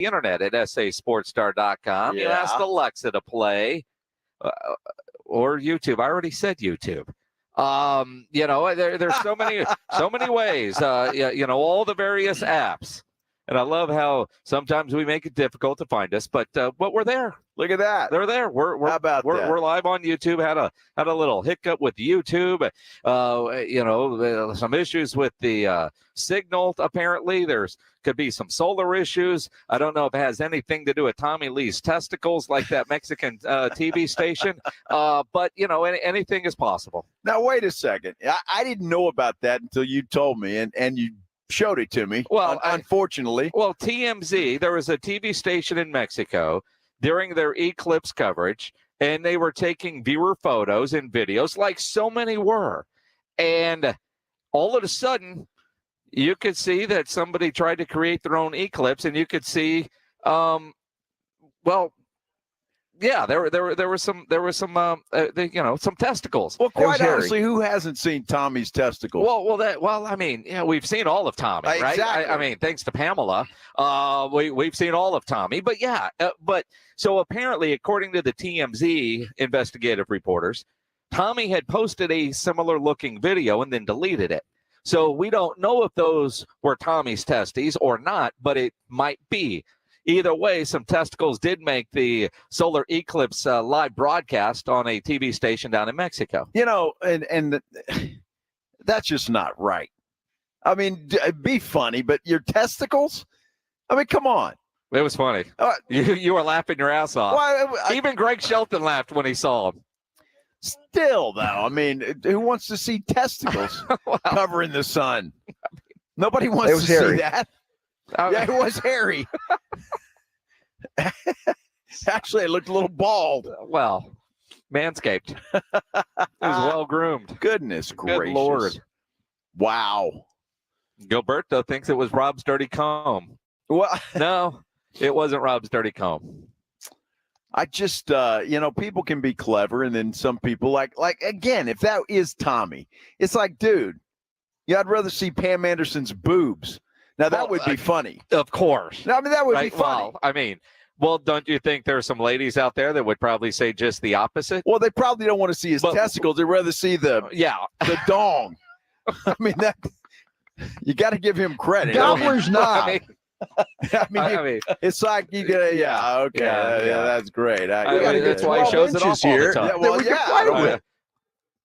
internet at sasportstar.com. Yeah. You asked Alexa to play or YouTube. I already said YouTube. There's so many ways. All the various apps. And I love how sometimes we make it difficult to find us, but we're there. Look at that. They're there. We're live on YouTube. Had a little hiccup with YouTube. Some issues with the signal. Apparently, could be some solar issues. I don't know if it has anything to do with Tommy Lee's testicles, like that Mexican TV station. But anything is possible. Now wait a second. I didn't know about that until you told me, and you showed it to me. Well, unfortunately. Well, TMZ, there was a TV station in Mexico during their eclipse coverage, and they were taking viewer photos and videos like so many were. And all of a sudden, you could see that somebody tried to create their own eclipse, and you could see, there was some some testicles. Well, quite honestly, who hasn't seen Tommy's testicles? We've seen all of Tommy, right? Exactly. Thanks to Pamela, we've seen all of Tommy. But so apparently, according to the TMZ investigative reporters, Tommy had posted a similar looking video and then deleted it. So we don't know if those were Tommy's testes or not, but it might be. Either way, some testicles did make the solar eclipse live broadcast on a TV station down in Mexico. And that's just not right. I mean, be funny, but your testicles? I mean, come on. It was funny. You were laughing your ass off. Well, Even Greg Shelton laughed when he saw him. Still, though, I mean, who wants to see testicles covering the sun? Nobody wants to see that. Yeah, it was hairy. Actually, it looked a little bald. Well, manscaped. It was well groomed. Goodness gracious. Good Lord. Wow. Gilberto thinks it was Rob's dirty comb. Well, no, it wasn't Rob's dirty comb. I just, people can be clever, and then some people like again, if that is Tommy, it's like, dude, I'd rather see Pam Anderson's boobs. Now, that would be funny. Of course. I mean, that would be funny. Don't you think there are some ladies out there that would probably say just the opposite? Well, they probably don't want to see his testicles. They'd rather see the dong. I mean, that you got to give him credit. Gobbler's not. It's like you get that's great. That's why he shows it off all the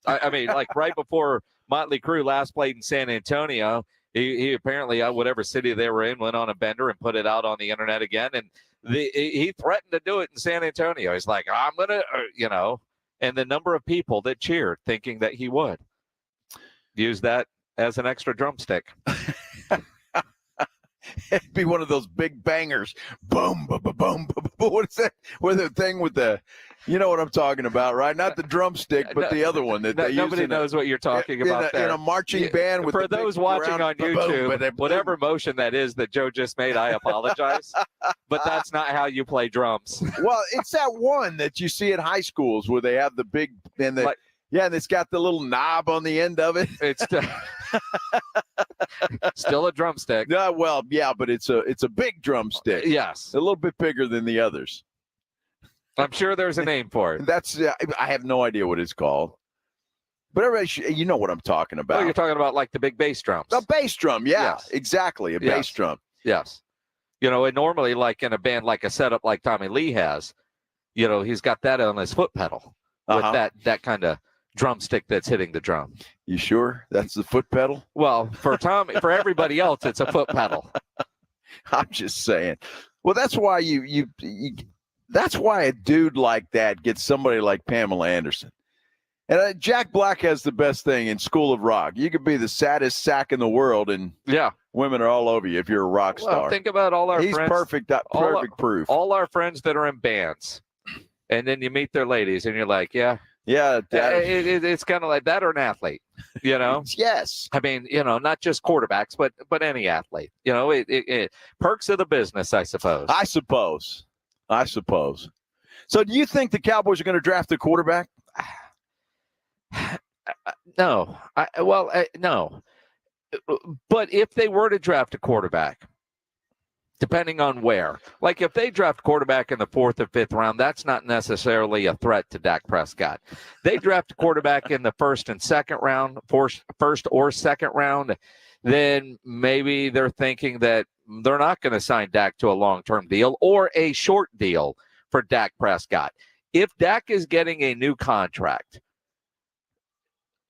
time. Like right before Motley Crue last played in San Antonio, he apparently, whatever city they were in, went on a bender and put it out on the internet again. And he threatened to do it in San Antonio. He's like, I'm going to, and the number of people that cheered thinking that he would use that as an extra drumstick. It'd be one of those big bangers. Boom, boom, boom, boom, boom. What is that? With the thing with the, you know what I'm talking about, right? Not the drumstick, but the other one that they use. Nobody knows what you're talking about there. In a marching band. For those watching on YouTube, whatever motion that is that Joe just made, I apologize. But that's not how you play drums. Well, it's that one that you see at high schools where they have the big and the. And it's got the little knob on the end of it. It's still a drumstick. But it's a big drumstick. Yes, a little bit bigger than the others. I'm sure there's a name for it. I have no idea what it's called. But everybody, you know what I'm talking about. You're talking about like the big bass drums. A bass drum, exactly, bass drum. Yes, and normally, like in a band, like a setup like Tommy Lee has, he's got that on his foot pedal with that kind of drumstick that's hitting the drum. You sure that's the foot pedal? Well, for Tommy, for everybody else, it's a foot pedal. I'm just saying. Well, that's why that's why a dude like that gets somebody like Pamela Anderson. And Jack Black has the best thing in School of Rock. You could be the saddest sack in the world, and women are all over you if you're a rock star. Well, think about all our friends. He's perfect proof. All our friends that are in bands, and then you meet their ladies, and you're like, it's kind of like that, or an athlete, Yes. I mean, not just quarterbacks, but any athlete. It perks of the business, I suppose. I suppose. So, do you think the Cowboys are going to draft a quarterback? No. No. But if they were to draft a quarterback, depending on where. Like if they draft quarterback in the 4th or 5th round, that's not necessarily a threat to Dak Prescott. They draft a quarterback in the 1st and 2nd round, first or 2nd round, then maybe they're thinking that they're not going to sign Dak to a long-term deal or a short deal for Dak Prescott. If Dak is getting a new contract,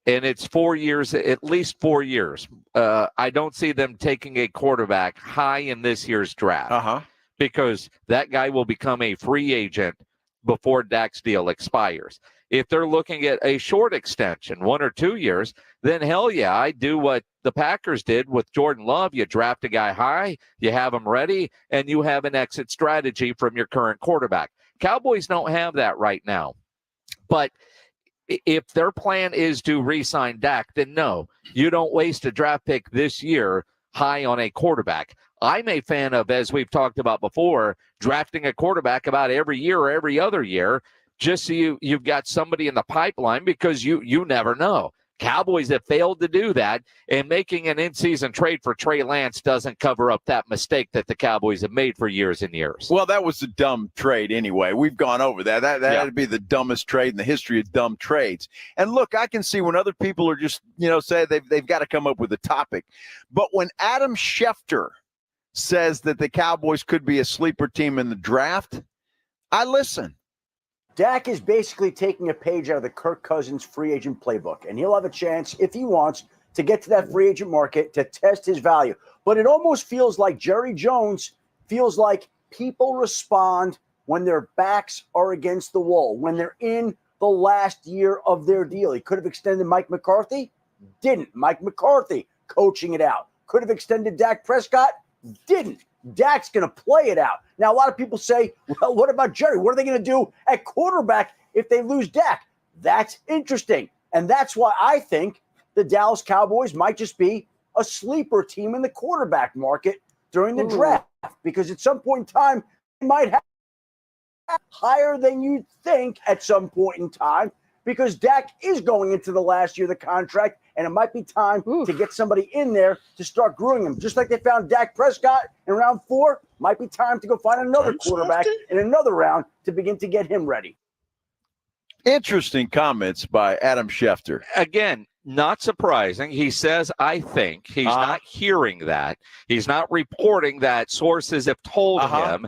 and it's 4 years, at least 4 years, I don't see them taking a quarterback high in this year's draft because that guy will become a free agent before Dak's deal expires. If they're looking at a short extension, 1 or 2 years, then hell yeah, I do what the Packers did with Jordan Love. You draft a guy high, you have him ready, and you have an exit strategy from your current quarterback. Cowboys don't have that right now. But if their plan is to re-sign Dak, then no, you don't waste a draft pick this year high on a quarterback. I'm a fan of, as we've talked about before, drafting a quarterback about every year or every other year, just so you've got somebody in the pipeline because you never know. Cowboys have failed to do that, and making an in-season trade for Trey Lance doesn't cover up that mistake that the Cowboys have made for years and years. Well, that was a dumb trade anyway. We've gone over that. That had to be the dumbest trade in the history of dumb trades. And look, I can see when other people are just, say they've got to come up with a topic. But when Adam Schefter says that the Cowboys could be a sleeper team in the draft, I listen. Dak is basically taking a page out of the Kirk Cousins free agent playbook, and he'll have a chance, if he wants, to get to that free agent market to test his value. But it almost feels like Jerry Jones feels like people respond when their backs are against the wall, when they're in the last year of their deal. He could have extended Mike McCarthy, didn't. Mike McCarthy coaching it out. Could have extended Dak Prescott, didn't. Dak's going to play it out. Now, a lot of people say, well, what about Jerry? What are they going to do at quarterback if they lose Dak? That's interesting. And that's why I think the Dallas Cowboys might just be a sleeper team in the quarterback market during the draft, because at some point in time, they might have higher than you think at some point in time, because Dak is going into the last year of the contract, and it might be time to get somebody in there to start grooming him. Just like they found Dak Prescott in round 4, might be time to go find another quarterback in another round to begin to get him ready. Interesting comments by Adam Schefter. Again, not surprising. He says, I think. He's not hearing that. He's not reporting that. Sources have told him.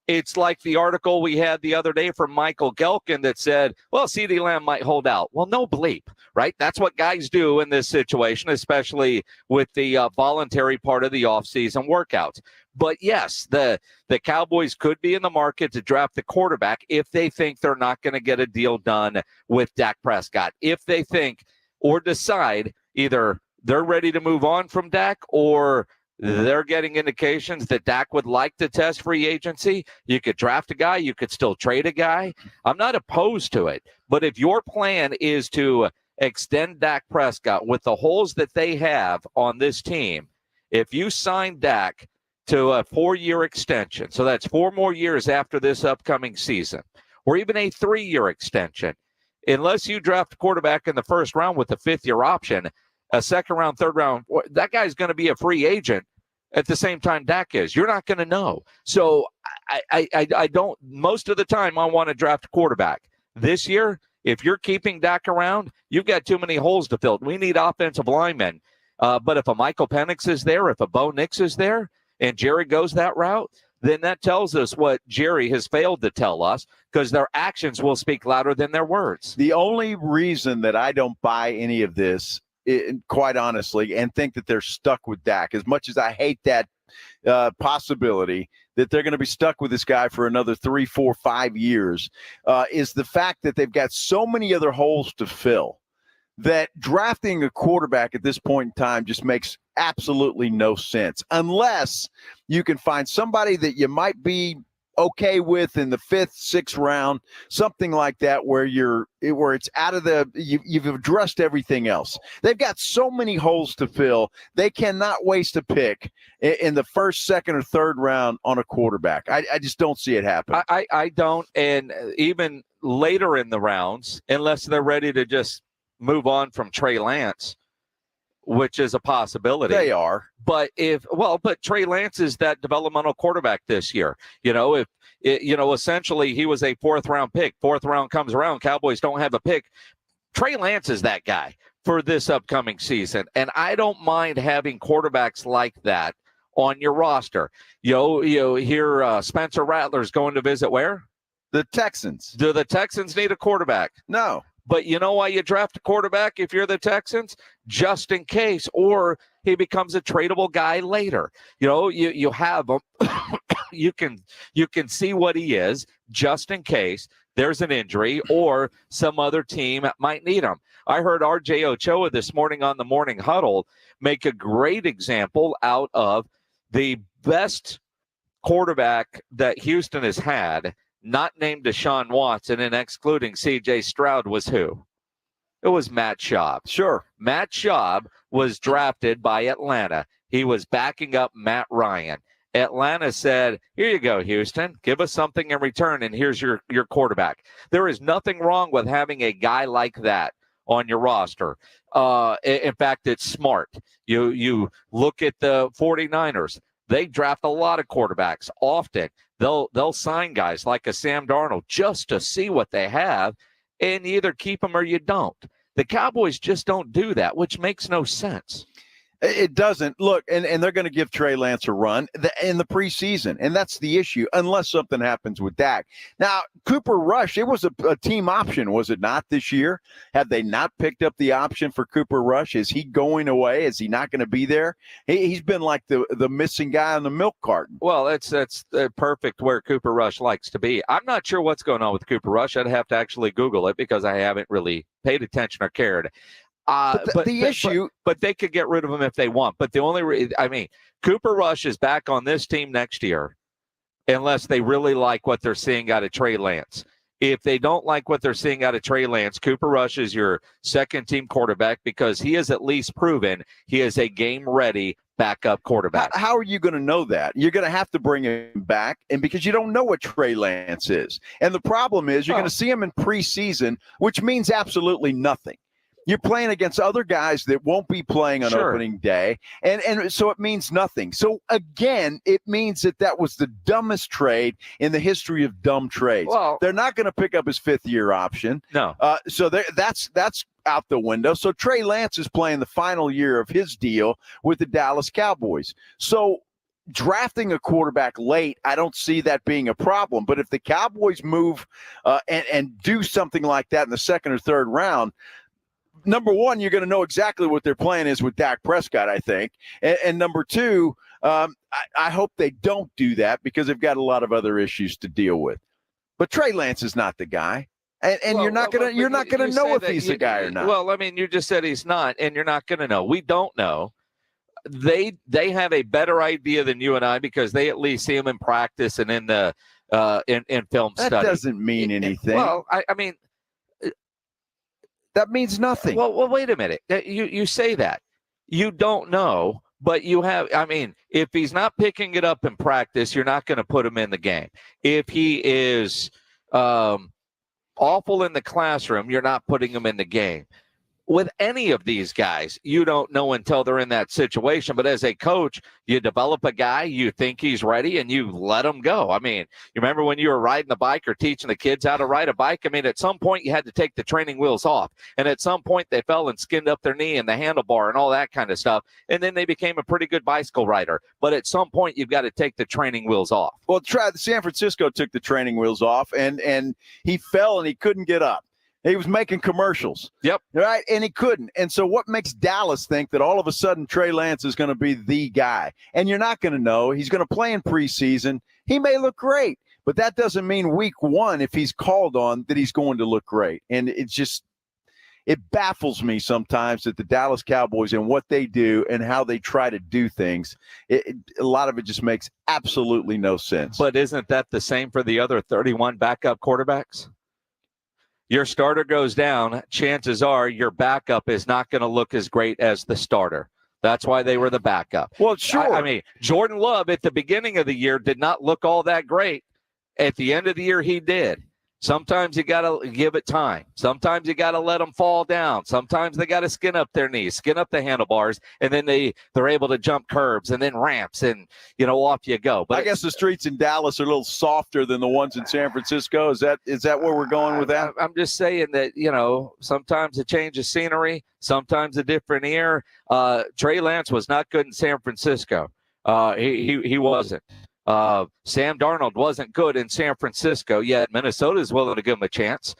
It's like the article we had the other day from Michael Gelkin that said, well, CeeDee Lamb might hold out. Well, no bleep, right? That's what guys do in this situation, especially with the voluntary part of the offseason workouts. But yes, the Cowboys could be in the market to draft the quarterback if they think they're not going to get a deal done with Dak Prescott. If they think or decide either they're ready to move on from Dak or they're getting indications that Dak would like to test free agency. You could draft a guy. You could still trade a guy. I'm not opposed to it. But if your plan is to extend Dak Prescott with the holes that they have on this team, if you sign Dak to a 4-year extension, so that's 4 more years after this upcoming season, or even a 3-year extension, unless you draft a quarterback in the first round with a 5th-year option, a 2nd round, 3rd round, that guy's going to be a free agent at the same time Dak is. You're not going to know. So I don't, most of the time I want to draft a quarterback. This year, if you're keeping Dak around, you've got too many holes to fill. We need offensive linemen. But if a Michael Penix is there, if a Bo Nix is there, and Jerry goes that route, then that tells us what Jerry has failed to tell us, because their actions will speak louder than their words. The only reason that I don't buy any of this, quite honestly, and think that they're stuck with Dak, as much as I hate that possibility that they're going to be stuck with this guy for another 3, 4, 5 years, is the fact that they've got so many other holes to fill that drafting a quarterback at this point in time just makes absolutely no sense, unless you can find somebody that you might be okay with in the 5th, 6th round, something like that, where it's out of you've addressed everything else. They've got so many holes to fill. They cannot waste a pick in the 1st, 2nd, or 3rd round on a quarterback. I just don't see it happen. I don't, and even later in the rounds, unless they're ready to just move on from Trey Lance. which is a possibility. They are. But but Trey Lance is that developmental quarterback this year. Essentially he was a 4th round pick. 4th round comes around, Cowboys don't have a pick. Trey Lance is that guy for this upcoming season. And I don't mind having quarterbacks like that on your roster. Here Spencer Rattler's going to visit where? The Texans. Do the Texans need a quarterback? No. But you know why you draft a quarterback if you're the Texans? Just in case, or he becomes a tradable guy later. You have him. you can see what he is just in case there's an injury or some other team might need him. I heard RJ Ochoa this morning on the Morning Huddle make a great example out of the best quarterback that Houston has had, not named Deshaun Watson and excluding C.J. Stroud, was who? It was Matt Schaub. Sure. Matt Schaub was drafted by Atlanta. He was backing up Matt Ryan. Atlanta said, here you go, Houston. Give us something in return, and here's your quarterback. There is nothing wrong with having a guy like that on your roster. In fact, it's smart. You look at the 49ers. They draft a lot of quarterbacks often. They'll sign guys like a Sam Darnold just to see what they have, and you either keep them or you don't. The Cowboys just don't do that, which makes no sense. It doesn't. Look, and they're going to give Trey Lance a run in the preseason, and that's the issue, unless something happens with Dak. Now, Cooper Rush, it was a team option, was it not, this year? Have they not picked up the option for Cooper Rush? Is he going away? Is he not going to be there? He's been like the missing guy on the milk carton. Well, that's perfect where Cooper Rush likes to be. I'm not sure what's going on with Cooper Rush. I'd have to actually Google it because I haven't really paid attention or cared. But they could get rid of him if they want. But Cooper Rush is back on this team next year unless they really like what they're seeing out of Trey Lance. If they don't like what they're seeing out of Trey Lance, Cooper Rush is your second-team quarterback because he has at least proven he is a game-ready backup quarterback. How are you going to know that? You're going to have to bring him back, and because you don't know what Trey Lance is. And the problem is you're going to see him in preseason, which means absolutely nothing. You're playing against other guys that won't be playing on opening day, and so it means nothing. So, again, it means that was the dumbest trade in the history of dumb trades. Well, they're not going to pick up his 5th-year option. No. So that's out the window. So Trey Lance is playing the final year of his deal with the Dallas Cowboys. So drafting a quarterback late, I don't see that being a problem. But if the Cowboys move and do something like that in the 2nd or 3rd round, number one, you're going to know exactly what their plan is with Dak Prescott, I think. And number two, I hope they don't do that because they've got a lot of other issues to deal with. But Trey Lance is not the guy. And you're not going to know if he's the guy or not. Well, you just said he's not, and you're not going to know. We don't know. They have a better idea than you and I because they at least see him in practice and in the in film study. That doesn't mean anything. Well, that means nothing. Well, wait a minute. You say that. You don't know, but you have, if he's not picking it up in practice, you're not going to put him in the game. If he is awful in the classroom, you're not putting him in the game. With any of these guys, you don't know until they're in that situation. But as a coach, you develop a guy, you think he's ready, and you let him go. You remember when you were riding the bike or teaching the kids how to ride a bike? At some point, you had to take the training wheels off. And at some point, they fell and skinned up their knee and the handlebar and all that kind of stuff. And then they became a pretty good bicycle rider. But at some point, you've got to take the training wheels off. Well, San Francisco took the training wheels off, and he fell and he couldn't get up. He was making commercials. Yep. Right? And he couldn't. And so what makes Dallas think that all of a sudden Trey Lance is going to be the guy? And you're not going to know. He's going to play in preseason. He may look great, but that doesn't mean week one, if he's called on, that he's going to look great. And it baffles me sometimes that the Dallas Cowboys and what they do and how they try to do things, a lot of it just makes absolutely no sense. But isn't that the same for the other 31 backup quarterbacks? Your starter goes down, chances are your backup is not going to look as great as the starter. That's why they were the backup. Well, sure. Jordan Love at the beginning of the year did not look all that great. At the end of the year, he did. Sometimes you got to give it time. Sometimes you got to let them fall down. Sometimes they got to skin up their knees, skin up the handlebars, and then they're able to jump curbs and then ramps, and off you go. But I guess the streets in Dallas are a little softer than the ones in San Francisco. Is that where we're going with that? I'm just saying that sometimes a change of scenery, sometimes a different air. Trey Lance was not good in San Francisco. He wasn't. Sam Darnold wasn't good in San Francisco, yet Minnesota is willing to give him a chance.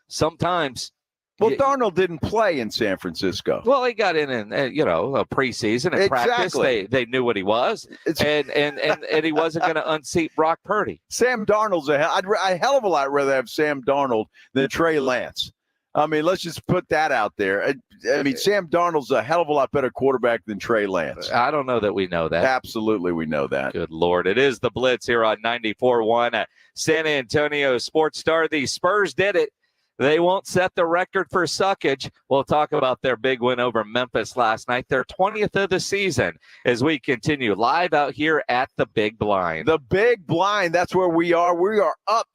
Sometimes. Well, Darnold didn't play in San Francisco. Well, he got in a preseason and practice. They knew what he was, and he wasn't going to unseat Brock Purdy. Sam Darnold's a hell of a lot rather have Sam Darnold than Trey Lance. I mean, let's just put that out there. I mean, Sam Darnold's a hell of a lot better quarterback than Trey Lance. I don't know that we know that. Absolutely, we know that. Good Lord. It is the Blitz here on 94.1 at San Antonio Sports Star. The Spurs did it. They won't set the record for suckage. We'll talk about their big win over Memphis last night, their 20th of the season, as we continue live out here at the Big Blind. The Big Blind, that's where we are. We are up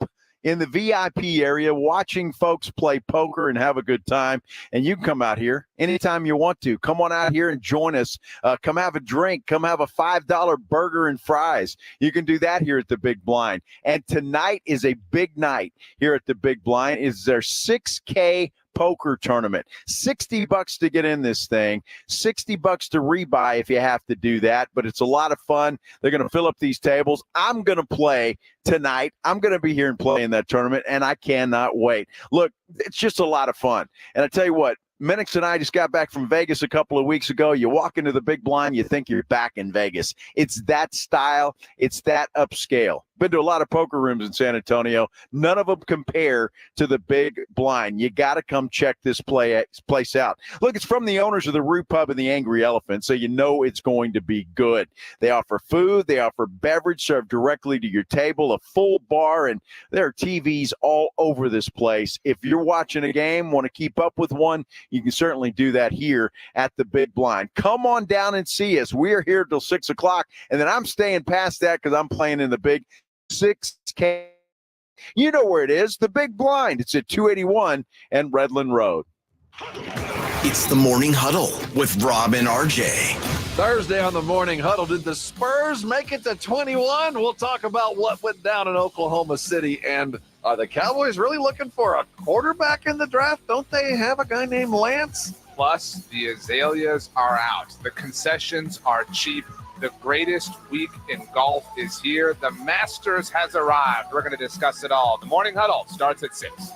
in the VIP area watching folks play poker and have a good time. And you can come out here anytime you want to. Come on out here and join us. Come have a drink. Come have a $5 burger and fries. You can do that here at the Big Blind. And tonight is a big night here at the Big Blind. It's their $6K poker tournament. $60 to get in this thing, $60 to rebuy if you have to do that, but it's a lot of fun. They're going to fill up these tables. I'm going to play tonight. I'm going to be here and play in that tournament, and I cannot wait. Look, it's just a lot of fun. And I tell you what, Minix and I just got back from Vegas a couple of weeks ago. You walk into the Big Blind, you think you're back in Vegas. It's that style. It's that upscale. Been to a lot of poker rooms in San Antonio. None of them compare to the Big Blind. You got to come check this place out. Look, it's from the owners of the Root Pub and the Angry Elephant, so you know it's going to be good. They offer food. They offer beverage served directly to your table, a full bar, and there are TVs all over this place. If you're watching a game, want to keep up with one, you can certainly do that here at the Big Blind. Come on down and see us. We're here till 6 o'clock, and then I'm staying past that because I'm playing in the Big 6K. You know where it is, the Big Blind. It's at 281 and Redland Road. It's the Morning Huddle with Rob and RJ. Thursday on the Morning Huddle, did the Spurs make it to 21? We'll talk about what went down in Oklahoma City. And are the Cowboys really looking for a quarterback in the draft? Don't they have a guy named Lance? Plus, the azaleas are out. The concessions are cheap. The greatest week in golf is here. The Masters has arrived. We're going to discuss it all. The Morning Huddle starts at 6.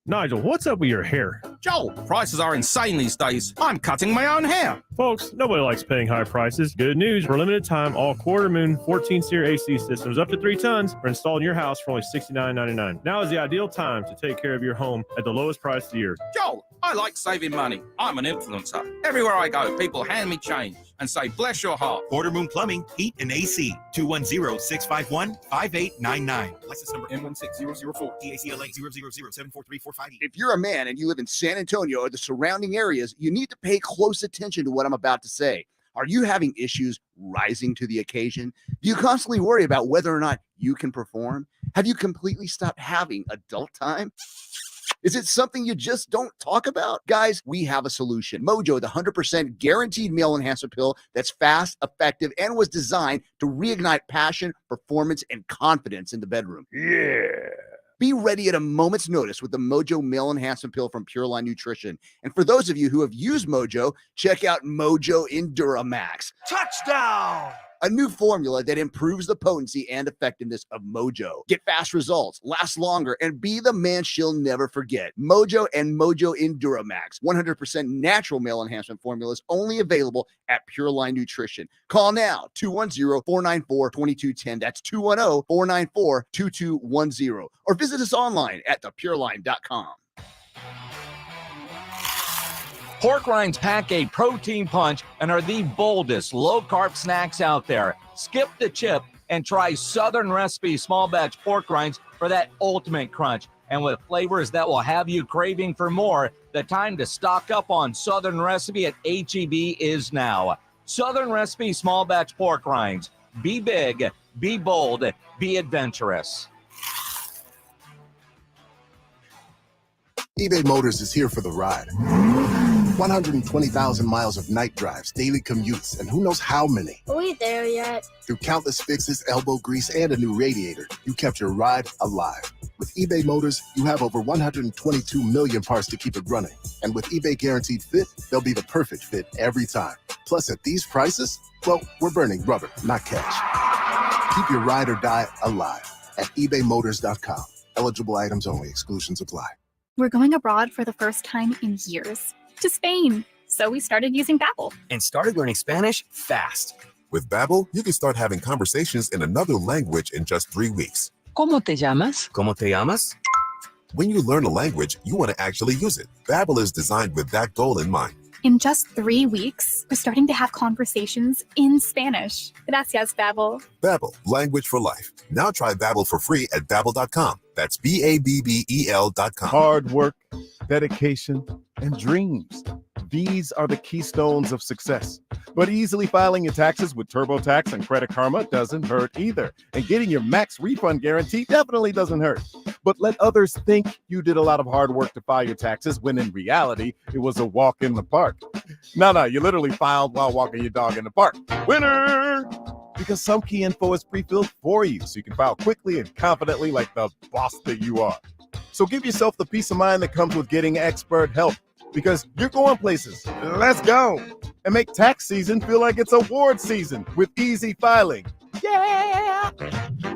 Nigel, what's up with your hair? Joel, prices are insane these days. I'm cutting my own hair. Folks, nobody likes paying high prices. Good news, for a limited time, all quarter moon 14-seer AC systems up to 3 tons are installed in your house for only $69.99. Now is the ideal time to take care of your home at the lowest price of the year. Joel, I like saving money. I'm an influencer. Everywhere I go, people hand me change and say, bless your heart. Quarter Moon Plumbing, Heat, and AC. 210-651-5899. License number M16004. DACLA 000743458. If you're a man and you live in San Antonio or the surrounding areas, you need to pay close attention to what I'm about to say. Are you having issues rising to the occasion? Do you constantly worry about whether or not you can perform? Have you completely stopped having adult time? Is it something you just don't talk about? Guys, we have a solution. Mojo, the 100% guaranteed male enhancer pill that's fast, effective, and was designed to reignite passion, performance, and confidence in the bedroom. Yeah. Be ready at a moment's notice with the Mojo Male Enhancement Pill from Pure Line Nutrition. And for those of you who have used Mojo, check out Mojo Enduramax. Touchdown! A new formula that improves the potency and effectiveness of Mojo. Get fast results, last longer, and be the man she'll never forget. Mojo and Mojo Enduramax, 100% natural male enhancement formulas, only available at Pure Line Nutrition. Call now, 210-494-2210. That's 210-494-2210. Or visit us online at thepureline.com. Pork rinds pack a protein punch and are the boldest low-carb snacks out there. Skip the chip and try Southern Recipe small batch pork rinds for that ultimate crunch. And with flavors that will have you craving for more, the time to stock up on Southern Recipe at H-E-B is now. Southern Recipe small batch pork rinds. Be big, Be bold. Be adventurous. eBay Motors is here for the ride. 120,000 miles of night drives, daily commutes, and who knows how many. Are we there yet? Through countless fixes, elbow grease, and a new radiator, you kept your ride alive. With eBay Motors, you have over 122 million parts to keep it running. And with eBay Guaranteed Fit, they'll be the perfect fit every time. Plus, at these prices, well, we're burning rubber, not cash. Keep your ride or die alive at ebaymotors.com. Eligible items only. Exclusions apply. We're going abroad for the first time in years. To Spain. So we started using Babbel. And started learning Spanish fast. With Babbel, you can start having conversations in another language in just 3 weeks. ¿Cómo te llamas? ¿Cómo te llamas? When you learn a language, you want to actually use it. Babbel is designed with that goal in mind. In just 3 weeks, we're starting to have conversations in Spanish. Gracias, Babbel. Babbel, language for life. Now try Babbel for free at Babbel.com. That's Babbel.com. Hard work, dedication, and dreams. These are the keystones of success. But easily filing your taxes with TurboTax and Credit Karma doesn't hurt either. And getting your max refund guarantee definitely doesn't hurt. But let others think you did a lot of hard work to file your taxes when in reality, it was a walk in the park. No, you literally filed while walking your dog in the park. Winner! Because some key info is pre-filled for you so you can file quickly and confidently like the boss that you are. So give yourself the peace of mind that comes with getting expert help. Because you're going places. Let's go. And make tax season feel like it's award season with easy filing. Yeah!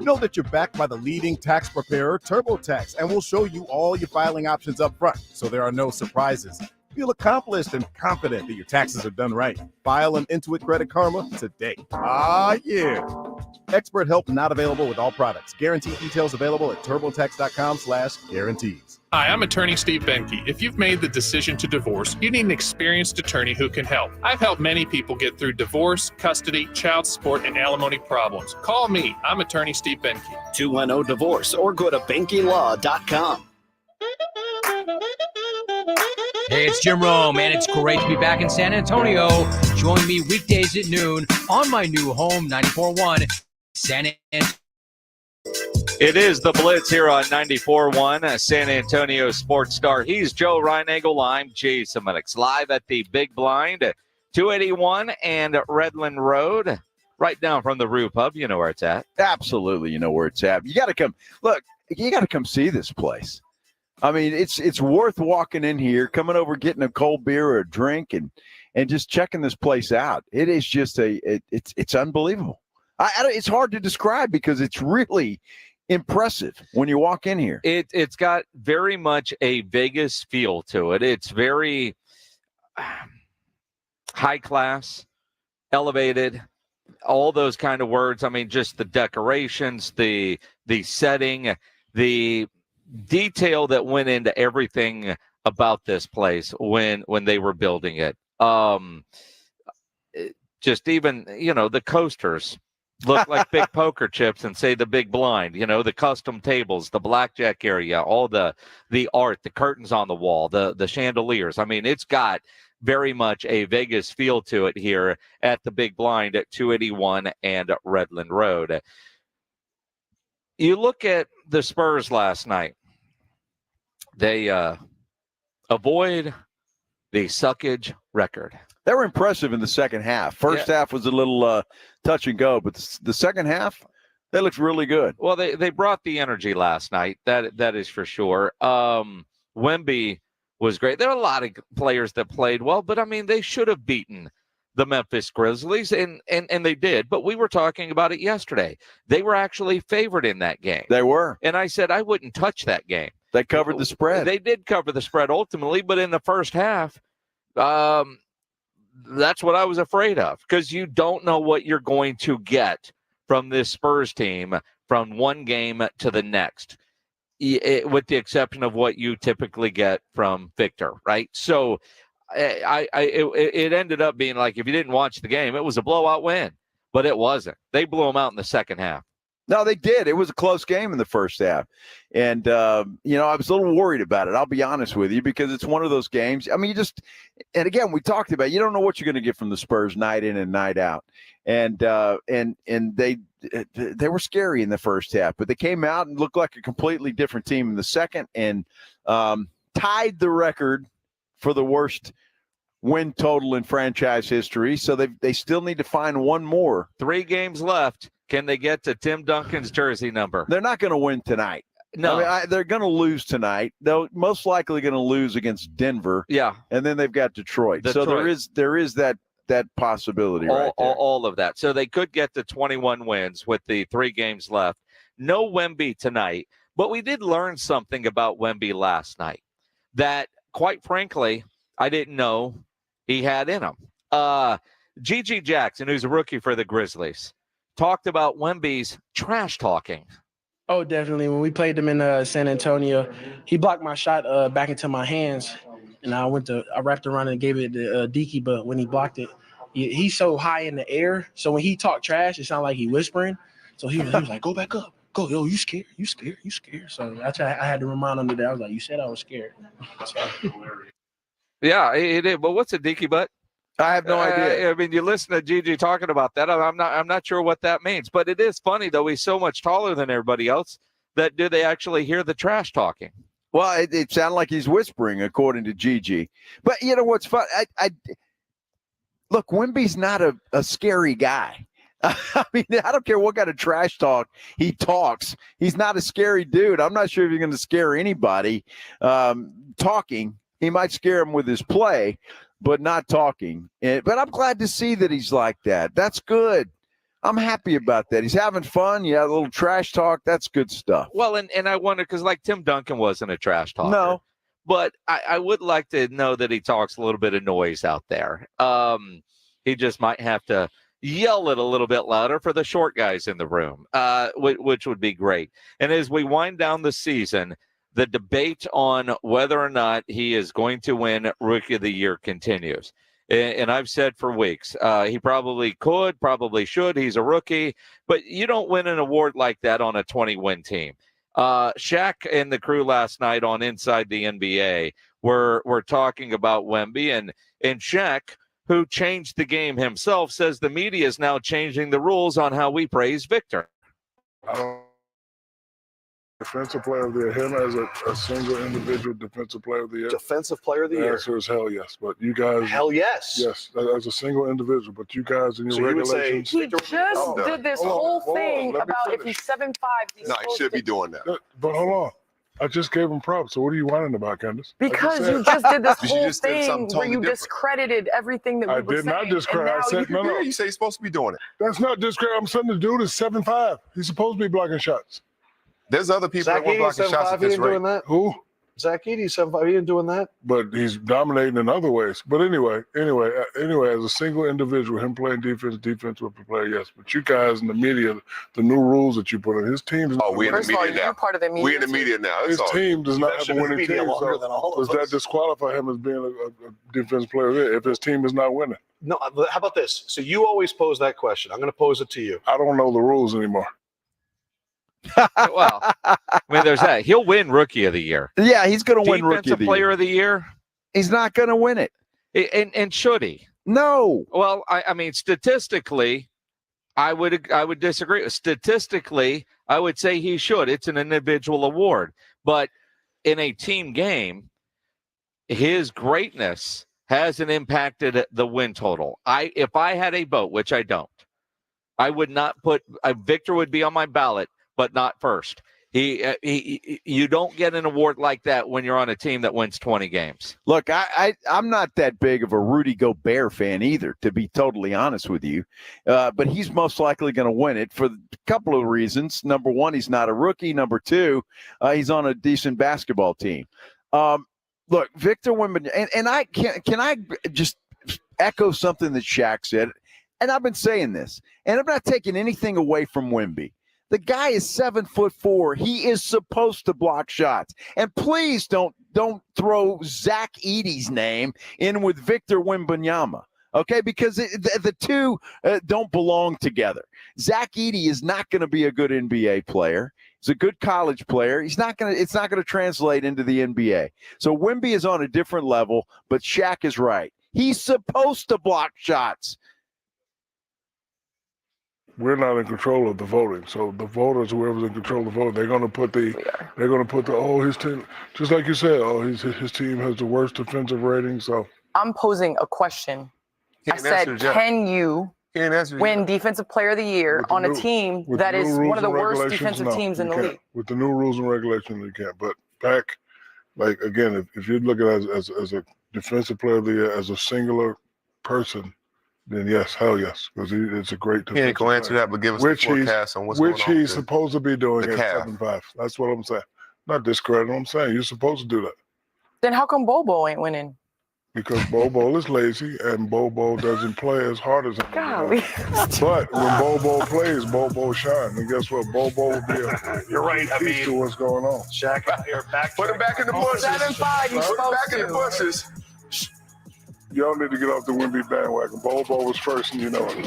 Know that you're backed by the leading tax preparer, TurboTax, and we'll show you all your filing options up front, so there are no surprises. Feel accomplished and confident that your taxes are done right. File an Intuit Credit Karma today. Ah, yeah. Expert help not available with all products. Guarantee details available at turbotax.com/guarantees. Hi, I'm attorney Steve Benke. If you've made the decision to divorce, you need an experienced attorney who can help. I've helped many people get through divorce, custody, child support, and alimony problems. Call me. I'm attorney Steve Benke. 210-DIVORCE or go to BenkeLaw.com. Hey, it's Jim Rome, and it's great to be back in San Antonio. Join me weekdays at noon on my new home, 94.1 San Antonio. It is the Blitz here on 94.1 San Antonio Sports Star. He's Joe Reinagel. I'm Jason Minix, live at the Big Blind, 281 and Redland Road, right down from the Rue Pub. You know where it's at. Absolutely, you know where it's at. You got to come. Look, you got to come see this place. I mean, it's worth walking in here, coming over, getting a cold beer or a drink, and just checking this place out. It is just it's unbelievable. It's hard to describe because it's really impressive when you walk in here. It's got very much a Vegas feel to it. It's very high class, elevated, all those kind of words. I mean, just the decorations, the setting, the detail that went into everything about this place when they were building it. Just even, the coasters look like big poker chips and say the Big Blind, the custom tables, the blackjack area, all the art, the curtains on the wall, the chandeliers. I mean, it's got very much a Vegas feel to it here at the Big Blind at 281 and Redland Road. You look at the Spurs last night. They avoid the suckage record. They were impressive in the second half. First half was a little touch and go, but the second half, they looked really good. Well, they brought the energy last night. That is for sure. Wemby was great. There are a lot of players that played well, but I mean, they should have beaten the Memphis Grizzlies, and they did. But we were talking about it yesterday. They were actually favored in that game. They were. And I said I wouldn't touch that game. They covered the spread. They did cover the spread ultimately, but in the first half, that's what I was afraid of, because you don't know what you're going to get from this Spurs team from one game to the next, with the exception of what you typically get from Victor, right? So it ended up being like, if you didn't watch the game, it was a blowout win, but it wasn't. They blew them out in the second half. No, they did. It was a close game in the first half. And, I was a little worried about it. I'll be honest with you, because it's one of those games. I mean, and again, we talked about, you don't know what you're going to get from the Spurs night in and night out. And they they were scary in the first half, but they came out and looked like a completely different team in the second and tied the record for the worst win total in franchise history. So they still need to find one more. 3 games left. Can they get to Tim Duncan's jersey number? They're not going to win tonight. No. I mean, they're going to lose tonight. They're most likely going to lose against Denver. Yeah. And then they've got Detroit. So there is that possibility right there. All of that. So they could get to 21 wins with the 3 games left. No Wemby tonight. But we did learn something about Wemby last night that, quite frankly, I didn't know he had in him. G.G. Jackson, who's a rookie for the Grizzlies, talked about Wemby's trash talking. Oh, definitely. When we played them in San Antonio, he blocked my shot back into my hands, and I wrapped around and gave it to Deaky, but when he blocked it, he's so high in the air. So when he talked trash, it sounded like he whispering. So he was like, go back up. Go, yo, you scared. So I had to remind him that. I was like, you said I was scared. So. Yeah, it is. But what's a Deaky butt? I have no idea. I mean, you listen to Gigi talking about that. I'm not sure what that means, but it is funny though. He's so much taller than everybody else. That do they actually hear the trash talking? Well, it sounded like he's whispering, according to Gigi. But you know what's fun? Look, Wemby's not a scary guy. I mean, I don't care what kind of trash talk he talks. He's not a scary dude. I'm not sure if you're going to scare anybody talking. He might scare him with his play, but not talking. But I'm glad to see that he's like that. That's good. I'm happy about that. He's having fun. Yeah, a little trash talk. That's good stuff. Well, and I wonder, because like Tim Duncan wasn't a trash talker. No. But I would like to know that he talks a little bit of noise out there. He just might have to yell it a little bit louder for the short guys in the room, which would be great. And as we wind down the season, the debate on whether or not he is going to win Rookie of the Year continues. And I've said for weeks, he probably could, probably should. He's a rookie, but you don't win an award like that on a 20-win team. Shaq and the crew last night on Inside the NBA were talking about Wemby, and Shaq, who changed the game himself, says the media is now changing the rules on how we praise Victor. Defensive player of the year, him as a single individual defensive player of the year. Defensive player of the The year. answer is hell yes. But you guys. Hell yes. Yes, as a single individual. But you guys in your So you would say regulations. He just did this whole thing about if he's 7'5", he's No, he supposed should to be doing that. But hold on. I just gave him props. So what are you whining about, Candace? Because you just did this whole thing where you discredited everything that we were saying. I did not discredit. I said no. You say he's supposed to be doing it. That's not discredit. I'm saying the dude is 7'5". He's supposed to be blocking shots. There's other people Zach that were blocking Edey's shots at 7'5", he this ain't rate. doing that. Who? Zach Edey's 7'5", he ain't doing that. But he's dominating in other ways. But anyway, as a single individual, him playing defense with the player, yes. But you guys in the media, the new rules that you put in, his team. We in the First of all, media you're now. part of the media. We in the media now. His That's all. team does not You've have been a in the winning media team. longer So than all of does that us. disqualify him as being a defense player there if his team is not winning? No, how about this? So you always pose that question. I'm going to pose it to you. I don't know the rules anymore. Well, I mean, there's that. He'll win Rookie of the Year. Yeah, he's going to win Rookie of the Player Year. of the Year. He's not going to win it. And should he? No. Well, I mean, statistically, I would disagree. Statistically, I would say he should. It's an individual award. But in a team game, his greatness hasn't impacted the win total. If I had a vote, which I don't, I would not put Victor would be on my ballot, but not first. You don't get an award like that when you're on a team that wins 20 games. Look, I'm not that big of a Rudy Gobert fan either, to be totally honest with you. But he's most likely going to win it for a couple of reasons. Number one, he's not a rookie. Number two, he's on a decent basketball team. Look, Victor Wembanyama, and I can I just echo something that Shaq said, and I've been saying this, and I'm not taking anything away from Wemby. The guy is 7'4". He is supposed to block shots. And please don't throw Zach Edey's name in with Victor Wembanyama, okay? Because the two don't belong together. Zach Edey is not going to be a good NBA player. He's a good college player. It's not going to translate into the NBA. So Wemby is on a different level, but Shaq is right. He's supposed to block shots. we're not in control of the voting. So the voters, whoever's in control of the voting, they're going to put his team, just like you said, his team has the worst defensive rating. So I'm posing a question. I said, can you win Defensive Player of the Year on a team that is one of the worst defensive teams in the league? With the new rules and regulations, you can't. But back, like, again, if you look at it as a Defensive Player of the Year, as a singular person, then yes, hell yes, because it's a great defensive He ain't going to answer that, but give us the forecast on what's going on. Which he's supposed to be doing at 7-5. That's what I'm saying. Not discrediting. I'm saying you're supposed to do that. Then how come Bobo ain't winning? Because Bobo is lazy and Bobo doesn't play as hard as him. Golly. But when Bobo plays, Bobo shines. And guess what? Bobo will be a You're right. I piece to what's going on. Shaq out here back. Put him back in the bushes. 7-5, he's Put him back supposed in the bushes. Y'all need to get off the Wemby bandwagon. Bobo was first, and you know it.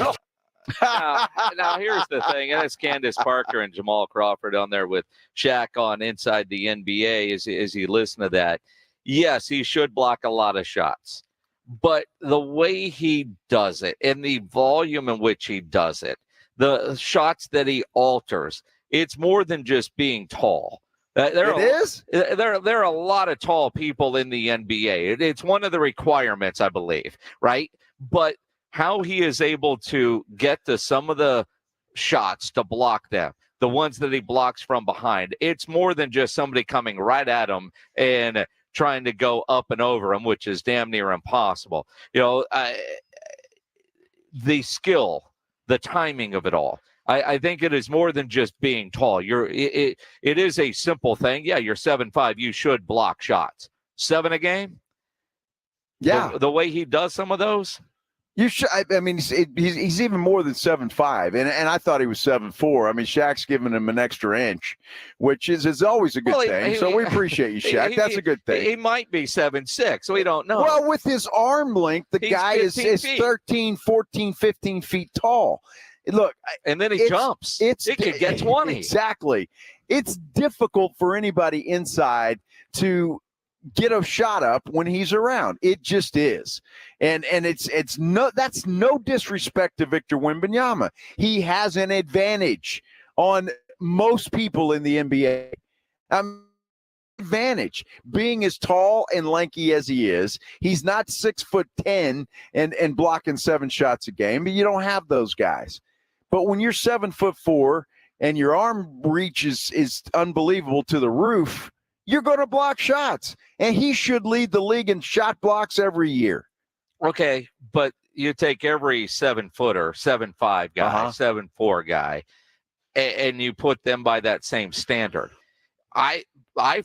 now, here's the thing, and it's Candace Parker and Jamal Crawford on there with Shaq on Inside the NBA as you listen to that. Yes, he should block a lot of shots, but the way he does it and the volume in which he does it, the shots that he alters, it's more than just being tall. There are a lot of tall people in the NBA. It's one of the requirements, I believe, right? But how he is able to get to some of the shots to block them, the ones that he blocks from behind, it's more than just somebody coming right at him and trying to go up and over him, which is damn near impossible. You know, the skill, the timing of it all. I think it is more than just being tall. It is a simple thing. Yeah, you're 7'5". You should block shots. 7 a game? Yeah. The way he does some of those? You should. I mean, he's even more than 7'5", and I thought he was 7'4". I mean, Shaq's giving him an extra inch, which is always a good thing. So we appreciate you, Shaq. That's a good thing. He might be 7'6". We don't know. Well, with his arm length, the guy is 13, 14, 15 feet tall. Look, and then he jumps. It could get 20. Exactly. It's difficult for anybody inside to get a shot up when he's around. It just is. And that's no disrespect to Victor Wembanyama. He has an advantage on most people in the NBA. Advantage being as tall and lanky as he is. He's not 6'10" and blocking 7 shots a game, but you don't have those guys. But when you're 7'4" and your arm reach is unbelievable to the roof, you're going to block shots. And he should lead the league in shot blocks every year. Okay, but you take every 7-footer, 7'5" guy, 7'4" guy, and you put them by that same standard. I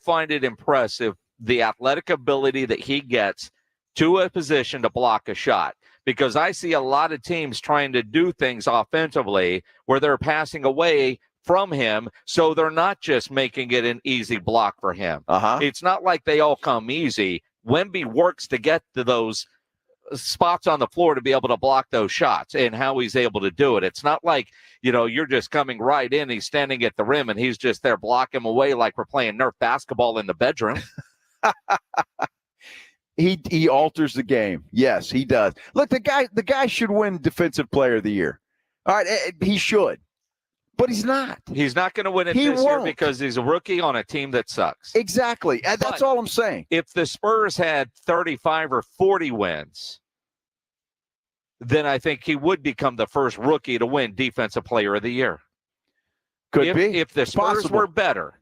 find it impressive, the athletic ability that he gets to a position to block a shot, because I see a lot of teams trying to do things offensively where they're passing away from him, so they're not just making it an easy block for him. It's not like they all come easy. Wemby works to get to those spots on the floor to be able to block those shots, and how he's able to do it. It's not like, you're just coming right in, he's standing at the rim, and he's just there blocking him away like we're playing Nerf basketball in the bedroom. He alters the game. Yes, he does. Look, the guy should win Defensive Player of the Year. All right, he should. But he's not. He's not going to win it this year because he's a rookie on a team that sucks. Exactly. And that's all I'm saying. If the Spurs had 35 or 40 wins, then I think he would become the first rookie to win Defensive Player of the Year. Could be. If the Spurs were better,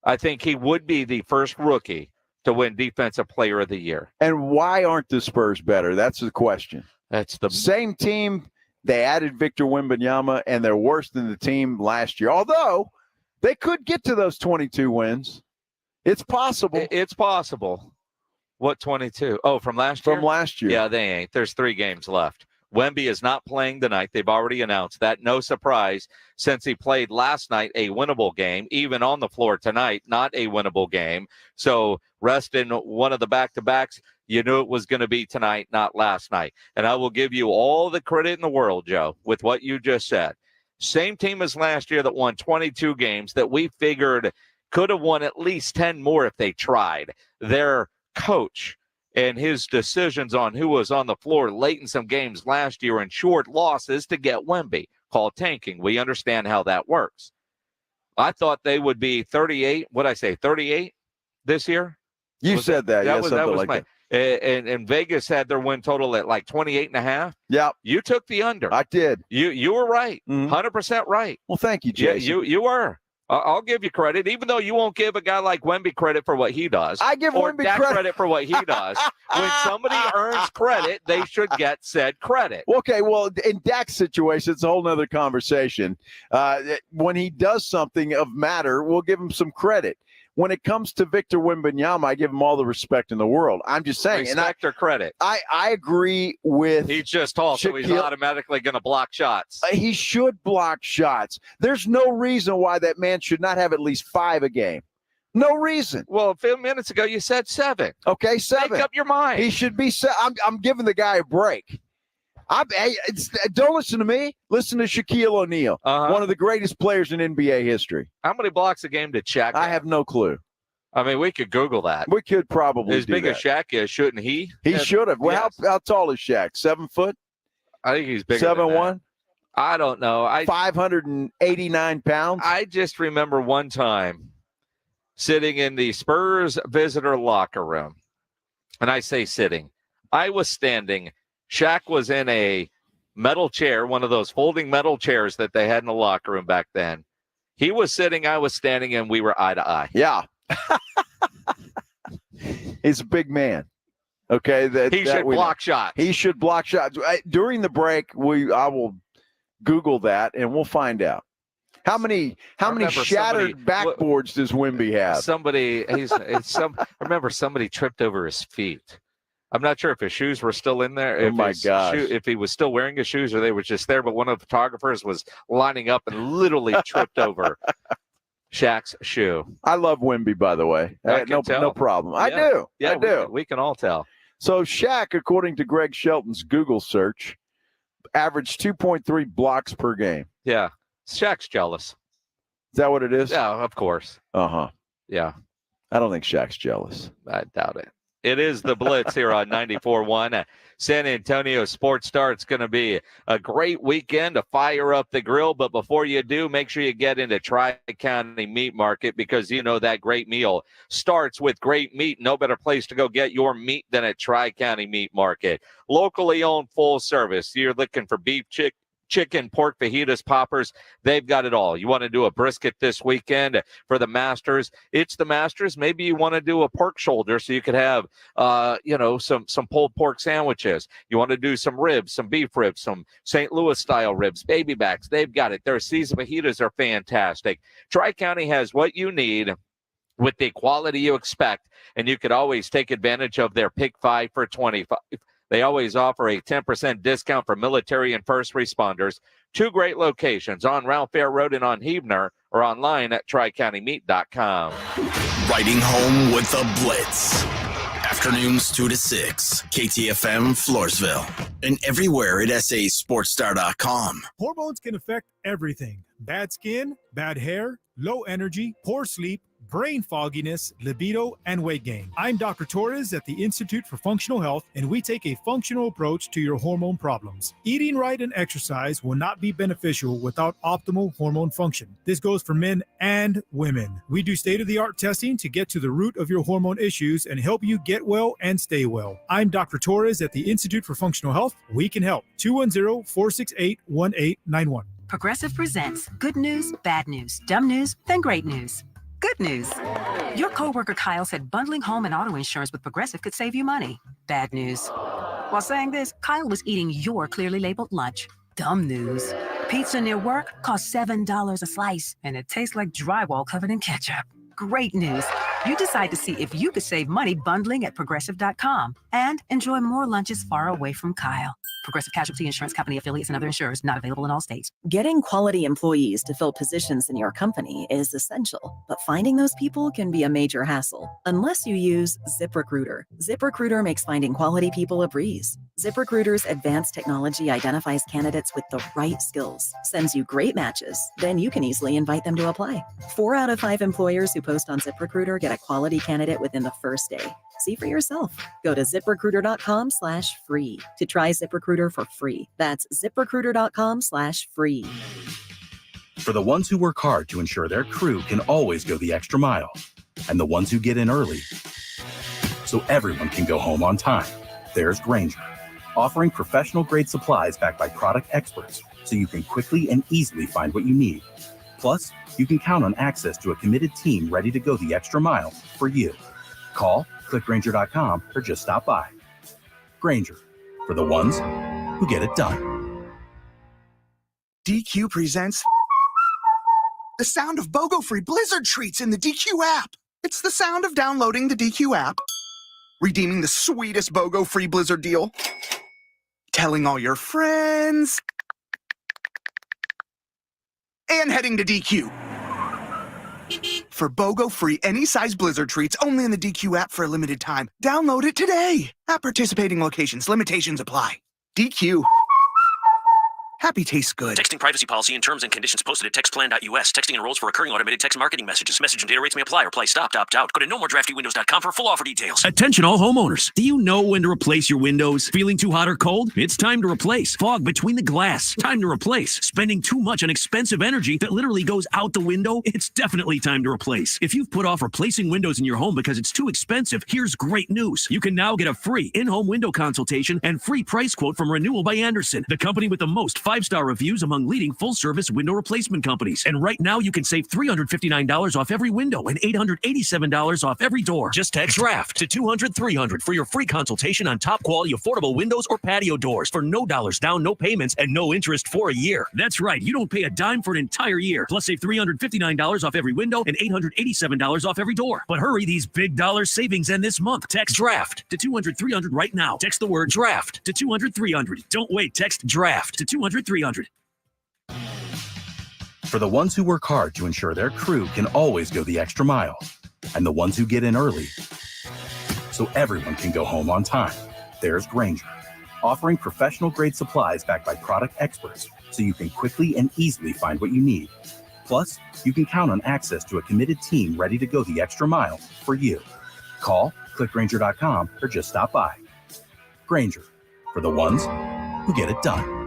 I think he would be the first rookie to win Defensive Player of the Year. And why aren't the Spurs better? That's the question. That's the same team. They added Victor Wembanyama, and they're worse than the team last year. Although they could get to those 22 wins. It's possible. It's possible. What 22? Oh, from last year? From last year. Yeah, they ain't. There's 3 games left. Wemby is not playing tonight. They've already announced that. No surprise, since he played last night a winnable game, even on the floor tonight, not a winnable game. So rest in one of the back-to-backs. You knew it was going to be tonight, not last night. And I will give you all the credit in the world, Joe, with what you just said. Same team as last year that won 22 games that we figured could have won at least 10 more if they tried. Their coach and his decisions on who was on the floor late in some games last year in short losses to get Wemby. call tanking. We understand how that works. I thought they would be 38. What'd I say, 38 this year? You said that. Yeah, that was my. And Vegas had their win total at like 28.5. Yeah. You took the under. I did. You were right. 100% right. Well, thank you, Jason. Yeah, you were. I'll give you credit, even though you won't give a guy like Wemby credit for what he does. I give or Wemby Dak credit for what he does. When somebody earns credit, they should get said credit. Okay, well, in Dak's situation, it's a whole nother conversation. When he does something of matter, we'll give him some credit. When it comes to Victor Wembanyama, I give him all the respect in the world. I'm just saying. Respect or credit? I agree with He's just tall, so he's automatically going to block shots. He should block shots. There's no reason why that man should not have at least 5 a game. No reason. Well, a few minutes ago, you said 7. Okay, 7. Make up your mind. He should be 7. I'm giving the guy a break. Don't listen to me. Listen to Shaquille O'Neal, one of the greatest players in NBA history. How many blocks a game did Shaq get? I have no clue. I mean, we could Google that. We could probably as big as Shaq is, shouldn't he? He should have. Well, yes. how tall is Shaq? 7 foot? I think he's bigger. 7'1"? I don't know. 589 pounds? I just remember one time sitting in the Spurs visitor locker room. And I say sitting. I was standing. Shaq was in a metal chair, one of those folding metal chairs that they had in the locker room back then. He was sitting, I was standing, and we were eye to eye. Yeah. He's a big man. Okay. He should block shots. He should block shots. During the break, I will Google that, and we'll find out. How many shattered backboards does Wemby have? I remember somebody tripped over his feet. I'm not sure if his shoes were still in there. Oh, my gosh. If he was still wearing his shoes or they were just there, but one of the photographers was lining up and literally tripped over Shaq's shoe. I love Wemby, by the way. No problem. I do. Yeah, I do. We can all tell. So Shaq, according to Greg Shelton's Google search, averaged 2.3 blocks per game. Yeah. Shaq's jealous. Is that what it is? Yeah, of course. Uh-huh. Yeah. I don't think Shaq's jealous. I doubt it. It is the Blitz here on 94.1. San Antonio Sports Star. It's going to be a great weekend to fire up the grill. But before you do, make sure you get into Tri-County Meat Market because you know that great meal starts with great meat. No better place to go get your meat than at Tri-County Meat Market. Locally owned, full service. You're looking for beef, chicken, pork, fajitas, poppers, they've got it all. You want to do a brisket this weekend for the Masters? It's the Masters. Maybe you want to do a pork shoulder so you could have, some pulled pork sandwiches. You want to do some ribs, some beef ribs, some St. Louis style ribs, baby backs. They've got it. Their seasoned fajitas are fantastic. Tri-County has what you need with the quality you expect, and you could always take advantage of their Pick 5 for 25. They always offer a 10% discount for military and first responders. 2 great locations on Round Fair Road and on Huebner or online at tricountymeat.com. Riding home with the Blitz. Afternoons 2 to 6. KTFM Floresville. And everywhere at sasportstar.com. Hormones can affect everything. Bad skin, bad hair, low energy, poor sleep, brain fogginess, libido, and weight gain. I'm Dr. Torres at the Institute for Functional Health, and we take a functional approach to your hormone problems. Eating right and exercise will not be beneficial without optimal hormone function. This goes for men and women. We do state-of-the-art testing to get to the root of your hormone issues and help you get well and stay well. I'm Dr. Torres at the Institute for Functional Health. We can help. 210-468-1891. Progressive presents good news, bad news, dumb news, then great news. Good news. Your coworker Kyle said bundling home and auto insurance with Progressive could save you money. Bad news. While saying this, Kyle was eating your clearly labeled lunch. Dumb news. Pizza near work costs $7 a slice, and it tastes like drywall covered in ketchup. Great news. You decide to see if you could save money bundling at Progressive.com and enjoy more lunches far away from Kyle. Progressive Casualty Insurance Company affiliates and other insurers not available in all states. Getting quality employees to fill positions in your company is essential, but finding those people can be a major hassle unless you use ZipRecruiter. ZipRecruiter makes finding quality people a breeze. ZipRecruiter's advanced technology identifies candidates with the right skills, sends you great matches, then you can easily invite them to apply. 4 out of 5 employers who post on ZipRecruiter get a quality candidate within the first day. See for yourself. Go to ZipRecruiter.com/free to try ZipRecruiter for free. That's ZipRecruiter.com/free. For the ones who work hard to ensure their crew can always go the extra mile, and the ones who get in early so everyone can go home on time, there's Grainger, offering professional-grade supplies backed by product experts so you can quickly and easily find what you need. Plus, you can count on access to a committed team ready to go the extra mile for you. Call, click Grainger.com, or just stop by. Grainger, for the ones who get it done. DQ presents the sound of BOGO-free Blizzard treats in the DQ app. It's the sound of downloading the DQ app, redeeming the sweetest BOGO-free Blizzard deal, telling all your friends, and heading to DQ. For BOGO-free any-size Blizzard treats only in the DQ app for a limited time. Download it today. At participating locations, limitations apply. DQ. Happy tastes good. Texting privacy policy and terms and conditions posted at textplan.us. Texting enrolls for recurring automated text marketing messages. Message and data rates may apply. Reply stop to opt out. Go to nomoredraftywindows.com for full offer details. Attention all homeowners. Do you know when to replace your windows? Feeling too hot or cold? It's time to replace. Fog between the glass. Time to replace. Spending too much on expensive energy that literally goes out the window? It's definitely time to replace. If you've put off replacing windows in your home because it's too expensive, here's great news. You can now get a free in-home window consultation and free price quote from Renewal by Andersen, the company with the most 5-star reviews among leading full-service window replacement companies. And right now, you can save $359 off every window and $887 off every door. Just text DRAFT to 200-300 for your free consultation on top-quality affordable windows or patio doors for no dollars down, no payments, and no interest for a year. That's right. You don't pay a dime for an entire year. Plus, save $359 off every window and $887 off every door. But hurry, these big dollar savings end this month. Text DRAFT to 200-300 right now. Text the word DRAFT to 200-300. Don't wait. Text DRAFT to 200-300. For the ones who work hard to ensure their crew can always go the extra mile, and the ones who get in early so everyone can go home on time, there's Grainger, offering professional-grade supplies backed by product experts so you can quickly and easily find what you need. Plus, you can count on access to a committed team ready to go the extra mile for you. Call, click Grainger.com, or just stop by. Grainger, for the ones who get it done.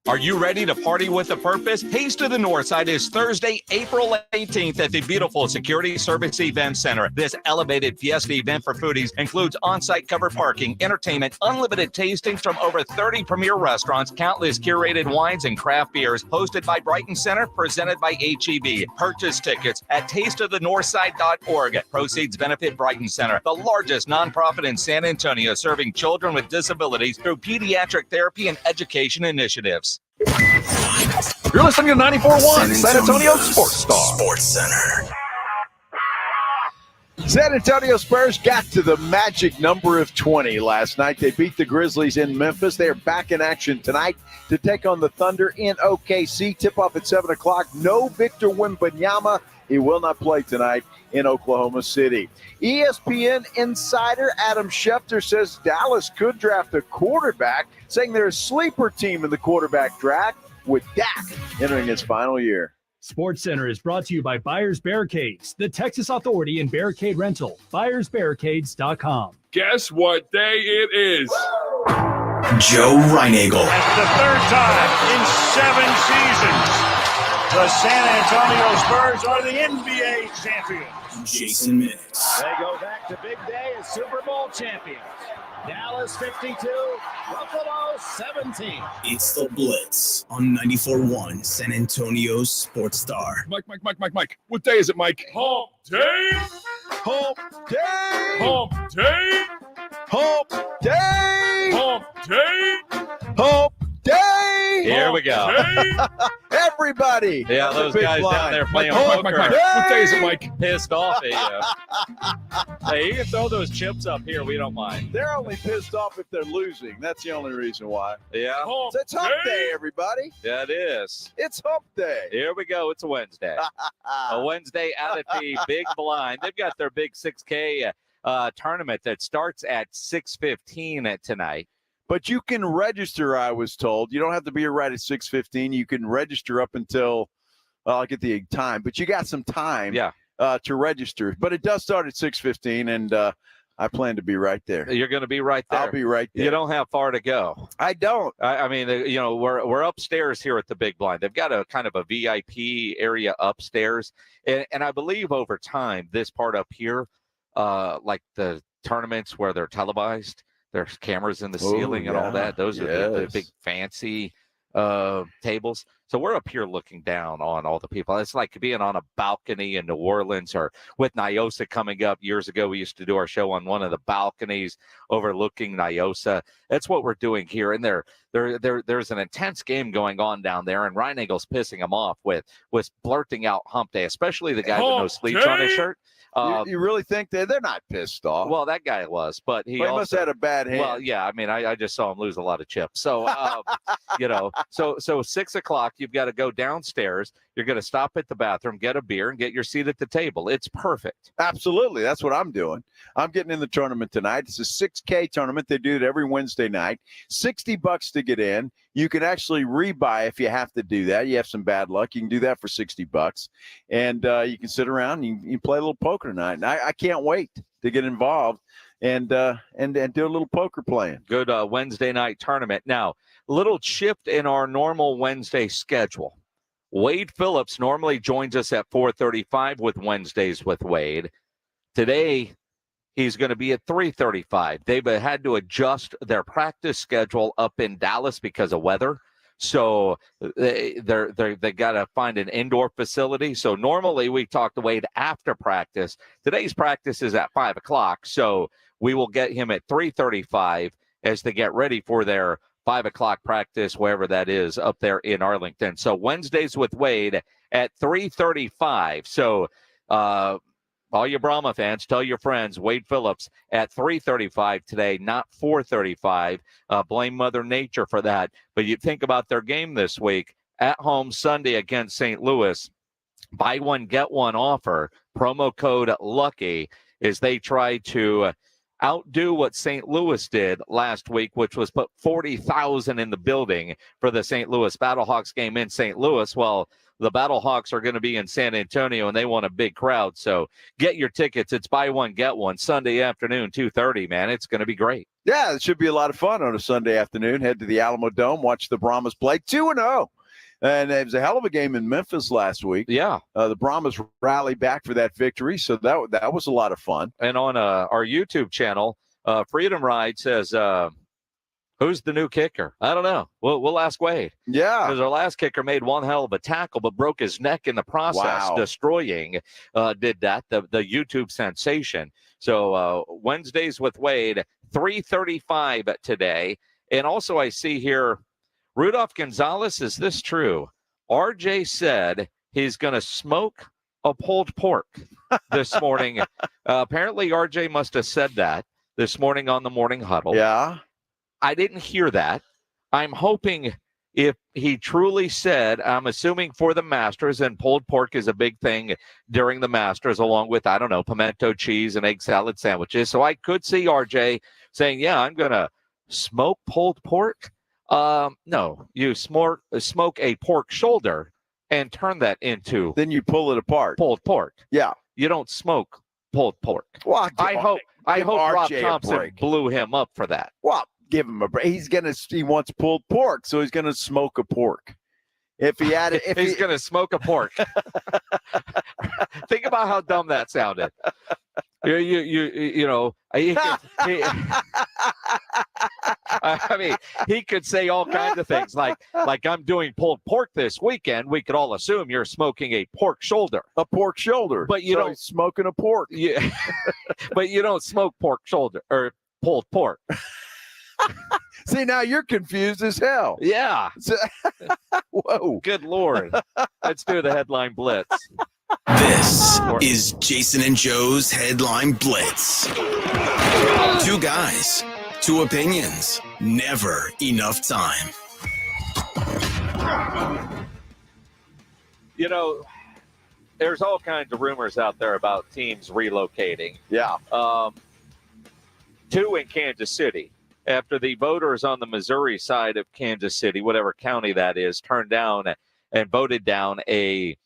Are you ready to party with a purpose? Taste of the Northside is Thursday, April 18th at the beautiful Security Service Event Center. This elevated fiesta event for foodies includes on-site covered parking, entertainment, unlimited tastings from over 30 premier restaurants, countless curated wines and craft beers, hosted by Brighton Center, presented by HEB. Purchase tickets at tasteofthenorthside.org. Proceeds benefit Brighton Center, the largest nonprofit in San Antonio, serving children with disabilities through pediatric therapy and education initiatives. You're listening to 94.1 San Antonio Sports Star. Sports Center. San Antonio Spurs got to the magic number of 20 last night. They beat the Grizzlies in Memphis. They are back in action tonight to take on the Thunder in OKC. Tip-off at 7 o'clock. No Victor Wembanyama. He will not play tonight in Oklahoma City. ESPN insider Adam Schefter says Dallas could draft a quarterback, saying they're a sleeper team in the quarterback draft with Dak entering his final year. Sports Center is brought to you by Buyers Barricades, the Texas Authority in Barricade Rental. BuyersBarricades.com. Guess what day it is? Joe Reinagel. That's the third time in 7 seasons. The San Antonio Spurs are the NBA champions. Jason Minutes. They go back to big day as Super Bowl champions. Dallas 52, Buffalo 17. It's the Blitz on 94.1 San Antonio Sports Star. Mike. What day is it, Mike? Hump day. Hump day. Hump day. Hump day. Hump day. Hump day. Here we go. Everybody. Yeah, those guys down there playing Mike. poker. What day is it, Mike? Pissed off at you. Hey, you can throw those chips up here. We don't mind. They're only pissed off if they're losing. That's the only reason why. Yeah. It's hump day, everybody. Yeah, it is. It's hump day. Here we go. It's a Wednesday. A Wednesday out at the Big Blind. They've got their big 6K tournament that starts at 6:15 tonight. But you can register, I was told. You don't have to be right at 6:15. You can register up until, I'll get the time, but you got some time. Yeah. to register. But it does start at 6:15, and I plan to be right there. You're going to be right there. I'll be right there. You don't have far to go. I don't. I mean, we're upstairs here at the Big Blind. They've got a kind of a VIP area upstairs, and I believe over time, this part up here, like the tournaments where they're televised, there's cameras in the ceiling and all that. Those are the big fancy tables. So we're up here looking down on all the people. It's like being on a balcony in New Orleans, or with Nyosa coming up years ago. We used to do our show on one of the balconies overlooking Nyosa. That's what we're doing here. And there's an intense game going on down there, and Ryan Eagle's pissing him off with blurting out hump day, especially the guy with no sleeves on his shirt. You really think they're not pissed off? Well, that guy was, but he must have had a bad hand. Well, yeah, I mean, I just saw him lose a lot of chips. So, so 6 o'clock, you've got to go downstairs. You're going to stop at the bathroom, get a beer, and get your seat at the table. It's perfect. Absolutely. That's what I'm doing. I'm getting in the tournament tonight. It's a 6K tournament. They do it every Wednesday night. $60 to get in. You can actually rebuy if you have to do that. You have some bad luck. You can do that for $60. And you can sit around and you play a little poker tonight. And I can't wait to get involved and do a little poker playing. Good Wednesday night tournament. Now, a little shift in our normal Wednesday schedule. Wade Phillips normally joins us at 4:35 with Wednesdays with Wade. Today, he's going to be at 3:35. They've had to adjust their practice schedule up in Dallas because of weather. So they got to find an indoor facility. So normally we talk to Wade after practice. Today's practice is at 5 o'clock. So we will get him at 3:35 as they get ready for their 5 o'clock practice, wherever that is, up there in Arlington. So Wednesdays with Wade at 3:35. So all you Brahma fans, tell your friends, Wade Phillips at 3:35 today, not 4:35. Blame Mother Nature for that. But you think about their game this week, at home Sunday against St. Louis. Buy one, get one offer. Promo code LUCKY as they try to outdo what St. Louis did last week, which was put 40,000 in the building for the St. Louis Battlehawks game in St. Louis. Well, the Battlehawks are going to be in San Antonio, and they want a big crowd. So get your tickets. It's buy one, get one, Sunday afternoon, 2:30, man. It's going to be great. Yeah, it should be a lot of fun on a Sunday afternoon. Head to the Alamo Dome, watch the Brahmas play 2-0. And it was a hell of a game in Memphis last week. Yeah. The Brahmas rallied back for that victory, so that was a lot of fun. And on our YouTube channel, Freedom Ride says, who's the new kicker? I don't know. We'll ask Wade. Yeah. Because our last kicker made one hell of a tackle, but broke his neck in the process, destroying the YouTube sensation. So Wednesdays with Wade, 3:35 today. And also I see here, Rudolph Gonzalez, is this true? RJ said he's going to smoke a pulled pork this morning. Apparently, RJ must have said that this morning on the Morning Huddle. Yeah. I didn't hear that. I'm hoping if he truly said, I'm assuming for the Masters, and pulled pork is a big thing during the Masters, along with, I don't know, pimento cheese and egg salad sandwiches. So I could see RJ saying, yeah, I'm going to smoke pulled pork. No, you smoke a pork shoulder and turn that into. Then you pull it apart. Pulled pork. Yeah. You don't smoke pulled pork. Well, I hope Rob Thompson blew him up for that. Well, give him a break. He wants pulled pork, so he's gonna smoke a pork. If he had it, he's gonna smoke a pork. Think about how dumb that sounded. You know, I mean, he could say all kinds of things like I'm doing pulled pork this weekend. We could all assume you're smoking a pork shoulder. A pork shoulder. But you don't smoking a pork. Yeah. But you don't smoke pork shoulder or pulled pork. See, now you're confused as hell. Yeah. Whoa. Good Lord. Let's do the headline blitz. This is Jason and Joe's Headline Blitz. Two guys, two opinions, never enough time. You know, there's all kinds of rumors out there about teams relocating. Yeah. 2 in Kansas City. After the voters on the Missouri side of Kansas City, whatever county that is, turned down and voted down a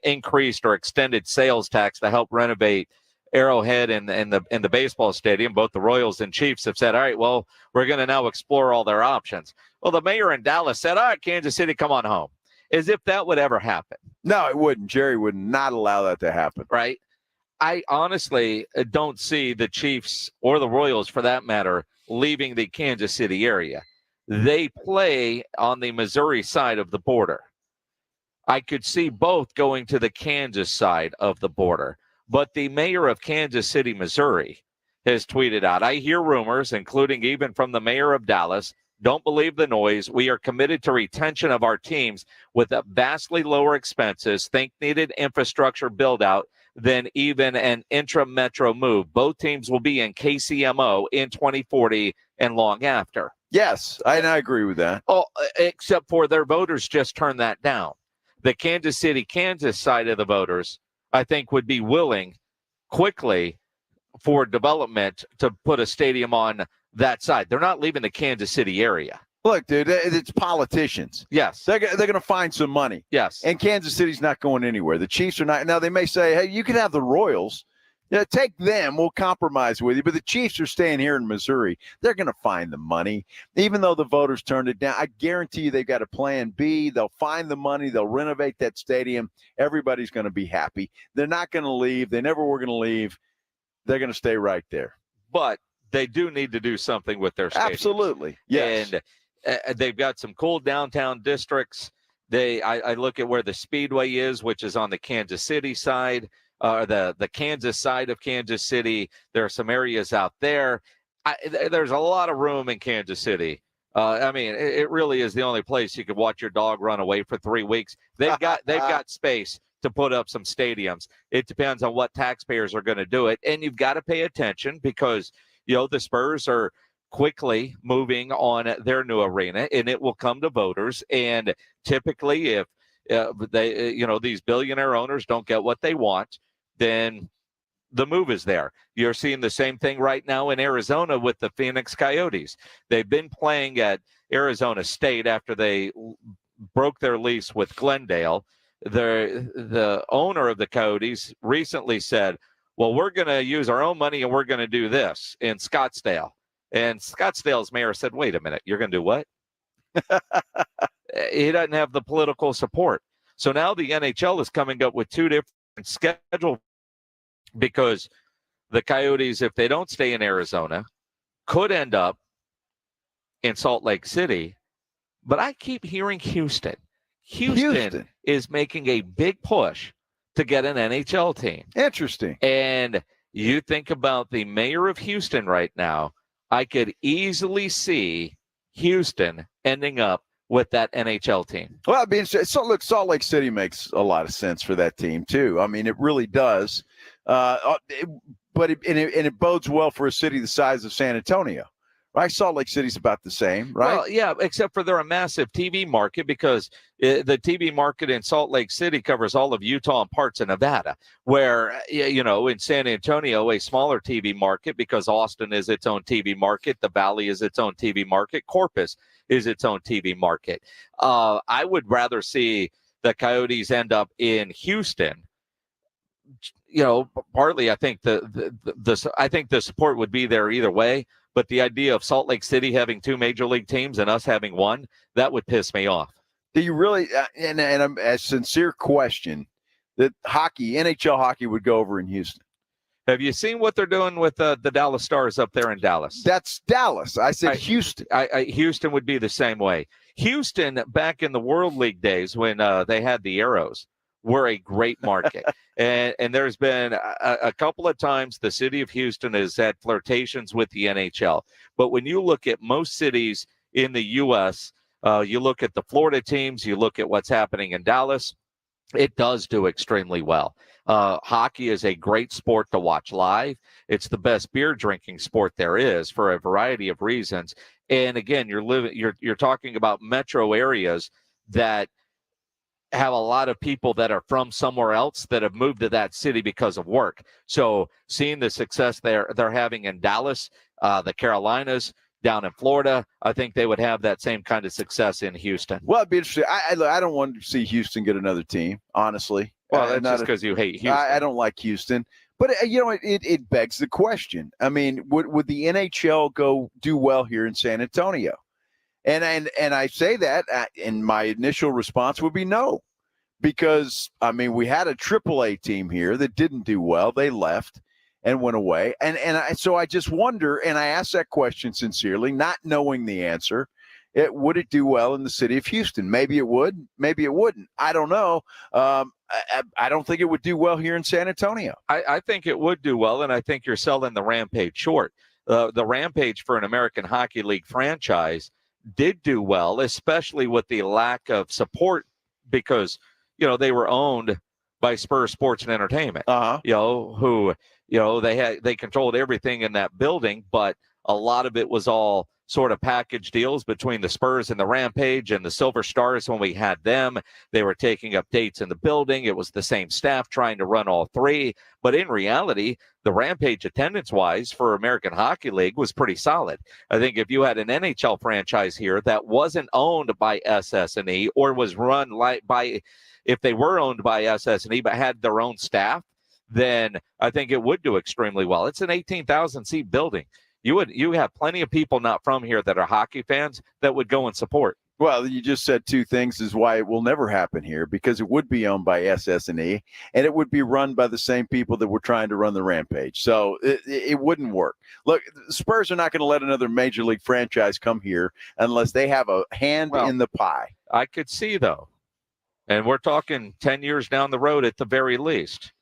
increased or extended sales tax to help renovate Arrowhead and the baseball stadium. Both the Royals and Chiefs have said, all right, well, we're going to now explore all their options. Well, the mayor in Dallas said, all right, Kansas City, come on home. As if that would ever happen. No, it wouldn't. Jerry would not allow that to happen. Right? I honestly don't see the Chiefs or the Royals, for that matter, leaving the Kansas City area. They play on the Missouri side of the border. I could see both going to the Kansas side of the border. But the mayor of Kansas City, Missouri, has tweeted out, I hear rumors, including even from the mayor of Dallas, don't believe the noise. We are committed to retention of our teams with a vastly lower expenses, think needed infrastructure build out than even an intra-metro move. Both teams will be in KCMO in 2040 and long after. Yes, I agree with that. Oh, except for their voters just turned that down. The Kansas City, Kansas side of the voters, I think, would be willing quickly for development to put a stadium on that side. They're not leaving the Kansas City area. Look, dude, it's politicians. Yes. They're going to find some money. Yes. And Kansas City's not going anywhere. The Chiefs are not. Now, they may say, hey, you can have the Royals. Yeah, take them. We'll compromise with you. But the Chiefs are staying here in Missouri. They're going to find the money. Even though the voters turned it down, I guarantee you they've got a plan B. They'll find the money. They'll renovate that stadium. Everybody's going to be happy. They're not going to leave. They never were going to leave. They're going to stay right there. But they do need to do something with their stadiums. Absolutely. Yes. And they've got some cool downtown districts. I look at where the Speedway is, which is on the Kansas City side, the Kansas side of Kansas City. There are some areas out there. There's a lot of room in Kansas City. I mean, it really is the only place you could watch your dog run away for 3 weeks. They've got space to put up some stadiums. It depends on what taxpayers are going to do it. And you've got to pay attention because, the Spurs are quickly moving on their new arena, and it will come to voters. And typically, if they, these billionaire owners don't get what they want, then the move is there. You're seeing the same thing right now in Arizona with the Phoenix Coyotes. They've been playing at Arizona State after they broke their lease with Glendale. The owner of the Coyotes recently said, well, we're going to use our own money and we're going to do this in Scottsdale. And Scottsdale's mayor said, wait a minute, you're going to do what? He doesn't have the political support. So now the NHL is coming up with 2 different schedules because the Coyotes, if they don't stay in Arizona, could end up in Salt Lake City. But I keep hearing Houston. Houston is making a big push to get an NHL team. Interesting. And you think about the mayor of Houston right now, I could easily see Houston ending up with that NHL team. Well, look, Salt Lake City makes a lot of sense for that team, too. I mean, it really does. But it bodes well for a city the size of San Antonio. Right? Salt Lake City's about the same, right? Well, yeah, except for they're a massive TV market because the TV market in Salt Lake City covers all of Utah and parts of Nevada, where, in San Antonio, a smaller TV market because Austin is its own TV market. The Valley is its own TV market. Corpus is its own TV market. I would rather see the Coyotes end up in Houston. Partly I think I think the support would be there either way. But the idea of Salt Lake City having 2 major league teams and us having 1, that would piss me off. Do you really, and a sincere question, that NHL hockey would go over in Houston? Have you seen what they're doing with the Dallas Stars up there in Dallas? That's Dallas. I said Houston. Houston would be the same way. Houston, back in the World League days when they had the Arrows, were a great market. and there's been a couple of times the city of Houston has had flirtations with the NHL. But when you look at most cities in the U.S., you look at the Florida teams, you look at what's happening in Dallas, it does do extremely well. Hockey is a great sport to watch live. It's the best beer drinking sport there is for a variety of reasons. And again, you're talking about metro areas that have a lot of people that are from somewhere else that have moved to that city because of work. So seeing the success they're having in Dallas, the Carolinas, down in Florida, I think they would have that same kind of success in Houston. Well, it'd be interesting. I don't want to see Houston get another team, honestly. Well, that's just because you hate Houston. I don't like Houston. But, it begs the question. I mean, would the NHL do well here in San Antonio? And I say that, and my initial response would be no. Because, I mean, we had a AAA team here that didn't do well. They left and went away. So I just wonder, and I ask that question sincerely, not knowing the answer, would it do well in the city of Houston? Maybe it would. Maybe it wouldn't. I don't know. I don't think it would do well here in San Antonio. I think it would do well, and I think you're selling the Rampage short. The Rampage for an American Hockey League franchise did do well, especially with the lack of support because – they were owned by Spurs Sports and Entertainment, who, they controlled everything in that building, but a lot of it was all sort of package deals between the Spurs and the Rampage and the Silver Stars. When we had them, they were taking up dates in the building. It was the same staff trying to run all three. But in reality, the Rampage attendance-wise for American Hockey League was pretty solid. I think if you had an NHL franchise here that wasn't owned by SS&E or was run if they were owned by SS&E but had their own staff, then I think it would do extremely well. It's an 18,000-seat building. You have plenty of people not from here that are hockey fans that would go and support. Well, you just said two things is why it will never happen here, because it would be owned by SS&E, and it would be run by the same people that were trying to run the Rampage. So it wouldn't work. Look, the Spurs are not going to let another major league franchise come here unless they have a hand in the pie. I could see, though, and we're talking 10 years down the road at the very least,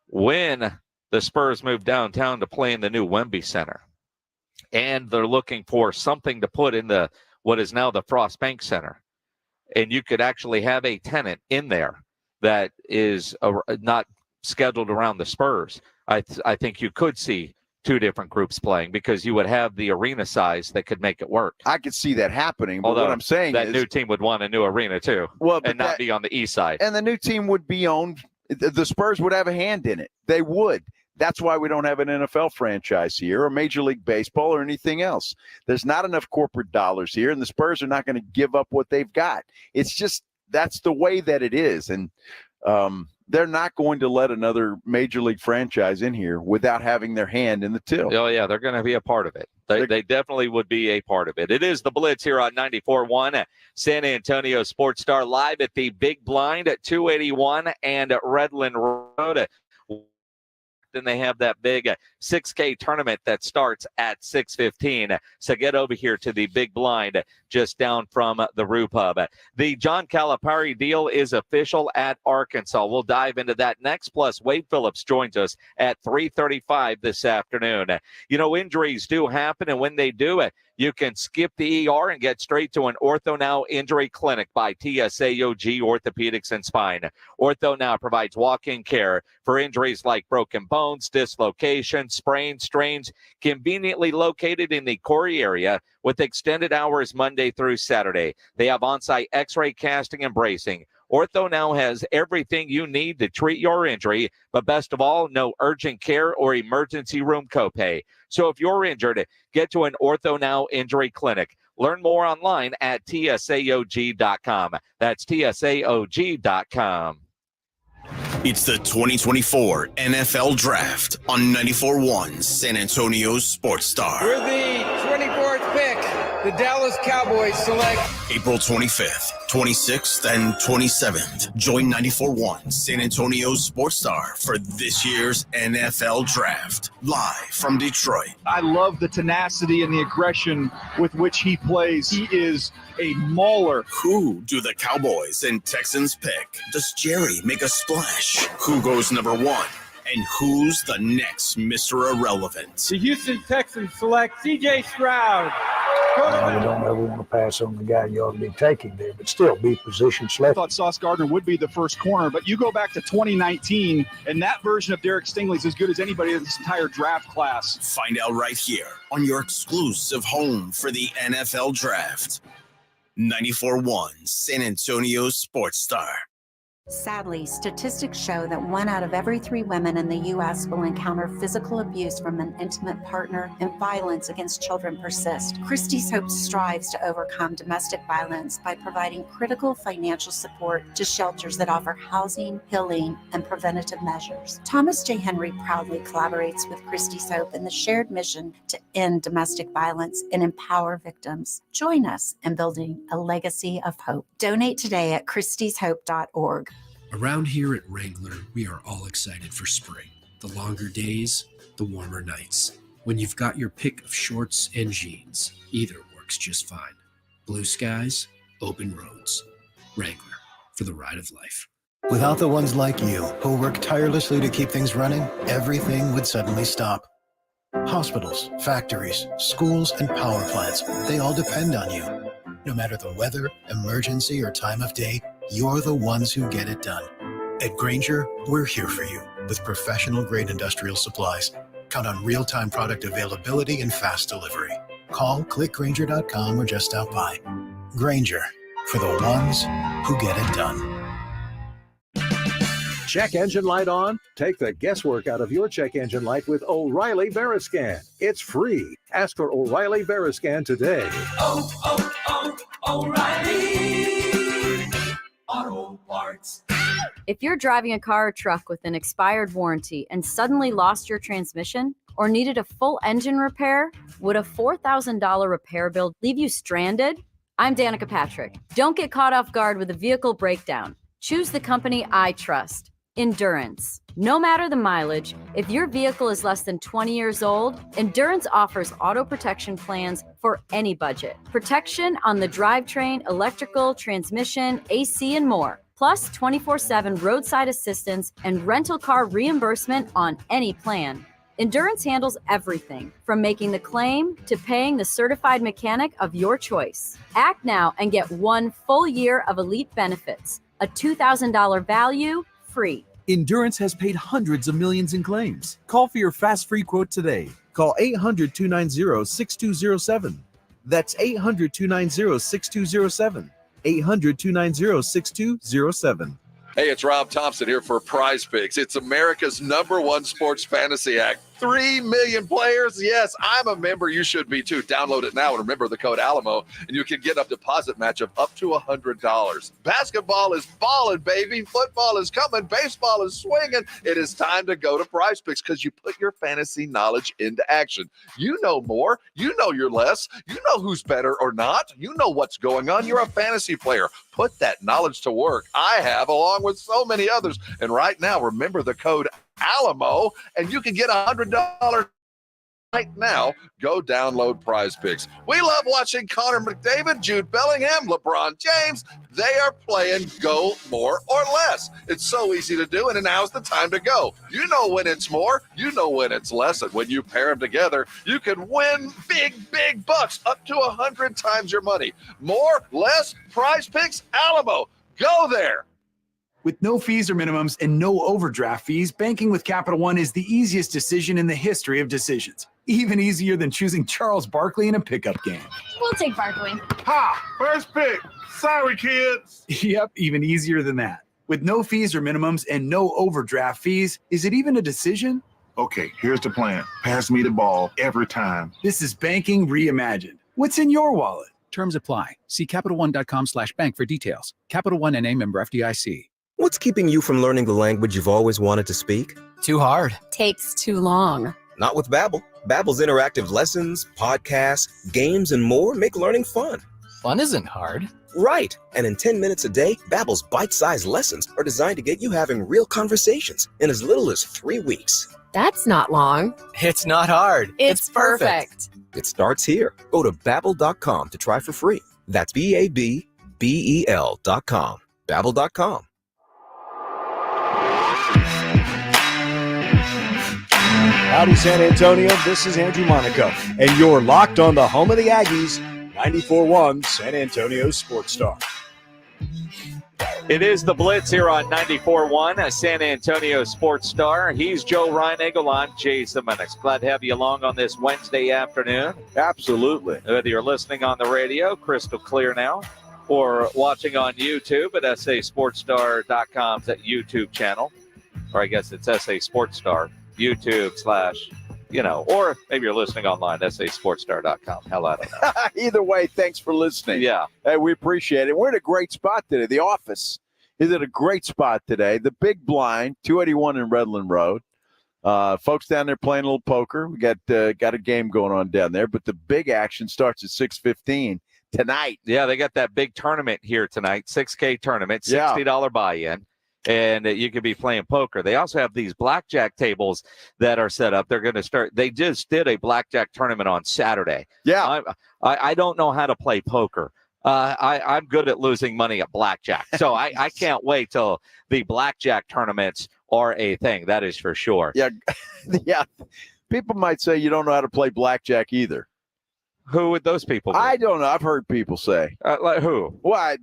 when the Spurs move downtown to play in the new Wemby Center, and they're looking for something to put in what is now the Frost Bank Center, and you could actually have a tenant in there that is not scheduled around the Spurs. I think you could see two different groups playing because you would have the arena size that could make it work. I could see that happening, but although what I'm saying that is new team would want a new arena too, and not be on the east side. And the new team would be owned. The Spurs would have a hand in it. They would. That's why we don't have an NFL franchise here or Major League Baseball or anything else. There's not enough corporate dollars here, and the Spurs are not going to give up what they've got. It's just that's the way that it is. And they're not going to let another Major League franchise in here without having their hand in the till. Oh, yeah, they're going to be a part of it. They definitely would be a part of it. It is the Blitz here on 94.1 San Antonio Sports Star, live at the Big Blind at 281 and Redland Road. Then they have that big 6K tournament that starts at 6:15. So get over here to the Big Blind just down from the Roo Pub. The John Calipari deal is official at Arkansas. We'll dive into that next. Plus, Wade Phillips joins us at 3:35 this afternoon. Injuries do happen, and when they do, you can skip the ER and get straight to an Ortho Now Injury Clinic by TSAOG Orthopedics and Spine. Ortho Now provides walk-in care for injuries like broken bones, dislocations, sprains, strains, conveniently located in the Corey area with extended hours Monday through Saturday. They have on-site x-ray casting and bracing. Ortho Now has everything you need to treat your injury, but best of all, no urgent care or emergency room copay. So if you're injured, get to an Ortho Now Injury Clinic. Learn more online at tsaog.com. That's tsaog.com. It's the 2024 NFL Draft on 94.1 San Antonio's Sports Star. We're the 24th pick. The Dallas Cowboys select April 25th, 26th, and 27th. Join 94.1 San Antonio's Sports Star for this year's NFL Draft. Live from Detroit. I love the tenacity and the aggression with which he plays. He is a mauler. Who do the Cowboys and Texans pick? Does Jerry make a splash? Who goes number one? And who's the next Mr. Irrelevant? the Houston Texans select C.J. Stroud. You don't ever want to pass on the guy you ought to be taking there, but still be position I selected. thought Sauce Gardner would be the first corner, but you go back to 2019, and that version of Derek Stingley is as good as anybody in this entire draft class. Find out right here on your exclusive home for the NFL Draft. 94.1 San Antonio Sports Star. Sadly, statistics show that 1 out of every 3 women in the U.S. will encounter physical abuse from an intimate partner, and violence against children persist. Christie's Hope strives to overcome domestic violence by providing critical financial support to shelters that offer housing, healing, and preventative measures. Thomas J. Henry proudly collaborates with Christie's Hope in the shared mission to end domestic violence and empower victims. Join us in building a legacy of hope. Donate today at christieshope.org. Around here at Wrangler, we are all excited for spring. The longer days, the warmer nights. When you've got your pick of shorts and jeans, either works just fine. Blue skies, open roads. Wrangler, for the ride of life. Without the ones like you, who work tirelessly to keep things running, everything would suddenly stop. Hospitals, factories, schools, and power plants, they all depend on you. No matter the weather, emergency, or time of day, you're the ones who get it done. At Grainger, we're here for you with professional-grade industrial supplies. Count on real-time product availability and fast delivery. Call, clickgrainger.com, or just stop by. Grainger, for the ones who get it done. Check engine light on? Take the guesswork out of your check engine light with O'Reilly Veriscan. It's free. Ask for O'Reilly Veriscan today. O'Reilly Auto Parts. If you're driving a car or truck with an expired warranty and suddenly lost your transmission or needed a full engine repair, would a $4,000 repair bill leave you stranded? I'm Danica Patrick. Don't get caught off guard with a vehicle breakdown. Choose the company I trust. Endurance. No matter the mileage, if your vehicle is less than 20 years old, Endurance offers auto protection plans for any budget. Protection on the drivetrain, electrical, transmission, AC, and more. Plus 24/7 roadside assistance and rental car reimbursement on any plan. Endurance handles everything from making the claim to paying the certified mechanic of your choice. Act now and get 1 full year of elite benefits. A $2,000 value, free. Endurance has paid hundreds of millions in claims. Call for your fast free quote today. Call 800-290-6207. That's 800-290-6207. 800-290-6207. Hey, it's Rob Thompson here for Prize Picks. It's America's #1 sports fantasy act. 3 million players. Yes, I'm a member. You should be too. Download it now and remember the code Alamo, and you can get a deposit match of up to $100. Basketball is balling, baby. Football is coming. Baseball is swinging. It is time to go to Prize Picks because you put your fantasy knowledge into action. You know more. You know your less. You know who's better or not. You know what's going on. You're a fantasy player. Put that knowledge to work. I have, along with so many others. And right now, remember the code Alamo, and you can get $100 right now. Go download Prize Picks. We love watching Connor McDavid, Jude Bellingham, LeBron James. They are playing go more or less. It's so easy to do, and now's the time to go. You know when it's more, you know when it's less, and when you pair them together, you can win big, big bucks, up to 100 times your money. More, less, Prize Picks, Alamo. Go there. With no fees or minimums and no overdraft fees, banking with Capital One is the easiest decision in the history of decisions. Even easier than choosing Charles Barkley in a pickup game. We'll take Barkley. Ha! First pick. Sorry, kids. Yep, even easier than that. With no fees or minimums and no overdraft fees, is it even a decision? Okay, here's the plan. Pass me the ball every time. This is banking reimagined. What's in your wallet? Terms apply. See CapitalOne.com/bank for details. Capital One NA, member FDIC. What's keeping you from learning the language you've always wanted to speak? Too hard. Takes too long. Not with Babbel. Babbel's interactive lessons, podcasts, games, and more make learning fun. Fun isn't hard. Right. And in 10 minutes a day, Babbel's bite-sized lessons are designed to get you having real conversations in as little as 3 weeks. That's not long. It's not hard. It's perfect. It starts here. Go to Babbel.com to try for free. That's BABBEL.com. Babbel.com. Howdy, San Antonio. This is Andrew Monaco, and you're locked on the home of the Aggies, 94.1 San Antonio Sports Star. It is the Blitz here on 94.1, a San Antonio Sports Star. He's Joe Reinagle. I'm Jason Minix. Glad to have you along on this Wednesday afternoon. Absolutely. Whether you're listening on the radio, crystal clear now, or watching on YouTube at sasportstar.com's YouTube channel, or I guess it's SA Sportstar, YouTube / or maybe you're listening online, sasportstar.com. Hell, I don't know. Either way, thanks for listening. Yeah. Hey, we appreciate it. We're in a great spot today. The office is at a great spot today. The Big Blind, 281 in Redland Road. Folks down there playing a little poker. We got a game going on down there, but the big action starts at 6:15 tonight. Yeah, they got that big tournament here tonight, $6K tournament, $60 buy-in, and you could be playing poker. They also have these blackjack tables that are set up. They're going to start. They just did a blackjack tournament on Saturday. Yeah. I don't know how to play poker. I'm good at losing money at blackjack, so I can't wait till the blackjack tournaments are a thing. That is for sure. Yeah, yeah. People might say you don't know how to play blackjack either. Who would those people be? I don't know. I've heard people say. Like who? Well, I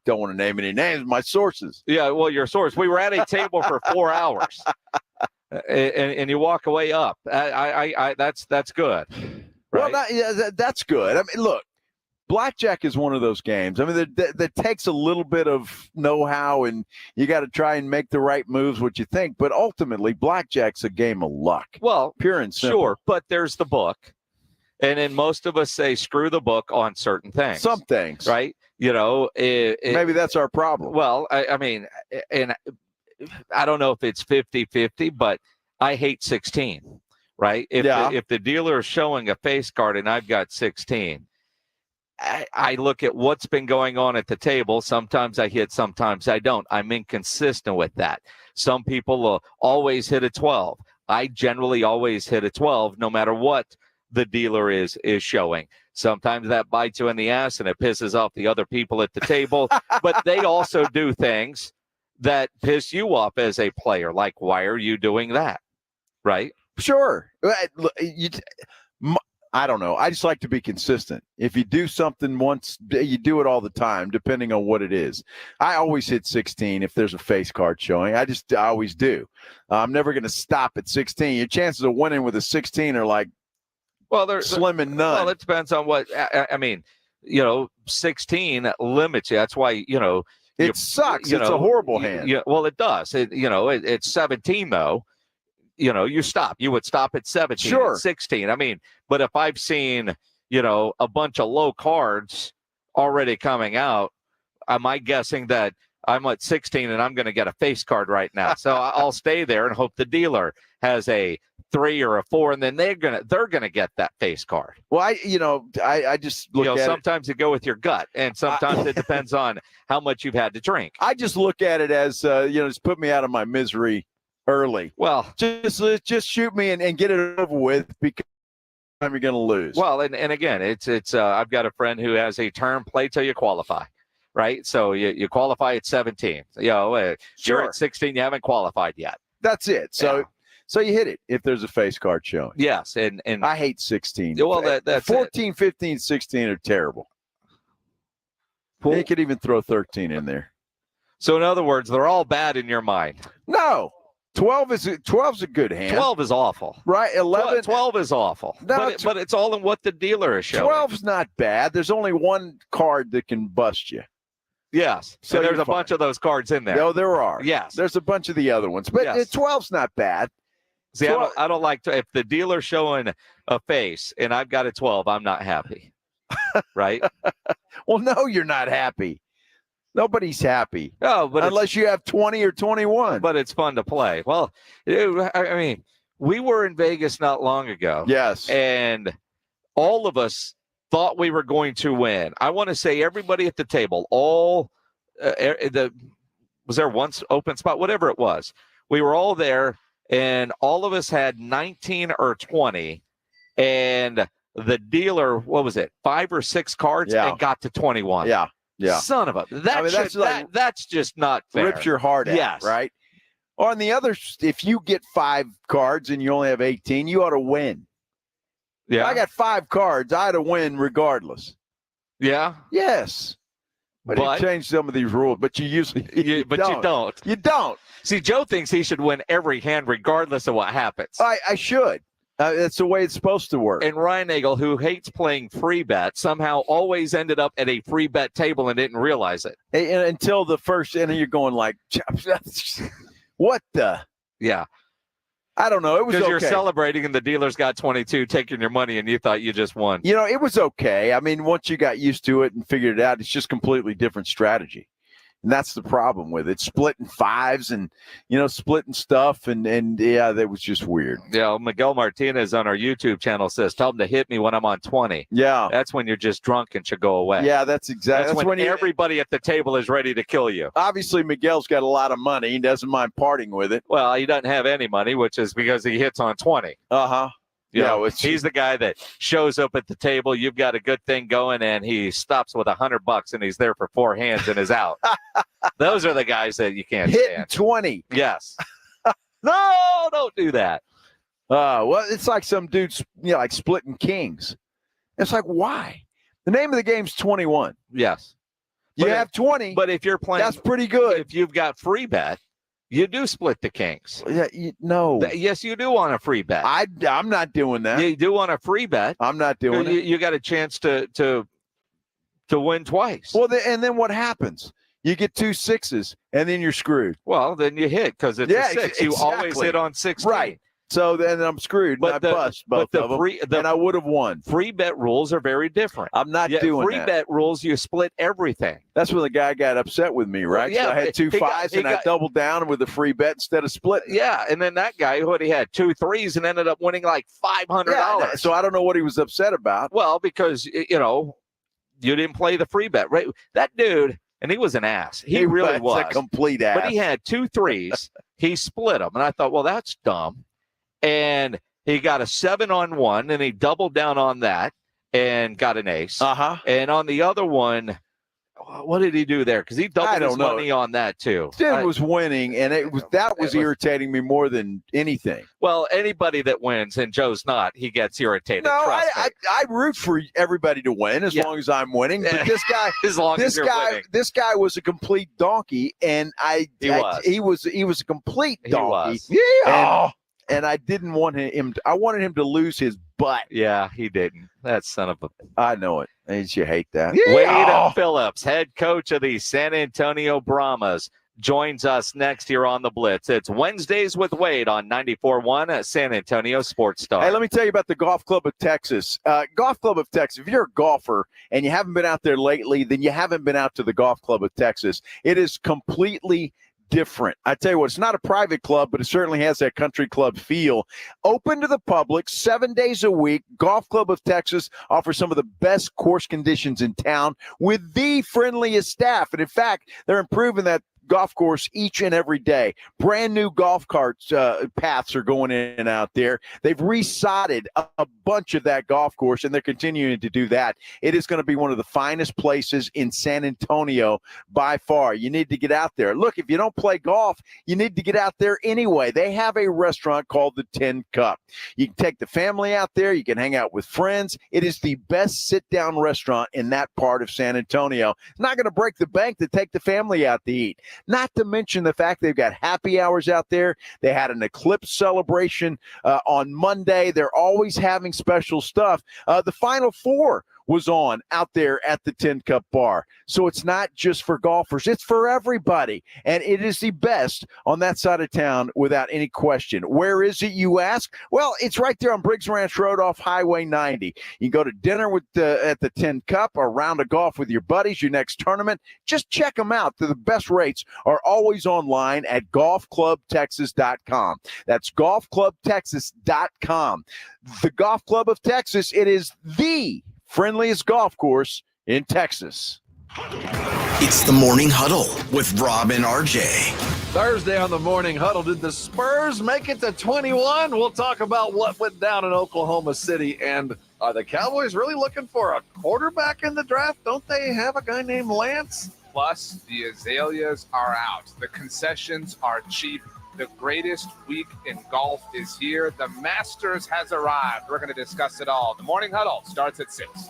don't want to name any names. My sources. Yeah, well, your source. We were at a table for 4 hours, and you walk away up. That's good. Right? Well, that's good. I mean, look, blackjack is one of those games. I mean, that takes a little bit of know-how, and you got to try and make the right moves, what you think. But ultimately, blackjack's a game of luck. Well, pure and simple. Sure, but there's the book. And then most of us say screw the book on certain things. Some things. Right? Maybe that's our problem. Well, I mean, and I don't know if it's 50-50, but I hate 16, right? If the dealer is showing a face card and I've got 16, I look at what's been going on at the table. Sometimes I hit, sometimes I don't. I'm inconsistent with that. Some people will always hit a 12. I generally always hit a 12 no matter what the dealer is showing. Sometimes that bites you in the ass and it pisses off the other people at the table, but they also do things that piss you off as a player. Like, why are you doing that? Right? Sure. I don't know. I just like to be consistent. If you do something once, you do it all the time, depending on what it is. I always hit 16 if there's a face card showing. I always do. I'm never going to stop at 16. Your chances of winning with a 16 are like, well, slim and none. Well, it depends on what I mean. 16 limits you. That's why it sucks. It's a horrible hand. Well, it does. It's 17 though. You stop. You would stop at 17. Sure. 16. I mean, but if I've seen a bunch of low cards already coming out, am I guessing that I'm at 16 and I'm going to get a face card right now? So I'll stay there and hope the dealer has a 3 or a 4, and then they're gonna get that face card. Well, I just look at sometimes you go with your gut, and sometimes it depends on how much you've had to drink. I just look at it as just put me out of my misery early. Well, just shoot me and get it over with, because you're going to lose. Well, and again, it's I've got a friend who has a term: play till you qualify. Right, so you qualify at 17. You're at 16, you haven't qualified yet. That's it. So you hit it if there's a face card showing. Yes, and I hate 16. Well, that's 14, 15, 16 are terrible. They could even throw 13 in there. So in other words, they're all bad in your mind. No. 12's a good hand. 12 is awful. Right, 11. 12 is awful. No, but it's all in what the dealer is showing. 12's not bad. There's only one card that can bust you. Yes. So there's a bunch of those cards in there. No, there are. Yes. There's a bunch of the other ones. But 12's not bad. See, I don't like to, if the dealer's showing a face and I've got a 12, I'm not happy. Right? Well, no, you're not happy. Nobody's happy. No, but unless you have 20 or 21. But it's fun to play. Well, I mean, we were in Vegas not long ago. Yes. And all of us thought we were going to win. I want to say everybody at the table, was there one open spot? Whatever it was. We were all there. And all of us had 19 or 20, and the dealer, what was it, 5 or 6 cards, and got to 21. Yeah. Son of a, that's just not fair. Rips your heart out, yes. Right? On the other, if you get 5 cards and you only have 18, you ought to win. Yeah. If I got 5 cards, I ought to win regardless. Yeah. Yes. But he changed some of these rules, but you usually you don't. You don't. See, Joe thinks he should win every hand regardless of what happens. I should. That's the way it's supposed to work. And Ryan Nagel, who hates playing free bet, somehow always ended up at a free bet table and didn't realize it. And until the first inning, you're going like, what the? Yeah. I don't know. It was okay. Because you're celebrating and the dealer's got 22, taking your money, and you thought you just won. It was okay. I mean, once you got used to it and figured it out, it's just completely different strategy. And that's the problem with it. Splitting fives and, splitting stuff. And yeah, that was just weird. Yeah, Miguel Martinez on our YouTube channel says, tell him to hit me when I'm on 20. Yeah. That's when you're just drunk and should go away. Yeah, that's exactly. That's when everybody at the table is ready to kill you. Obviously, Miguel's got a lot of money. He doesn't mind parting with it. Well, he doesn't have any money, which is because he hits on 20. Uh-huh. He's the guy that shows up at the table. You've got a good thing going, and he stops with $100, and he's there for 4 hands and is out. Those are the guys that you can't Hitting stand. 20. Yes. No, don't do that. Well, it's like some dudes, like splitting kings. It's like, why? The name of the game's 21. Yes. You have 20. But if you're playing, that's pretty good. If you've got free bet, you do split the kings. Yeah, no. Yes, you do on a free bet. I'm not doing that. You do on a free bet. I'm not doing it. You got a chance to win twice. Well, and then what happens? You get 2 sixes, and then you're screwed. Well, then you hit because it's a 6. Exactly. You always hit on 16. Right. So then I'm screwed. But and I bust both of them, and I would have won. Free bet rules are very different. I'm not doing free that. bet rules. You split everything. That's when the guy got upset with me, right? Yeah, so I had 2 fives, and I doubled down with the free bet instead of splitting. Yeah, and then that guy he had 2 threes and ended up winning like $500. Yeah, so I don't know what he was upset about. Well, because you didn't play the free bet, right? That dude, and he was an ass. He really was a complete ass. But he had 2 threes. He split them, and I thought, well, that's dumb. And he got a 7-on-1, and he doubled down on that and got an ace. Uh-huh. And on the other one, what did he do there? Because he doubled his money on that too. Dude was winning, and that was irritating me more than anything. Well, anybody that wins, and Joe's not, he gets irritated. No, trust me. I root for everybody to win as long as I'm winning. But this guy, this guy was a complete donkey, and he was a complete donkey. Yeah. And I didn't want him. I wanted him to lose his butt. Yeah, he didn't. That son of a. I know it. You hate that. Wade Phillips, head coach of the San Antonio Brahmas, joins us next here on the Blitz. It's Wednesdays with Wade on 94.1 at San Antonio Sports Star. Hey, let me tell you about the Golf Club of Texas. Golf Club of Texas, if you're a golfer and you haven't been out there lately, then you haven't been out to the Golf Club of Texas. It is completely different. I tell you what, it's not a private club, but it certainly has that country club feel. Open to the public 7 days a week. Golf Club of Texas offers some of the best course conditions in town with the friendliest staff. And in fact, they're improving that golf course each and every day. Brand new golf carts paths are going in and out there. They've resodded a bunch of that golf course, and they're continuing to do that. It is going to be one of the finest places in San Antonio by far. You need to get out there. Look, if you don't play golf, you need to get out there anyway. They have a restaurant called the Tin Cup. You can take the family out there. You can hang out with friends. It is the best sit-down restaurant in that part of San Antonio. It's not going to break the bank to take the family out to eat. Not to mention the fact they've got happy hours out there. They had an eclipse celebration on Monday. They're always having special stuff. The Final Four was on out there at the Tin Cup Bar. So it's not just for golfers. It's for everybody. And it is the best on that side of town without any question. Where is it, you ask? Well, it's right there on Briggs Ranch Road off Highway 90. You can go to dinner at the Tin Cup or a round of golf with your buddies, your next tournament. Just check them out. The best rates are always online at golfclubtexas.com. That's golfclubtexas.com. The Golf Club of Texas, it is the friendliest golf course in Texas. It's the Morning Huddle with Rob and RJ. Thursday on the Morning Huddle, did the Spurs make it to 21? We'll talk about what went down in Oklahoma City. And are the Cowboys really looking for a quarterback in the draft? Don't they have a guy named Lance? Plus, the azaleas are out. The concessions are cheap. The greatest week in golf is here. The Masters has arrived. We're going to discuss it all. The Morning Huddle starts at 6.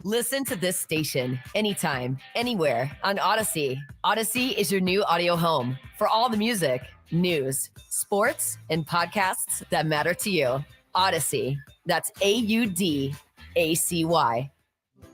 Listen to this station anytime, anywhere on Odyssey. Odyssey is your new audio home for all the music, news, sports, and podcasts that matter to you. Odyssey. That's AUDACY.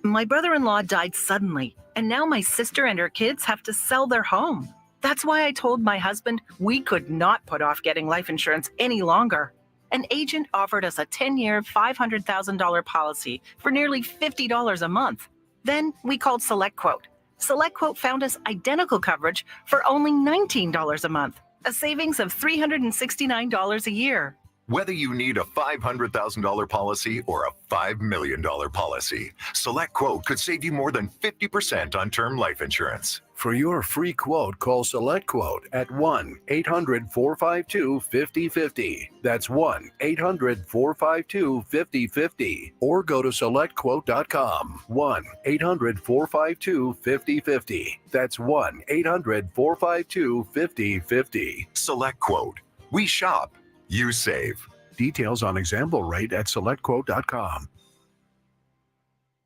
My brother-in-law died suddenly, and now my sister and her kids have to sell their home. That's why I told my husband we could not put off getting life insurance any longer. An agent offered us a 10-year, $500,000 policy for nearly $50 a month. Then we called SelectQuote. SelectQuote found us identical coverage for only $19 a month, a savings of $369 a year. Whether you need a $500,000 policy or a $5 million policy, SelectQuote could save you more than 50% on term life insurance. For your free quote, call SelectQuote at 1-800-452-5050. That's 1-800-452-5050. Or go to SelectQuote.com. 1-800-452-5050. That's 1-800-452-5050. SelectQuote. We shop. You save. Details on example rate at SelectQuote.com.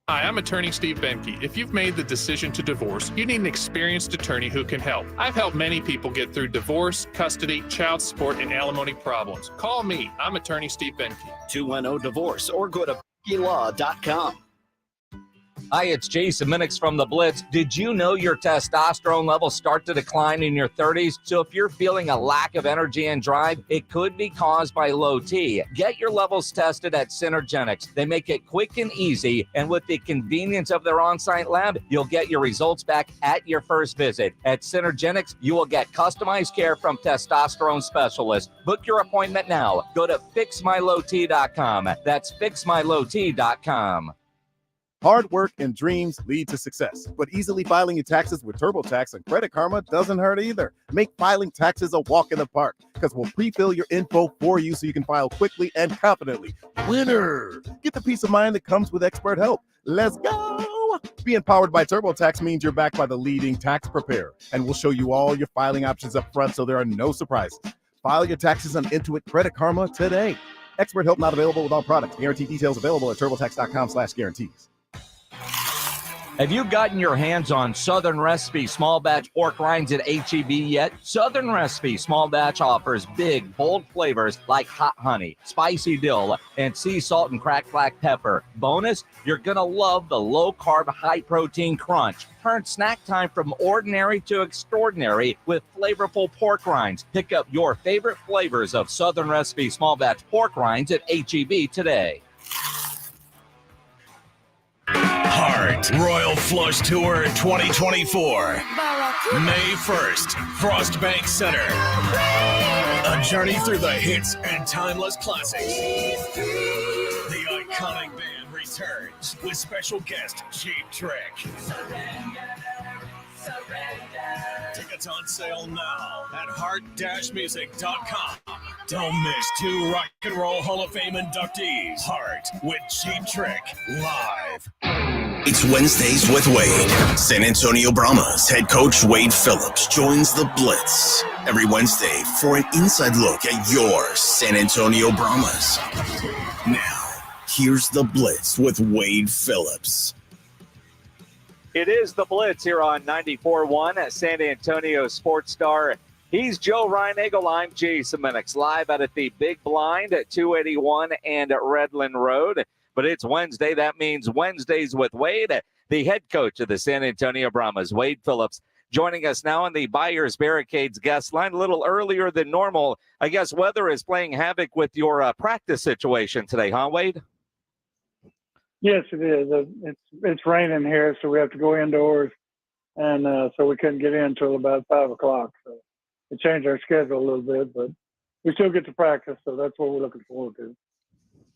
Hi, I'm attorney Steve Benke. If you've made the decision to divorce, you need an experienced attorney who can help. I've helped many people get through divorce, custody, child support, and alimony problems. Call me. I'm attorney Steve Benke. 210-DIVORCE or go to BenkeLaw.com. Hi, it's Jason Minix from the Blitz. Did you know your testosterone levels start to decline in your 30s? So if you're feeling a lack of energy and drive, it could be caused by low T. Get your levels tested at Synergenics. They make it quick and easy, and with the convenience of their on-site lab, you'll get your results back at your first visit. At Synergenics, you will get customized care from testosterone specialists. Book your appointment now. Go to fixmylowt.com. That's fixmylowt.com. Hard work and dreams lead to success, but easily filing your taxes with TurboTax and Credit Karma doesn't hurt either. Make filing taxes a walk in the park, because we'll pre-fill your info for you so you can file quickly and confidently. Winner! Get the peace of mind that comes with expert help. Let's go! Being powered by TurboTax means you're backed by the leading tax preparer, and we'll show you all your filing options up front so there are no surprises. File your taxes on Intuit Credit Karma today. Expert help not available with all products. Guarantee details available at turbotax.com/guarantees. Have you gotten your hands on Southern Recipe small batch pork rinds at HEB yet? Southern Recipe small batch offers big, bold flavors like hot honey, spicy dill, and sea salt and cracked black pepper. Bonus, you're going to love the low-carb, high-protein crunch. Turn snack time from ordinary to extraordinary with flavorful pork rinds. Pick up your favorite flavors of Southern Recipe small batch pork rinds at HEB today. Heart Royal Flush Tour 2024. May 1st, Frostbank Center. A journey through the hits and timeless classics. The iconic band returns with special guest Cheap Trick. Tickets on sale now at heart-music.com. Don't miss 2 Rock and Roll Hall of Fame inductees. Heart with Cheap Trick live. It's Wednesdays with Wade. San Antonio Brahmas head coach Wade Phillips joins the Blitz every Wednesday for an inside look at your San Antonio Brahmas. Now, here's the Blitz with Wade Phillips. It is the Blitz here on 94.1 at San Antonio Sports Star. He's Joe Reinagel. I'm Jason Minix, live out at the Big Blind at 281 and at Redland Road. But it's Wednesday. That means Wednesdays with Wade, the head coach of the San Antonio Brahmas. Wade Phillips joining us now on the Buyers Barricades guest line a little earlier than normal. I guess weather is playing havoc with your practice situation today, huh, Wade? Yes, it is. It's raining here, so we have to go indoors, and so we couldn't get in until about 5 o'clock. So we changed our schedule a little bit, but we still get to practice, so that's what we're looking forward to.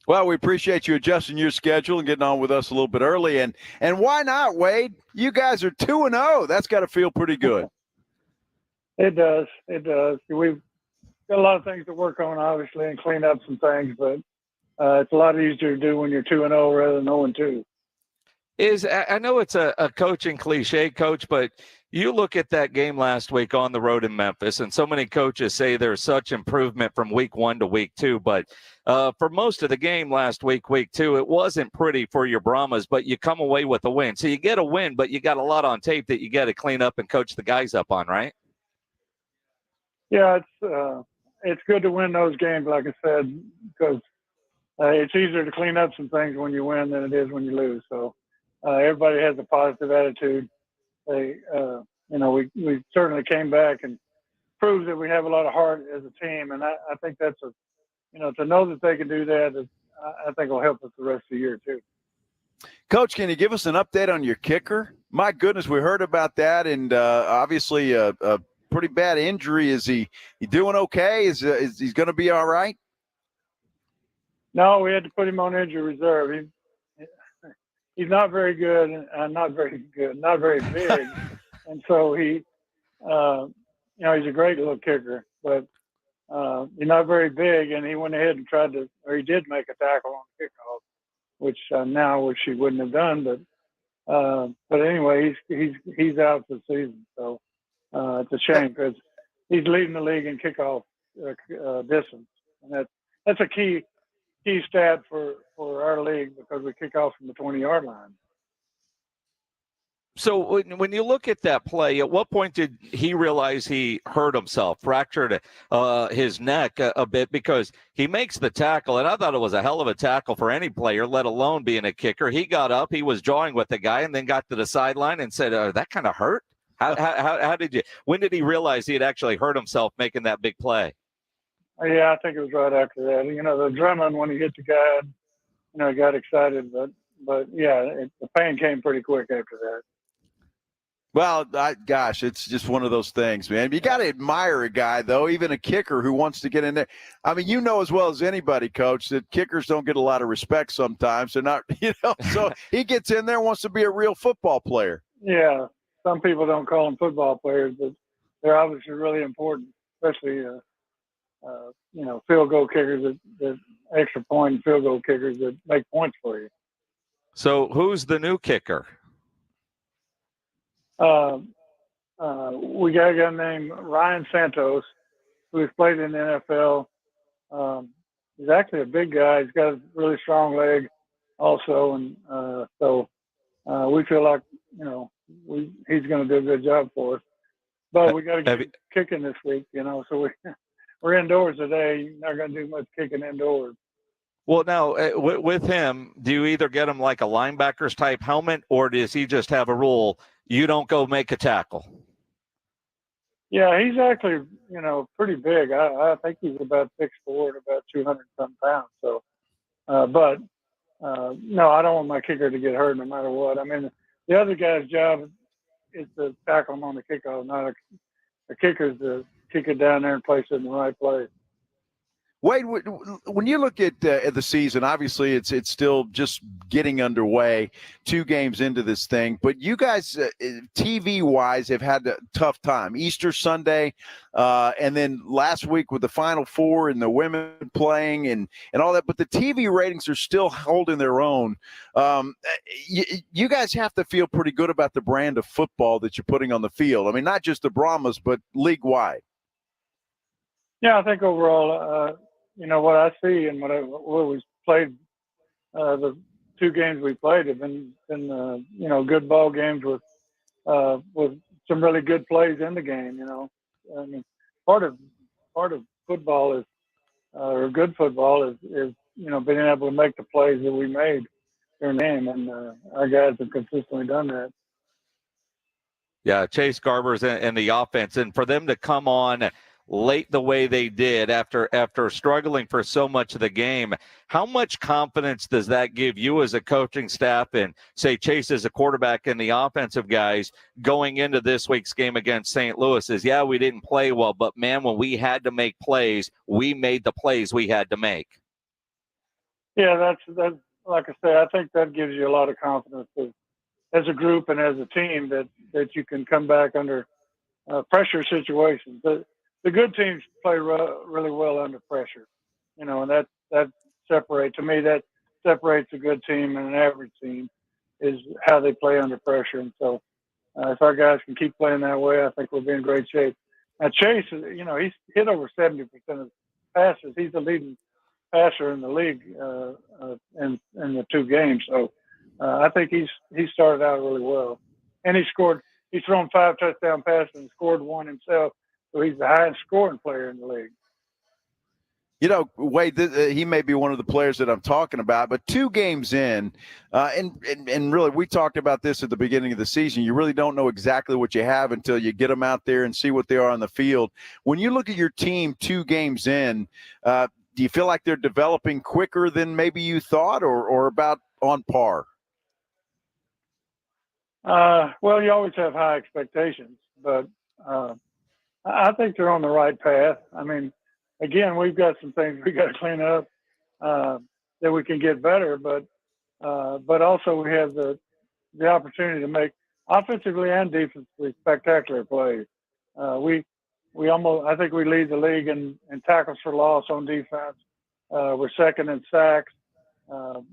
Well, we appreciate you adjusting your schedule and getting on with us a little bit early. And why not, Wade? You guys are 2-0. That's got to feel pretty good. It does. It does. We've got a lot of things to work on, obviously, and clean up some things, but it's a lot easier to do when you're 2-0 rather than 0-2. I know it's a coaching cliche, Coach, but You look at that game last week on the road in Memphis, and so many coaches say there's such improvement from week 1 to week 2. But for most of the game last week, week 2, it wasn't pretty for your Brahmas, but you come away with a win. So you get a win, but you got a lot on tape that you got to clean up and coach the guys up on, right? Yeah, it's good to win those games, like I said, because it's easier to clean up some things when you win than it is when you lose. So everybody has a positive attitude. We certainly came back and proved that we have a lot of heart as a team, and I think that's to know that they can do that, I think will help us the rest of the year too. Coach, can you give us an update on your kicker? My goodness, we heard about that, and obviously a pretty bad injury. Is he doing okay? Is he going to be all right? No, we had to put him on injury reserve. He's not very good, not very big, and so he's a great little kicker, but he's not very big, and he went ahead and he did make a tackle on the kickoff, which now wish he wouldn't have done, but anyway, he's out for the season, so it's a shame because he's leading the league in kickoff distance, and that's a key stat for our league because we kick off from the 20-yard line. So when you look at that play, at what point did he realize he hurt himself, fractured his neck a bit? Because he makes the tackle, and I thought it was a hell of a tackle for any player, let alone being a kicker. He got up, he was jawing with the guy, and then got to the sideline and said, that kind of hurt? When did he realize he had actually hurt himself making that big play? Yeah, I think it was right after that. The adrenaline when he hit the guy, he got excited, but yeah, the pain came pretty quick after that. Well, it's just one of those things, man. You got to admire a guy, though, even a kicker who wants to get in there. I mean, you know as well as anybody, Coach, that kickers don't get a lot of respect sometimes. They're not, so he gets in there and wants to be a real football player. Yeah, some people don't call them football players, but they're obviously really important, especially field goal kickers, that extra point field goal kickers that make points for you. So who's the new kicker? We got a guy named Ryan Santos, who's played in the NFL. He's actually a big guy. He's got a really strong leg also. And so we feel like, he's going to do a good job for us. But we got to get kicking this week, so we're indoors today. Not going to do much kicking indoors. Well, now, with him, do you either get him like a linebacker's type helmet, or does he just have a rule, you don't go make a tackle? Yeah, he's actually, pretty big. I think he's about 6'4", about 200-some pounds. So, no, I don't want my kicker to get hurt no matter what. I mean, the other guy's job is to tackle him on the kickoff, not a kicker's to kick it down there and place it in the right place. Wade, when you look at the season, obviously it's still just getting underway, 2 games into this thing. But you guys, TV-wise, have had a tough time. Easter Sunday, and then last week with the Final Four and the women playing and all that. But the TV ratings are still holding their own. You guys have to feel pretty good about the brand of football that you're putting on the field. I mean, not just the Brahmas, but league-wide. Yeah, I think overall, what I see and what we played, the 2 games we played have been good ball games with some really good plays in the game. I mean, part of football is, or good football is being able to make the plays that we made during the game, and our guys have consistently done that. Yeah, Chase Garber's in the offense, and for them to come on late the way they did after struggling for so much of the game, how much confidence does that give you as a coaching staff and, say, Chase as a quarterback and the offensive guys going into this week's game against St. Louis? Is, yeah, we didn't play well, but, man, when we had to make plays, we made the plays we had to make. Yeah, that's like I say, I think that gives you a lot of confidence as a group and as a team that you can come back under pressure situations. The good teams play really well under pressure, and that separates a good team and an average team is how they play under pressure. And so if our guys can keep playing that way, I think we'll be in great shape. Now, Chase, he's hit over 70% of passes. He's the leading passer in the league in the 2 games. So I think he started out really well. And he's thrown 5 touchdown passes and scored 1 himself. So he's the highest scoring player in the league. Wade, he may be one of the players that I'm talking about, but 2 games in, and really, we talked about this at the beginning of the season. You really don't know exactly what you have until you get them out there and see what they are on the field. When you look at your team 2 games in, do you feel like they're developing quicker than maybe you thought, or about on par? Well, you always have high expectations, but I think they're on the right path. I mean, again, we've got some things we got to clean up that we can get better, but also we have the opportunity to make offensively and defensively spectacular plays. I think we lead the league in tackles for loss on defense. We're second in sacks. So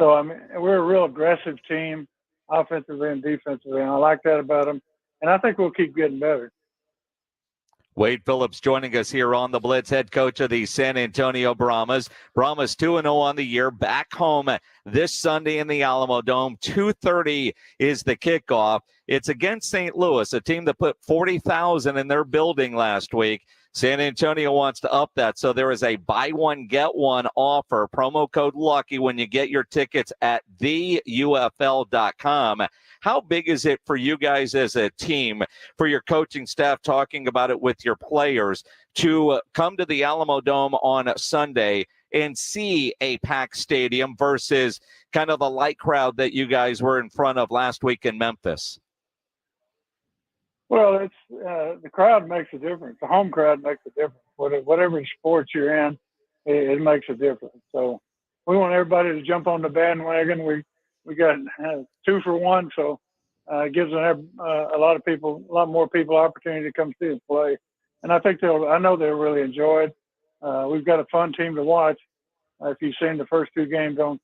I mean, we're a real aggressive team, offensively and defensively, and I like that about them. And I think we'll keep getting better. Wade Phillips joining us here on the Blitz, head coach of the San Antonio Brahmas. Brahmas 2-0 on the year, back home this Sunday in the Alamo Dome. 2:30 is the kickoff. It's against St. Louis, a team that put 40,000 in their building last week. San Antonio wants to up that, so there is a buy one, get one offer. Promo code LUCKY when you get your tickets at theufl.com. How big is it for you guys as a team, for your coaching staff, talking about it with your players, to come to the Alamo Dome on Sunday and see a packed stadium versus kind of the light crowd that you guys were in front of last week in Memphis? Well, it's the crowd makes a difference. The home crowd makes a difference. Whatever sport you're in, it makes a difference. So we want everybody to jump on the bandwagon. We got 2 for 1, so it gives a lot more people opportunity to come see us play. And I know they'll really enjoy it. We've got a fun team to watch. If you've seen the first 2 games on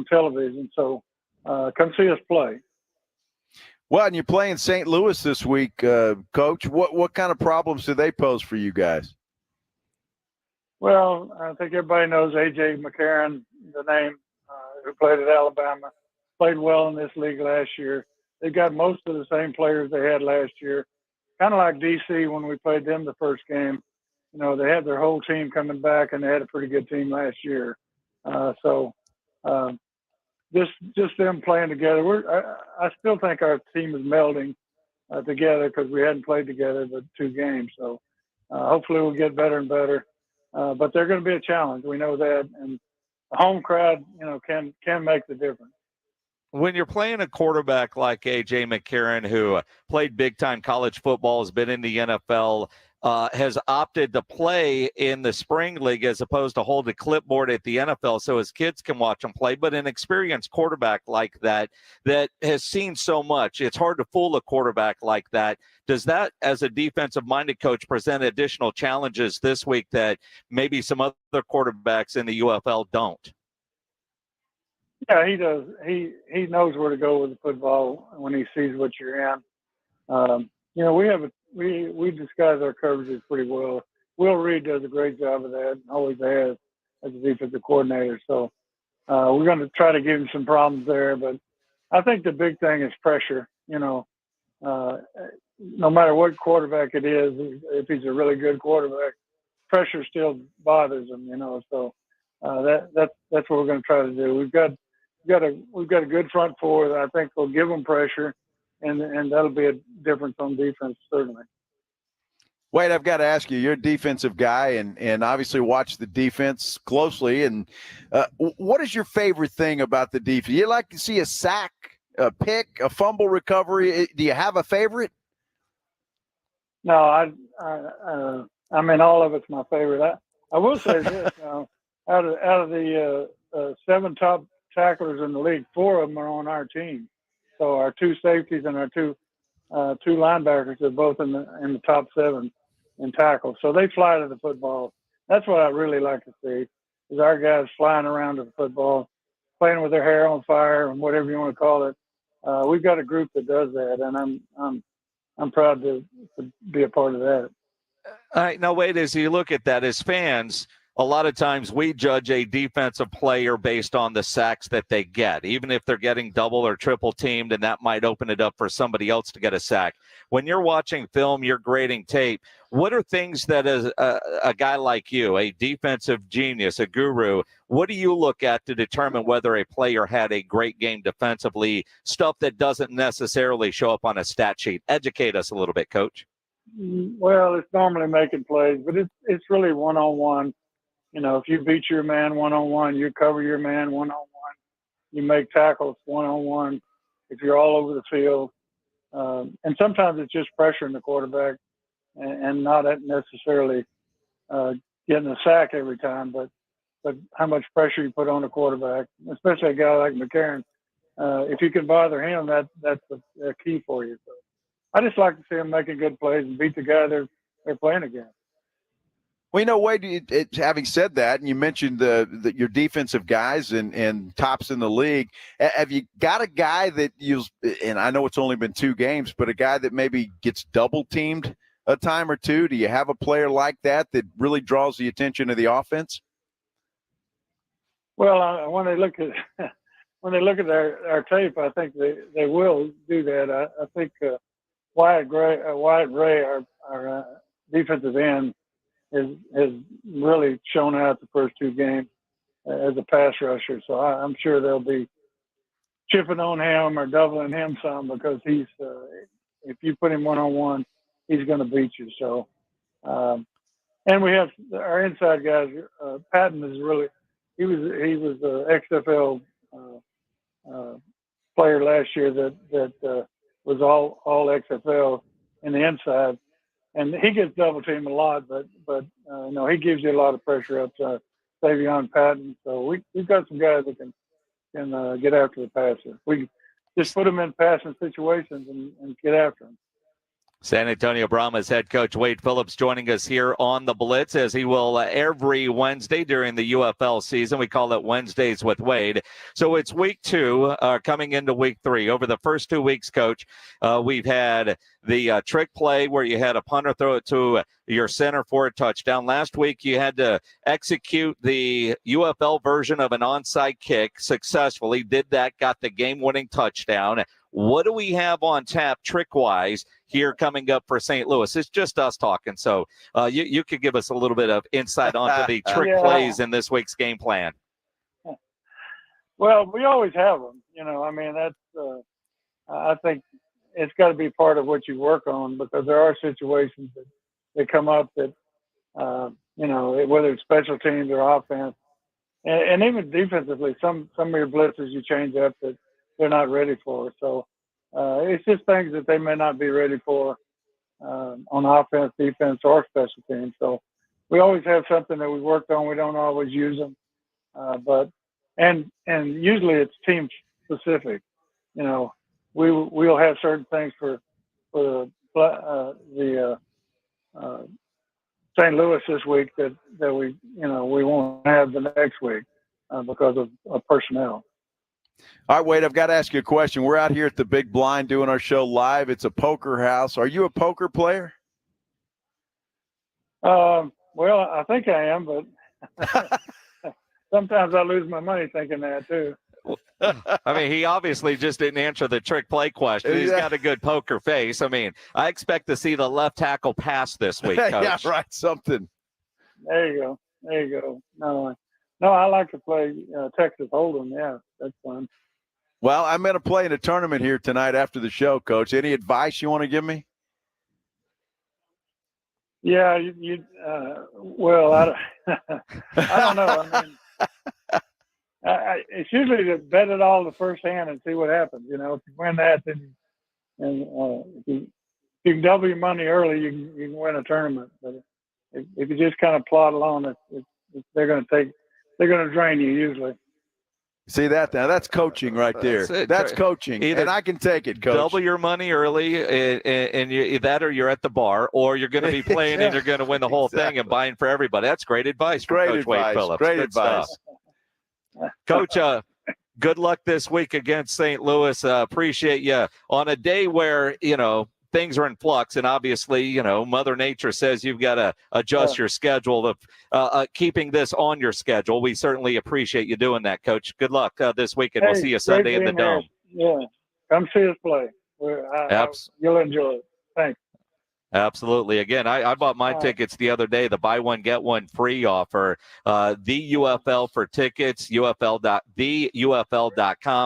television, so come see us play. Well, and you're playing St. Louis this week, Coach. What kind of problems do they pose for you guys? Well, I think everybody knows A.J. McCarron, the name, who played at Alabama, played well in this league last year. They've got most of the same players they had last year, kind of like D.C. when we played them the first game. They had their whole team coming back, and they had a pretty good team last year. Just them playing together. I still think our team is melding together because we hadn't played together the 2 games. So hopefully we'll get better and better. But they're going to be a challenge. We know that, and the home crowd, can make the difference. When you're playing a quarterback like A.J. McCarron, who played big-time college football, has been in the NFL, has opted to play in the spring league as opposed to hold a clipboard at the NFL so his kids can watch him play, but an experienced quarterback like that has seen so much, it's hard to fool a quarterback like that. Does that, as a defensive-minded coach, present additional challenges this week that maybe some other quarterbacks in the UFL don't? Yeah, he does. He knows where to go with the football when he sees what you're in. We disguise our coverages pretty well. Will Reed does a great job of that, and always has as a defensive coordinator. So we're going to try to give him some problems there. But I think the big thing is pressure. No matter what quarterback it is, if he's a really good quarterback, pressure still bothers him. So that's what we're going to try to do. We've got a good front four that I think will give them pressure. And that'll be a difference on defense, certainly. Wade, I've got to ask you, you're a defensive guy and obviously watch the defense closely. And what is your favorite thing about the defense? You like to see a sack, a pick, a fumble recovery? Do you have a favorite? No, I mean, all of it's my favorite. I will say this, out of the 7 top tacklers in the league, 4 of them are on our team. So our 2 safeties and our two linebackers are both in the top 7 in tackles. So they fly to the football. That's what I really like to see, is our guys flying around to the football, playing with their hair on fire and whatever you want to call it. we've got a group that does that, and I'm proud to be a part of that. All right, now wait, as you look at that as fans, a lot of times we judge a defensive player based on the sacks that they get, even if they're getting double or triple teamed, and that might open it up for somebody else to get a sack. When you're watching film, you're grading tape, what are things that as a guy like you, a defensive genius, a guru, what do you look at to determine whether a player had a great game defensively, stuff that doesn't necessarily show up on a stat sheet? Educate us a little bit, Coach. Well, it's normally making plays, but it's really one-on-one. You know, if you beat your man one-on-one, you cover your man one-on-one, you make tackles one-on-one, if you're all over the field. And sometimes it's just pressuring the quarterback and not necessarily getting a sack every time, but how much pressure you put on the quarterback, especially a guy like McCarron. If you can bother him, that's a key for you. So I just like to see him making good plays and beat the guy they're playing against. Well, you know, Wade, having said that, and you mentioned your defensive guys and tops in the league, have you got a guy that and I know it's only been 2 games, but a guy that maybe gets double teamed a time or two? Do you have a player like that really draws the attention of the offense? Well, when they look at our tape, I think they will do that. I think Wyatt Ray, our defensive end, has really shown out the first 2 games as a pass rusher. So I'm sure they'll be chipping on him or doubling him some because he's if you put him one-on-one, he's going to beat you. So, and we have our inside guys. Patton is really he was an XFL player last year that was all XFL in the inside. And he gets double teamed a lot, but he gives you a lot of pressure up to Savion Patton. So we've got some guys that can get after the passer. We just put them in passing situations and get after them. San Antonio Brahmas head coach Wade Phillips joining us here on the Blitz, as he will every Wednesday during the UFL season. We call it Wednesdays with Wade. So it's week 2 coming into week 3. Over the first 2 weeks, Coach, we've had the trick play where you had a punter throw it to your center for a touchdown. Last week, you had to execute the UFL version of an onside kick successfully. Did that, got the game-winning touchdown. What do we have on tap trick-wise here coming up for St. Louis? It's just us talking, so you could give us a little bit of insight onto the trick plays in this week's game plan. Well, we always have them. You know, I mean, that's I think it's got to be part of what you work on, because there are situations that come up that, whether it's special teams or offense, and even defensively, some of your blitzes you change up that they're not ready for. So it's just things that they may not be ready for on offense, defense, or special teams. So we always have something that we worked on. We don't always use them, but usually it's team specific. You know, we'll have certain things for the St. Louis this week that we won't have the next week because of personnel. All right, Wade, I've got to ask you a question. We're out here at the Big Blind doing our show live. It's a poker house. Are you a poker player? Well, I think I am, but sometimes I lose my money thinking that too. I mean, he obviously just didn't answer the trick play question. He's got a good poker face. I mean, I expect to see the left tackle pass this week, Coach. Yeah, right, something. There you go. No, I like to play Texas Hold'em. Yeah, that's fun. Well, I'm going to play in a tournament here tonight after the show, Coach. Any advice you want to give me? Yeah, well, I don't know. I mean, it's usually to bet it all the first hand and see what happens. You know, if you win that, then if you can double your money early, you can win a tournament. But if you just kind of plod along, they're going to drain you usually. See that now? That's coaching right there. That's coaching, and I can take it, Coach. Double your money early, and or you're at the bar, or you're going to be playing and you're going to win the whole thing and buying for everybody. That's great advice from Coach Wade Phillips. Great advice. Coach, Good luck this week against St. Louis. Appreciate you on a day where, things are in flux. And obviously, Mother Nature says you've got to adjust your schedule of keeping this on your schedule. We certainly appreciate you doing that, Coach. Good luck this weekend. We'll see you Sunday in the Dome. Yeah. Come see us play. You'll enjoy it. Thanks. Absolutely. Again, I bought my tickets the other day, the buy one, get one free offer. The UFL for tickets, theufl.com,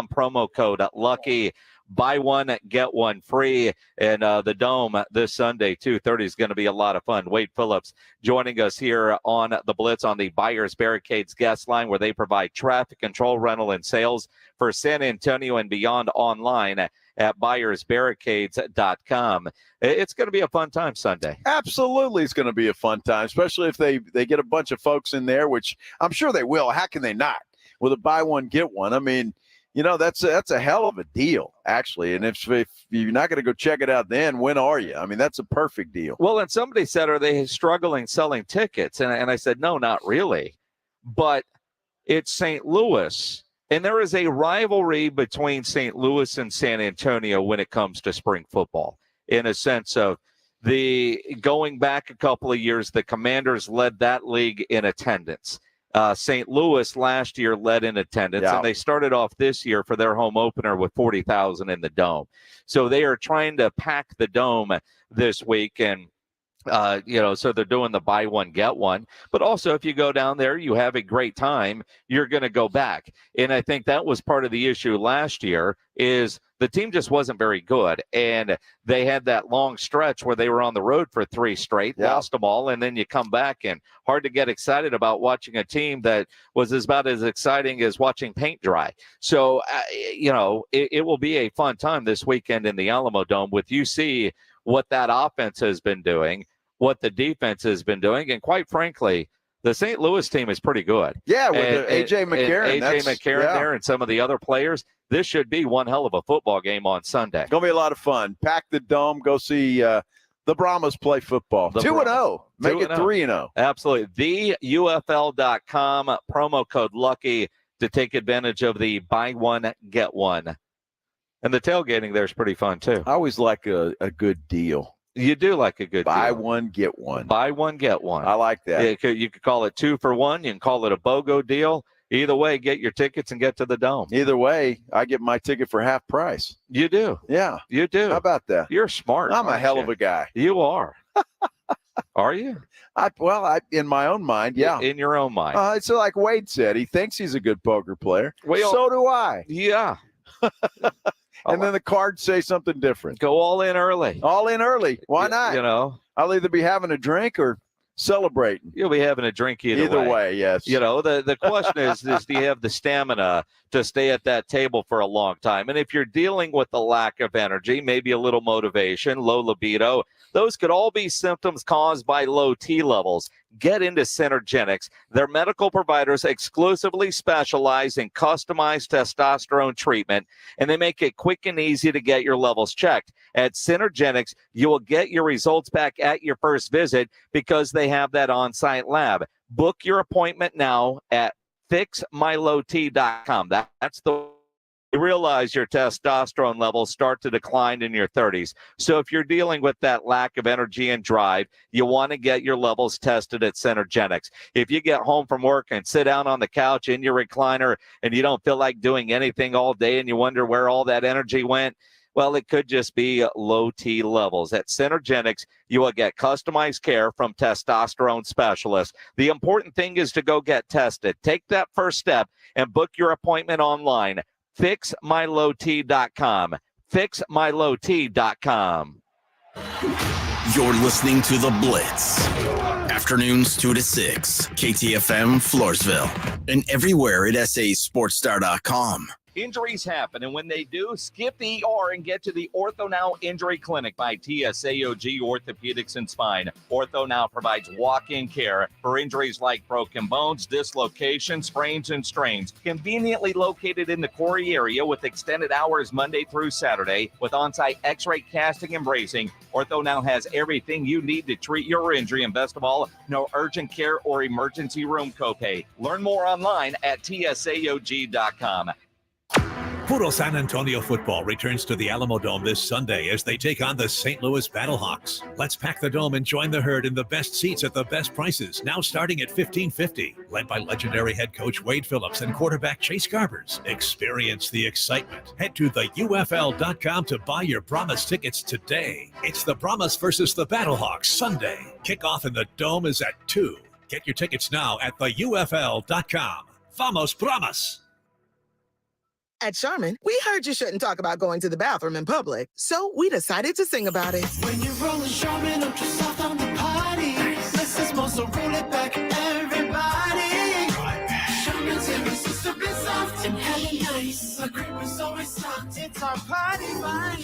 promo code LUCKY. Buy one, get one free. And the Dome this Sunday, 2:30 is going to be a lot of fun. Wade Phillips joining us here on the Blitz on the Buyers Barricades guest line, where they provide traffic control, rental, and sales for San Antonio and beyond online at buyersbarricades.com. It's going to be a fun time Sunday. Absolutely, it's going to be a fun time, especially if they get a bunch of folks in there, which I'm sure they will. How can they not? With a buy one, get one. I mean, that's a hell of a deal, actually. And if you're not going to go check it out then, when are you? I mean, that's a perfect deal. Well, and somebody said, are they struggling selling tickets? And I said, no, not really. But it's St. Louis. And there is a rivalry between St. Louis and San Antonio when it comes to spring football, in a sense of going back a couple of years, the Commanders led that league in attendance. St. Louis last year led in attendance, and they started off this year for their home opener with 40,000 in the Dome. So they are trying to pack the Dome this week, and so they're doing the buy one, get one. But also, if you go down there, you have a great time, you're going to go back. And I think that was part of the issue last year is the team just wasn't very good. And they had that long stretch where they were on the road for 3 straight, lost them all. And then you come back and hard to get excited about watching a team that was about as exciting as watching paint dry. So, it will be a fun time this weekend in the Alamo Dome with you see what that offense has been doing, what the defense has been doing. And quite frankly, the St. Louis team is pretty good. Yeah, with A.J. McCarron. A.J. McCarron there and some of the other players. This should be one hell of a football game on Sunday. Going to be a lot of fun. Pack the Dome. Go see the Brahmas play football. 2-0. Make it 3-0. Absolutely. TheUFL.com, promo code LUCKY to take advantage of the buy one, get one. And the tailgating there is pretty fun, too. I always like a good deal. You do like a good buy deal. One, get one. Buy one, get one. I like that. You could call it 2 for 1. You can call it a BOGO deal. Either way, get your tickets and get to the Dome. Either way, I get my ticket for half price. You do. Yeah. You do. How about that? You're smart. I'm a hell of a guy. You are. Are you? In my own mind, yeah. In your own mind. It's like Wade said. He thinks he's a good poker player. Well, so do I. Yeah. And then the cards say something different. Go all in early. All in early. Why not? I'll either be having a drink or celebrating. You'll be having a drink either way. Yes. The question is do you have the stamina to stay at that table for a long time? And if you're dealing with the lack of energy, maybe a little motivation, low libido, those could all be symptoms caused by low T levels. Get into Synergenics. Their medical providers exclusively specialize in customized testosterone treatment, and they make it quick and easy to get your levels checked. At Synergenics, you will get your results back at your first visit because they have that on-site lab. Book your appointment now at fixmylowt.com. That's the you realize your testosterone levels start to decline in your 30s. So if you're dealing with that lack of energy and drive, you want to get your levels tested at Synergenics. If you get home from work and sit down on the couch in your recliner and you don't feel like doing anything all day and you wonder where all that energy went, well, it could just be low T levels. At Synergenics, you will get customized care from testosterone specialists. The important thing is to go get tested. Take that first step and book your appointment online. FixMyLowT.com. FixMyLowT.com. You're listening to The Blitz. Afternoons 2 to 6. KTFM Floresville. And everywhere at SASportsStar.com. Injuries happen, and when they do, skip the ER and get to the Ortho Now Injury Clinic by TSAOG Orthopedics and Spine. Ortho Now provides walk-in care for injuries like broken bones, dislocations, sprains, and strains. Conveniently located in the Corey area with extended hours Monday through Saturday with on-site x-ray casting and bracing, Ortho Now has everything you need to treat your injury, and best of all, no urgent care or emergency room copay. Learn more online at TSAOG.com. Puro San Antonio football returns to the Alamo Dome this Sunday as they take on the St. Louis Battlehawks. Let's pack the dome and join the herd in the best seats at the best prices, now starting at $15.50. Led by legendary head coach Wade Phillips and quarterback Chase Garbers. Experience the excitement. Head to theUFL.com to buy your Brahmas tickets today. It's the Brahmas versus the Battlehawks Sunday. Kickoff in the Dome is at 2. Get your tickets now at theUFL.com. Vamos Brahmas! At Charmin, we heard you shouldn't talk about going to the bathroom in public, so we decided to sing about it. When you're rolling Charmin Ultra Soft on the party, less is more, so roll it back, everybody. Charmin's irresistibly soft and hella nice. The cream is always soft. It's our party vibe.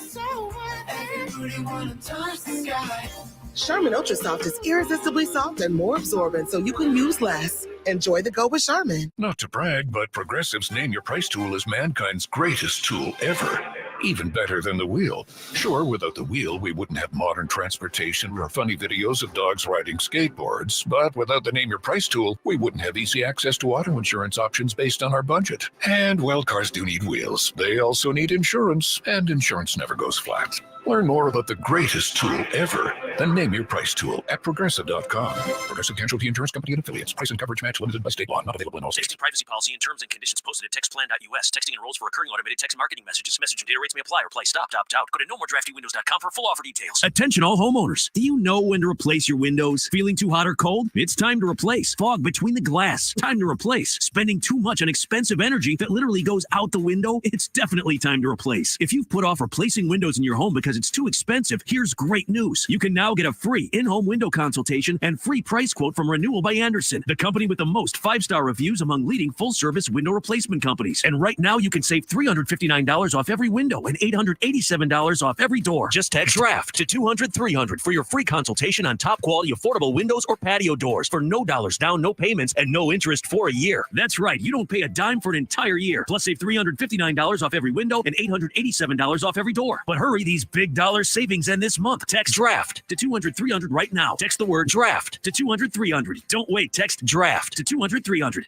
So every booty wanna touch the sky. Charmin Ultra Soft is irresistibly soft and more absorbent, so you can use less. Enjoy the go with Charmin. Not to brag, but Progressive's Name Your Price tool is mankind's greatest tool ever. Even better than the wheel. Sure, without the wheel, we wouldn't have modern transportation or funny videos of dogs riding skateboards. But without the Name Your Price tool, we wouldn't have easy access to auto insurance options based on our budget. And, well, cars do need wheels. They also need insurance, and insurance never goes flat. Learn more about the greatest tool ever, the Name Your Price tool at Progressive.com. Progressive Casualty Insurance Company and Affiliates. Price and coverage match limited by state law. Not available in all states. Texting privacy policy and terms and conditions posted at textplan.us. Texting enrolls for recurring automated text marketing messages. Message and data rates may apply or play. Stop, opt out. Go to nomoredraftywindows.com for full offer details. Attention all homeowners. Do you know when to replace your windows? Feeling too hot or cold? It's time to replace. Fog between the glass. Time to replace. Spending too much on expensive energy that literally goes out the window? It's definitely time to replace. If you've put off replacing windows in your home because it's too expensive, here's great news. You can now get a free in-home window consultation and free price quote from Renewal by Andersen, the company with the most 5-star reviews among leading full-service window replacement companies. And right now, you can save $359 off every window and $887 off every door. Just text DRAFT to 200-300 for your free consultation on top-quality affordable windows or patio doors for no dollars down, no payments, and no interest for a year. That's right. You don't pay a dime for an entire year. Plus, save $359 off every window and $887 off every door. But hurry, these big dollar savings end this month. Text DRAFT to 200-300 right now. Text the word DRAFT to 200-300. Don't wait. Text DRAFT to 200-300.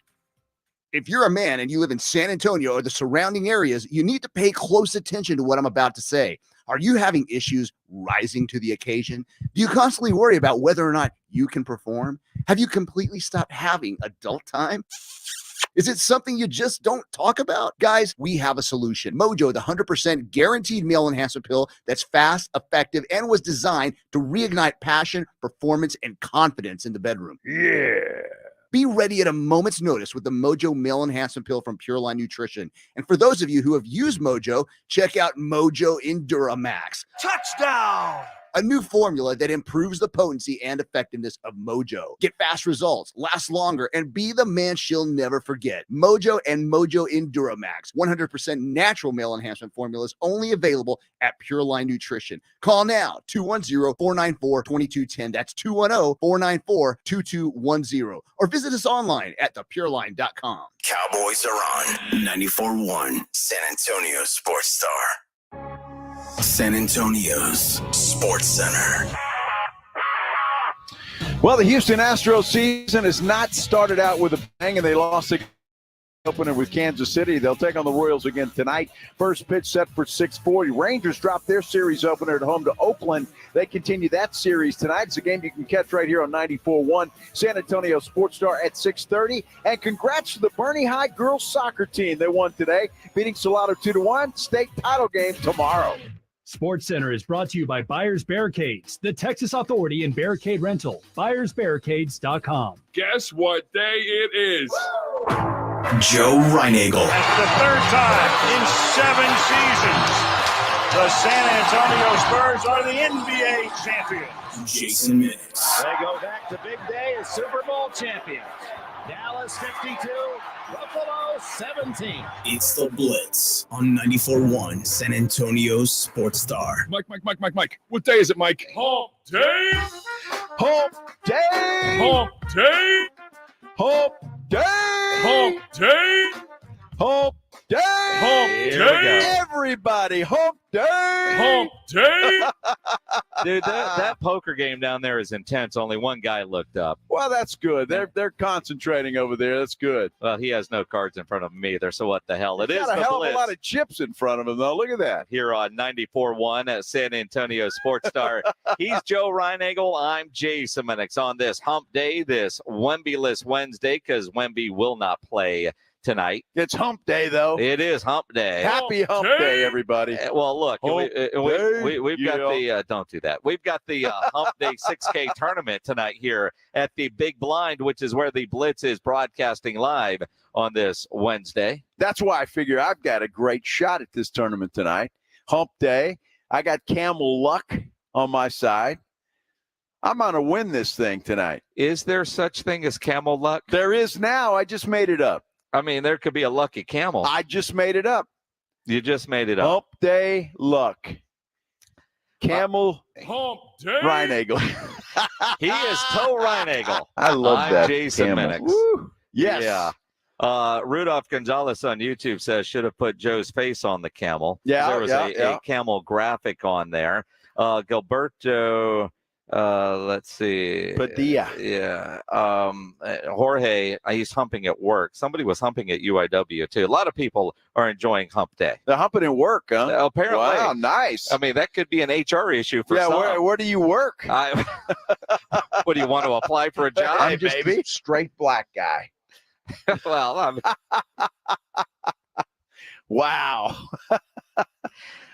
If you're a man and you live in San Antonio or the surrounding areas, you need to pay close attention to what I'm about to say. Are you having issues rising to the occasion? Do you constantly worry about whether or not you can perform? Have you completely stopped having adult time? Is it something you just don't talk about? Guys, we have a solution. Mojo, the 100% guaranteed male enhancement pill that's fast, effective, and was designed to reignite passion, performance, and confidence in the bedroom. Yeah. Be ready at a moment's notice with the Mojo Male Enhancement Pill from Pure Line Nutrition. And for those of you who have used Mojo, check out Mojo Enduramax. Touchdown! A new formula that improves the potency and effectiveness of Mojo. Get fast results, last longer, and be the man she'll never forget. Mojo and Mojo Enduramax. 100% natural male enhancement formulas only available at Pure Line Nutrition. Call now, 210-494-2210. That's 210-494-2210. Or visit us online at thepureline.com. Cowboys are on 94.1 San Antonio Sports Star. San Antonio's Sports Center. Well, the Houston Astros season has not started out with a bang, and they lost the opener with Kansas City. They'll take on the Royals again tonight. First pitch set for 6:40. Rangers dropped their series opener at home to Oakland. They continue that series tonight. It's a game you can catch right here on 94.1 San Antonio Sports Star at 6:30. And congrats to the Bernie High girls soccer team. They won today, beating Salado 2-1. State title game tomorrow. Sports Center is brought to you by Buyers Barricades, the Texas Authority in Barricade Rental. BuyersBarricades.com. Guess what day it is? Joe Reinagel. That's the third time in 7 seasons, the San Antonio Spurs are the NBA champions. Jason Minutes. They go back to big day as Super Bowl champions. Dallas 52, Buffalo 17. It's the Blitz on 94.1 San Antonio Sports Star. Mike. What day is it, Mike? Hump day. Hump day. Hump day. Hump day. Hump day. Hump day. Hump day. Everybody, hump day. Hump day. Dude, that poker game down there is intense. Only one guy looked up. Well, that's good. They're concentrating over there. That's good. Well, he has no cards in front of him either, so what the hell? It He's is got a the hell Blitz. of a lot of chips in front of him, though. Look at that. Here on 94.1 at San Antonio Sports Star. He's Joe Reinagel. I'm Jason Minix on this hump day, this Wemby-less Wednesday, because Wemby will not play tonight. It's hump day, though. It is hump day. Happy hump day, everybody. Well, look, we've Yeah. got the, don't do that. We've got the hump day 6K tournament tonight here at the Big Blind, which is where the Blitz is broadcasting live on this Wednesday. That's why I figure I've got a great shot at this tournament tonight. Hump day. I got Camel Luck on my side. I'm going to win this thing tonight. Is there such thing as camel luck? There is now. I just made it up. I mean, there could be a lucky camel. I just made it up. You just made it up. Hump day luck. Camel Hump day. Reinagel. He is Toe Reinagel. I love I'm that. Jason Camel. Minix. Woo. Yes. Yeah. Rudolph Gonzalez on YouTube says should have put Joe's face on the camel. Yeah, There was a camel graphic on there. Gilberto, let's see. Padilla. Yeah. Jorge, he's humping at work. Somebody was humping at UIW too. A lot of people are enjoying hump day. They're humping at work, huh? Apparently. Wow, nice. I mean, that could be an HR issue for some. Where do you work? What do you want to apply for a job? I'm just a straight black guy. Well, wow.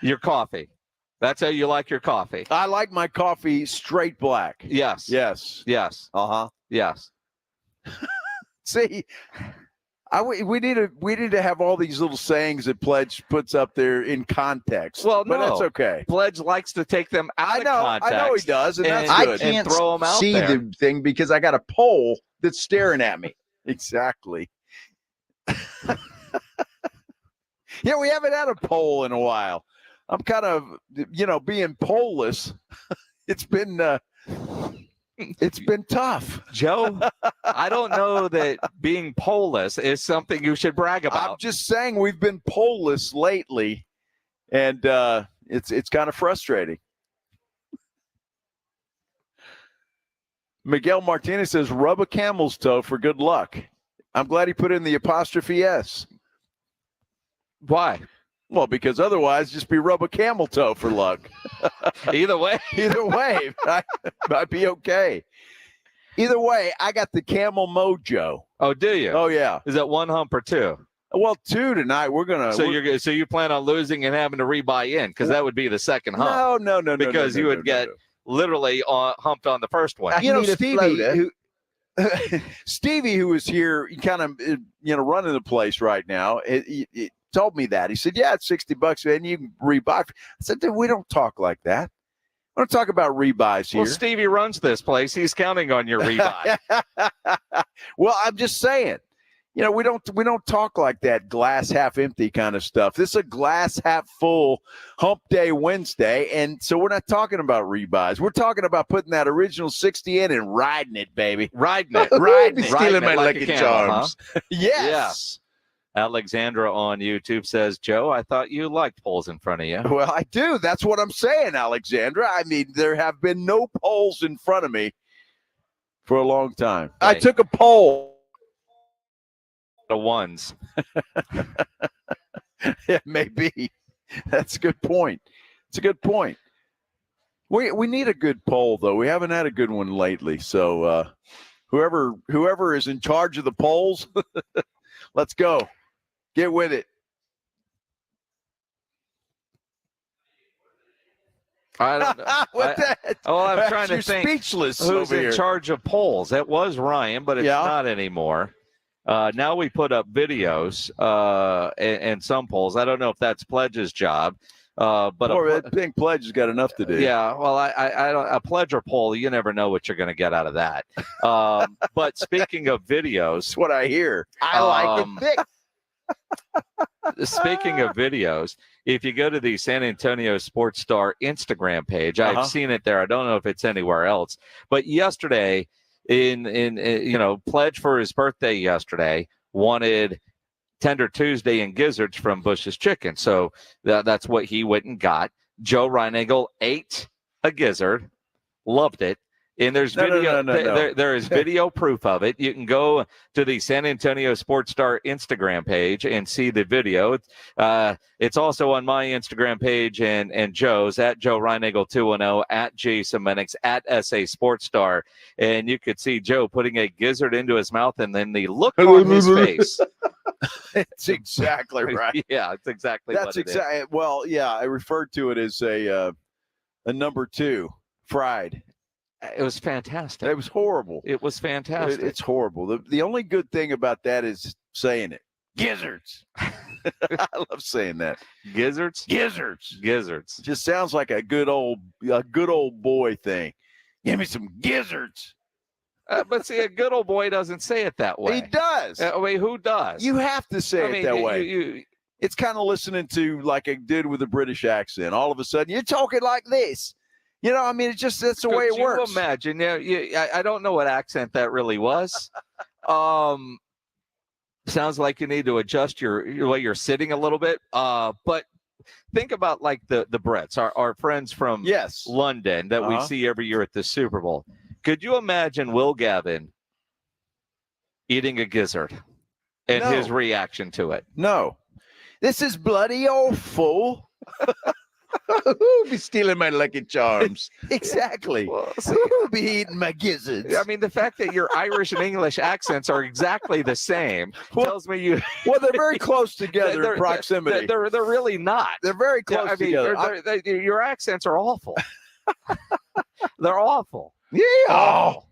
Your coffee. That's how you like your coffee. I like my coffee straight black. Yes. Yes. Yes. Uh-huh. Yes. See, we need to have all these little sayings that Pledge puts up there in context. Well, but no. that's okay. Pledge likes to take them out of context. I know he does, and that's and, good. and throw them out see there. the thing because I got a pole that's staring at me. Exactly. Yeah, we haven't had a poll in a while. I'm kind of, being poleless. It's been tough. Joe, I don't know that being poleless is something you should brag about. I'm just saying we've been poleless lately, and it's kind of frustrating. Miguel Martinez says, rub a camel's toe for good luck. I'm glad he put in the apostrophe S. Why? Well, because otherwise just be rub a camel toe for luck. Either way. Either way, I'd be okay. Either way, I got the camel mojo. Oh, do you? Oh, yeah. Is that one hump or two? Well, two tonight. We're going to. So you plan on losing and having to rebuy in because that would be the second hump. No. Because you would get literally humped on the first one. Stevie, who is here, kind of, running the place right now, it told me that. He said, yeah, it's $60 and you can rebuy. I said, dude, we don't talk like that. We don't talk about rebuys here. Well, Stevie runs this place. He's counting on your rebuy. Well, I'm just saying, we don't talk like that glass half empty kind of stuff. This is a glass half full hump day Wednesday. And so we're not talking about rebuys. We're talking about putting that original 60 in and riding it, baby. Riding it. Stealing my like lucky charms. Huh? Yes. Alexandra on YouTube says, Joe, I thought you liked polls in front of you. Well, I do. That's what I'm saying, Alexandra. I mean, there have been no polls in front of me for a long time. Right. I took a poll. The ones. It may be. That's a good point. It's a good point. We need a good poll, though. We haven't had a good one lately. So whoever is in charge of the polls, let's go. Get with it. I don't know. I'm trying to think. Speechless. Who's in charge of polls? It was Ryan, but it's not anymore. Now we put up videos and some polls. I don't know if that's Pledge's job. But I think Pledge has got enough to do. Yeah, well, I don't, a pledge or poll, you never know what you're going to get out of that. But speaking of videos, that's what I hear. I like it thick. Speaking of videos, if you go to the San Antonio Sports Star Instagram page, I've seen it there. I don't know if it's anywhere else. But yesterday, in Pledge for his birthday yesterday wanted Tender Tuesday and gizzards from Bush's Chicken. So that's what he went and got. Joe Reinagel ate a gizzard, loved it. And there's video. There is video proof of it. You can go to the San Antonio Sports Star Instagram page and see the video. It's also on my Instagram page and Joe's at Joe Reinagle 210 at Jason Minix at SA Sports Star, and you could see Joe putting a gizzard into his mouth, and then the look on his face. It's exactly right. Yeah, it's exactly. That's exactly. Well, yeah, I referred to it as a number 2 fried. It was fantastic. It was horrible. It was fantastic. It's horrible. The only good thing about that is saying it. Gizzards. I love saying that. Gizzards? Gizzards. Gizzards. Just sounds like a good old boy thing. Give me some gizzards. But see, a good old boy doesn't say it that way. He does. I mean, who does? You have to say it that way. It's kind of listening to like a dude with a British accent. All of a sudden, you're talking like this. You know, I mean, it's just that's the way it works. Could you imagine? I don't know what accent that really was. Sounds like you need to adjust your way you're sitting a little bit. But think about like the Bretts, our friends from London that we see every year at the Super Bowl. Could you imagine Will Gavin eating a gizzard and his reaction to it? No. This is bloody awful. Who'll be stealing my Lucky Charms? Exactly. Who'll be eating my gizzards? I mean, the fact that your Irish and English accents are exactly the same tells me you. Well, they're very close together in proximity. They're really not. They're very close together. Your accents are awful. They're awful. Yeah. Awful.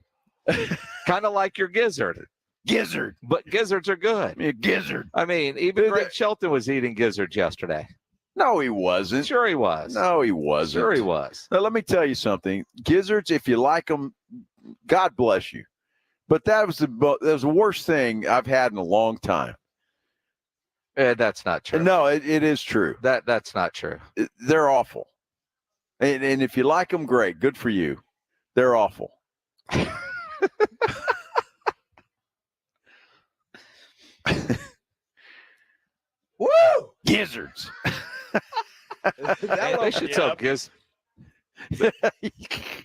Kind of like your gizzard. Gizzard. But gizzards are good. A gizzard. I mean, even Greg Shelton was eating gizzards yesterday. No, he wasn't. Sure he was. No, he wasn't. Sure he was. Now, let me tell you something. Gizzards, if you like them, God bless you. But that was the worst thing I've had in a long time. That's not true. No, it is true. That's not true. They're awful. And if you like them, great. Good for you. They're awful. Woo! Gizzards. They should sell gizzards.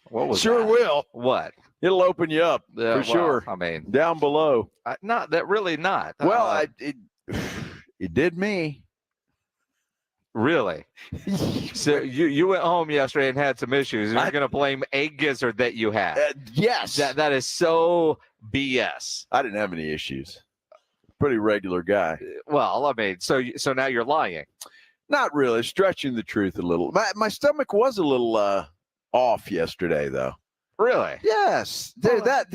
What was sure that? Will. What? It'll open you up for sure. I mean, down below. Not that really not. Well, it did me. Really? So you went home yesterday and had some issues, and you're going to blame a gizzard that you had? Yes. That is so BS. I didn't have any issues. Pretty regular guy. Well, I mean, so now you're lying. Not really. Stretching the truth a little. My stomach was a little off yesterday, though. Really? Yes.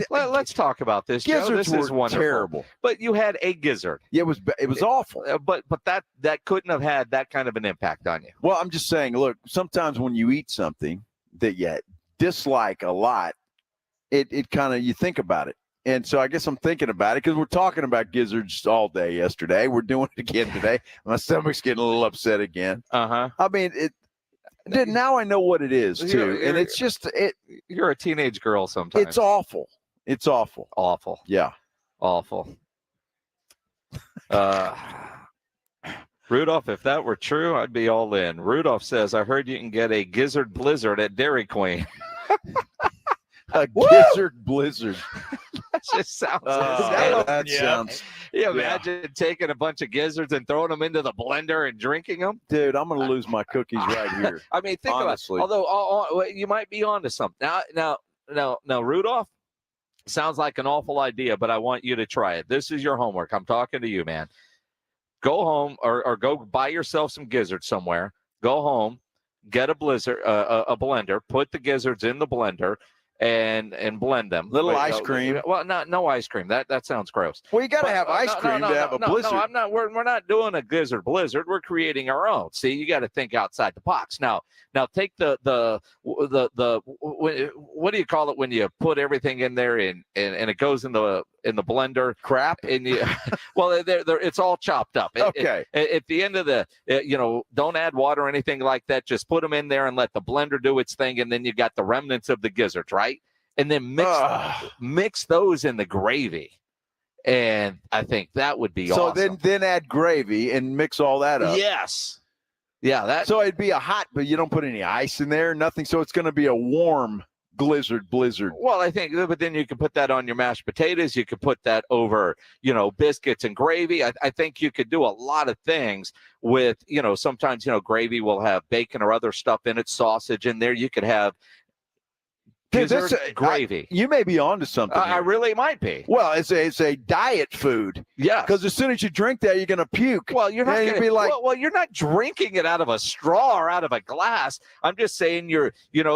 Let's talk about this. Gizzards Joe. This is wonderful. Terrible. But you had a gizzard. Yeah, it was awful. But that couldn't have had that kind of an impact on you. Well, I'm just saying. Look, sometimes when you eat something that you dislike a lot, it kind of you think about it. And so I guess I'm thinking about it because we're talking about gizzards all day yesterday. We're doing it again today. My stomach's getting a little upset again. Uh-huh. I mean, now I know what it is, too. And it's just you're a teenage girl sometimes. It's awful. It's awful. Awful. Yeah. Awful. Rudolph, if that were true, I'd be all in. Rudolph says, I heard you can get a gizzard blizzard at Dairy Queen. A gizzard blizzard. That just sounds sounds. Yeah, imagine taking a bunch of gizzards and throwing them into the blender and drinking them. Dude, I'm going to lose my cookies right here. I mean, think honestly. about it. Although you might be onto something. Now, Rudolph, sounds like an awful idea, but I want you to try it. This is your homework. I'm talking to you, man. Go home or go buy yourself some gizzards somewhere. Go home, get a blender, put the gizzards in the blender, and blend them. Little ice cream. Well, no ice cream. That sounds gross. Well, you got to have ice cream to have a blizzard. No, I'm not. We're not doing a gizzard blizzard. We're creating our own. See, you got to think outside the box. Now take the what do you call it when you put everything in there and it goes in the blender? Crap. And you, well, it's all chopped up. Okay. At the end of don't add water or anything like that. Just put them in there and let the blender do its thing, and then you got the remnants of the gizzards, right? And then mix those in the gravy. And I think that would be awesome. So then add gravy and mix all that up. Yes. Yeah, so it'd be a hot, but you don't put any ice in there, nothing. So it's going to be a warm blizzard. Well, I think, but then you can put that on your mashed potatoes. You could put that over, biscuits and gravy. I think you could do a lot of things with, sometimes, gravy will have bacon or other stuff in it, sausage in there. You could have gizzard gravy. You may be onto something. I really might be. Well, it's a diet food. Yeah. Because as soon as you drink that, you're going to puke. Well, you're not going to be like, well, you're not drinking it out of a straw or out of a glass. I'm just saying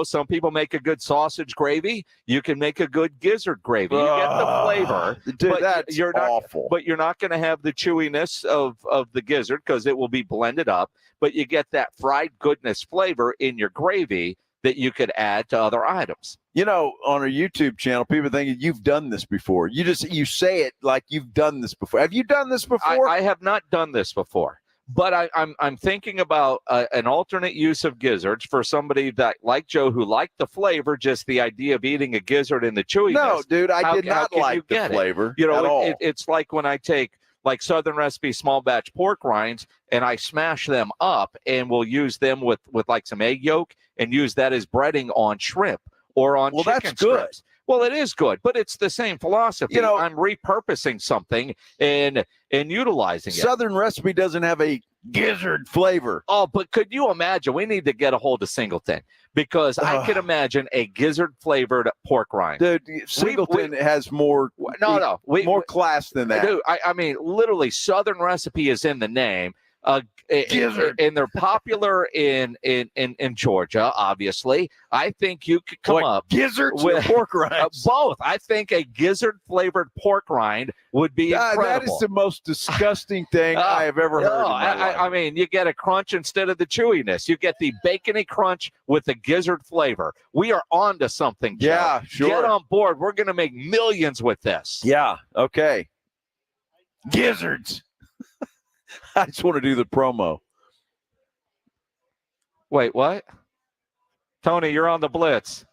some people make a good sausage gravy. You can make a good gizzard gravy. You get the flavor. Dude, but that's awful. But you're not going to have the chewiness of the gizzard because it will be blended up. But you get that fried goodness flavor in your gravy that you could add to other items. On our YouTube channel, people think you've done this before. You say it like you've done this before. Have you done this before? I have not done this before, but I'm thinking about an alternate use of gizzards for somebody that, like Joe, who liked the flavor, just the idea of eating a gizzard in the chewiness. No, dude, I did not like the flavor at all. It's like when I take like Southern Recipe small batch pork rinds and I smash them up, and we'll use them with like some egg yolk and use that as breading on shrimp or on chicken that's good. strips. Well, it is good, but it's the same philosophy. I'm repurposing something and utilizing it. Southern Recipe doesn't have a gizzard flavor. Oh, but could you imagine? We need to get a hold of Singleton because I can imagine a gizzard flavored pork rind. Dude, Singleton has more more class than that. Dude, I mean, literally, Southern Recipe is in the name. Gizzard. And they're popular in Georgia, obviously. I think you could come up gizzards with or pork rinds. Both. I think a gizzard flavored pork rind would be incredible. That is the most disgusting thing I have ever heard. I mean, you get a crunch instead of the chewiness. You get the bacony crunch with the gizzard flavor. We are on to something, Joe. Yeah, sure. Get on board. We're going to make millions with this. Yeah. Okay. Gizzards. I just want to do the promo. Wait, what? Tony, you're on the Blitz.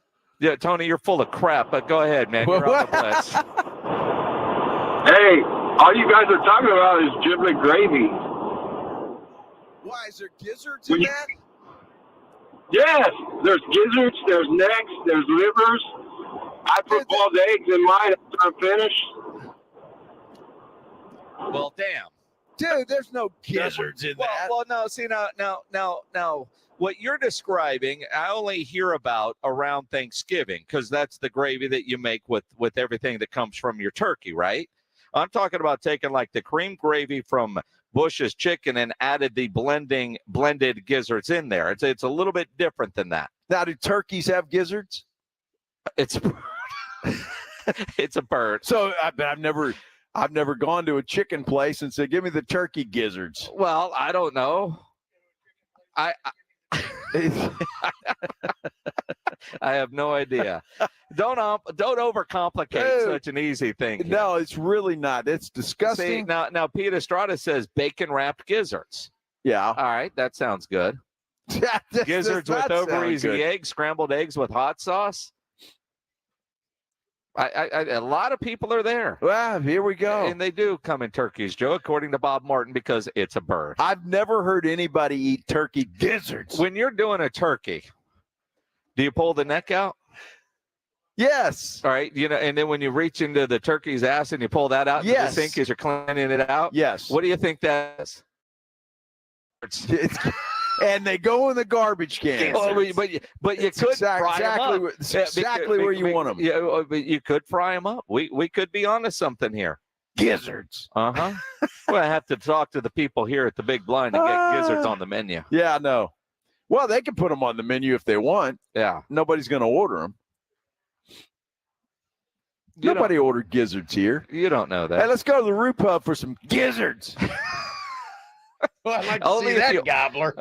Yeah, Tony, you're full of crap, but go ahead, man. You're on the Blitz. Hey, all you guys are talking about is giblet gravy. Why, is there gizzards in that? Yes, there's gizzards, there's necks, there's livers. I put boiled eggs in mine after I'm finished. Well, damn. Dude, there's no gizzards in that. Well, no. See, now, what you're describing, I only hear about around Thanksgiving because that's the gravy that you make with everything that comes from your turkey, right? I'm talking about taking like the cream gravy from Bush's Chicken and added the blended gizzards in there. It's a little bit different than that. Now, do turkeys have gizzards? It's a bird. So I've never gone to a chicken place and said, "Give me the turkey gizzards." Well, I don't know. I have no idea. Don't overcomplicate such an easy thing. No, it's really not. It's disgusting. See, now Pete Estrada says bacon wrapped gizzards. Yeah. All right, that sounds good. Gizzards with over easy eggs, scrambled eggs with hot sauce. A lot of people are there. Well, here we go. And they do come in turkeys, Joe, according to Bob Martin, because it's a bird. I've never heard anybody eat turkey gizzards. When you're doing a turkey, do you pull the neck out? Yes. All right. And then when you reach into the turkey's ass and you pull that out, yes. You think as you're cleaning it out? Yes. What do you think that is? And they go in the garbage can. But you could fry them up. Exactly where you want them. Yeah, but you could fry them up. We could be onto something here. Gizzards. Well, I have to talk to the people here at the Big Blind to get gizzards on the menu. Yeah, no. Well, they can put them on the menu if they want. Yeah. Nobody's going to order them. Nobody ordered gizzards here. You don't know that. Hey, let's go to the Root Pub for some gizzards. I'd like to see that gobbler.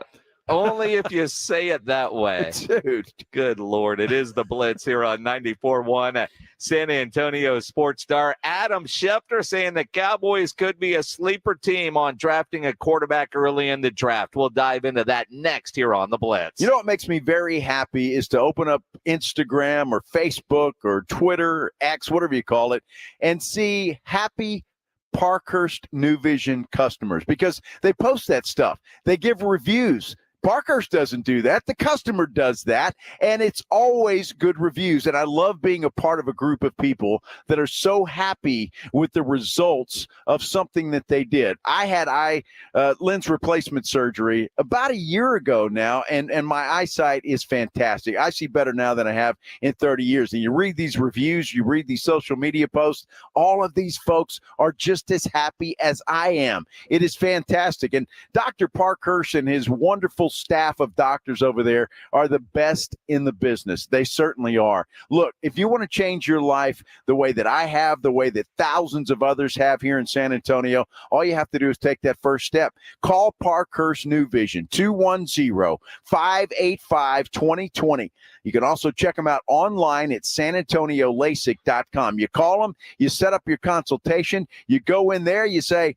Only if you say it that way. Dude. Good Lord. It is the Blitz here on 94.1 San Antonio Sports Star. Adam Schefter saying the Cowboys could be a sleeper team on drafting a quarterback early in the draft. We'll dive into that next here on the Blitz. You know what makes me very happy is to open up Instagram or Facebook or Twitter, X, whatever you call it, and see happy Parkhurst New Vision customers because they post that stuff. They give reviews. Parkhurst doesn't do that. The customer does that, and it's always good reviews. And I love being a part of a group of people that are so happy with the results of something that they did. I had lens replacement surgery about a year ago now, and my eyesight is fantastic. I see better now than I have in 30 years. And you read these reviews, you read these social media posts, all of these folks are just as happy as I am. It is fantastic. And Dr. Parkhurst and his wonderful staff of doctors over there are the best in the business. They certainly are. Look, if you want to change your life the way that I have, the way that thousands of others have here in San Antonio, all you have to do is take that first step. Call Parkhurst New Vision, 210-585-2020. You can also check them out online at sanantoniolasik.com. You call them, you set up your consultation, you go in there, you say,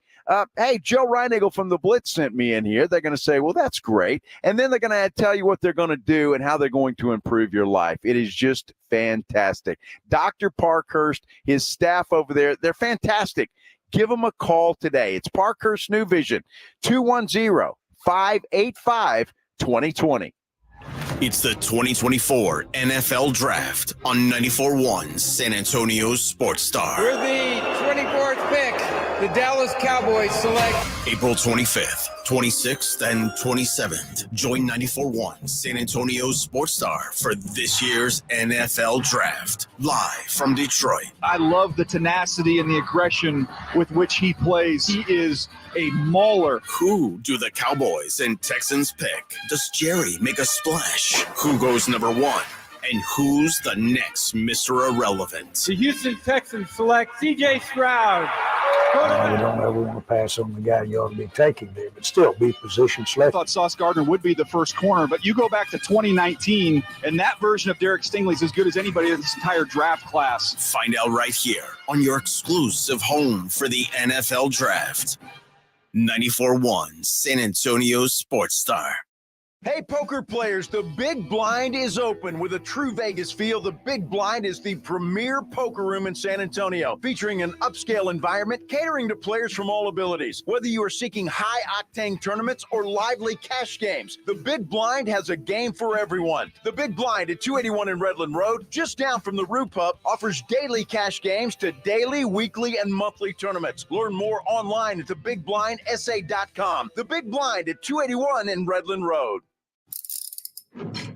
hey, Joe Reinagle from the Blitz sent me in here. They're going to say, well, that's great. And then they're going to tell you what they're going to do and how they're going to improve your life. It is just fantastic. Dr. Parkhurst, his staff over there, they're fantastic. Give them a call today. It's Parkhurst New Vision, 210-585-2020. It's the 2024 NFL Draft on 94.1 San Antonio's Sports Star. For the 24th pick, the Dallas Cowboys select April 25th, 26th, and 27th. Join 94.1 San Antonio's Sports Star for this year's NFL Draft. Live from Detroit. I love the tenacity and the aggression with which he plays. He is a mauler. Who do the Cowboys and Texans pick? Does Jerry make a splash? Who goes number one? And who's the next Mr. Irrelevant? the Houston Texans select C.J. Stroud. You don't ever want to pass on the guy you ought to be taking there, but still be position I selected. thought Sauce Gardner would be the first corner, but you go back to 2019, and that version of Derek Stingley is as good as anybody in this entire draft class. Find out right here on your exclusive home for the NFL Draft. 94.1 San Antonio's Sports Star. Hey, poker players, the Big Blind is open. With a true Vegas feel, the Big Blind is the premier poker room in San Antonio, featuring an upscale environment catering to players from all abilities. Whether you are seeking high-octane tournaments or lively cash games, the Big Blind has a game for everyone. The Big Blind at 281 in Redland Road, just down from the Roo Pub, offers daily cash games to daily, weekly, and monthly tournaments. Learn more online at thebigblindsa.com. The Big Blind at 281 in Redland Road.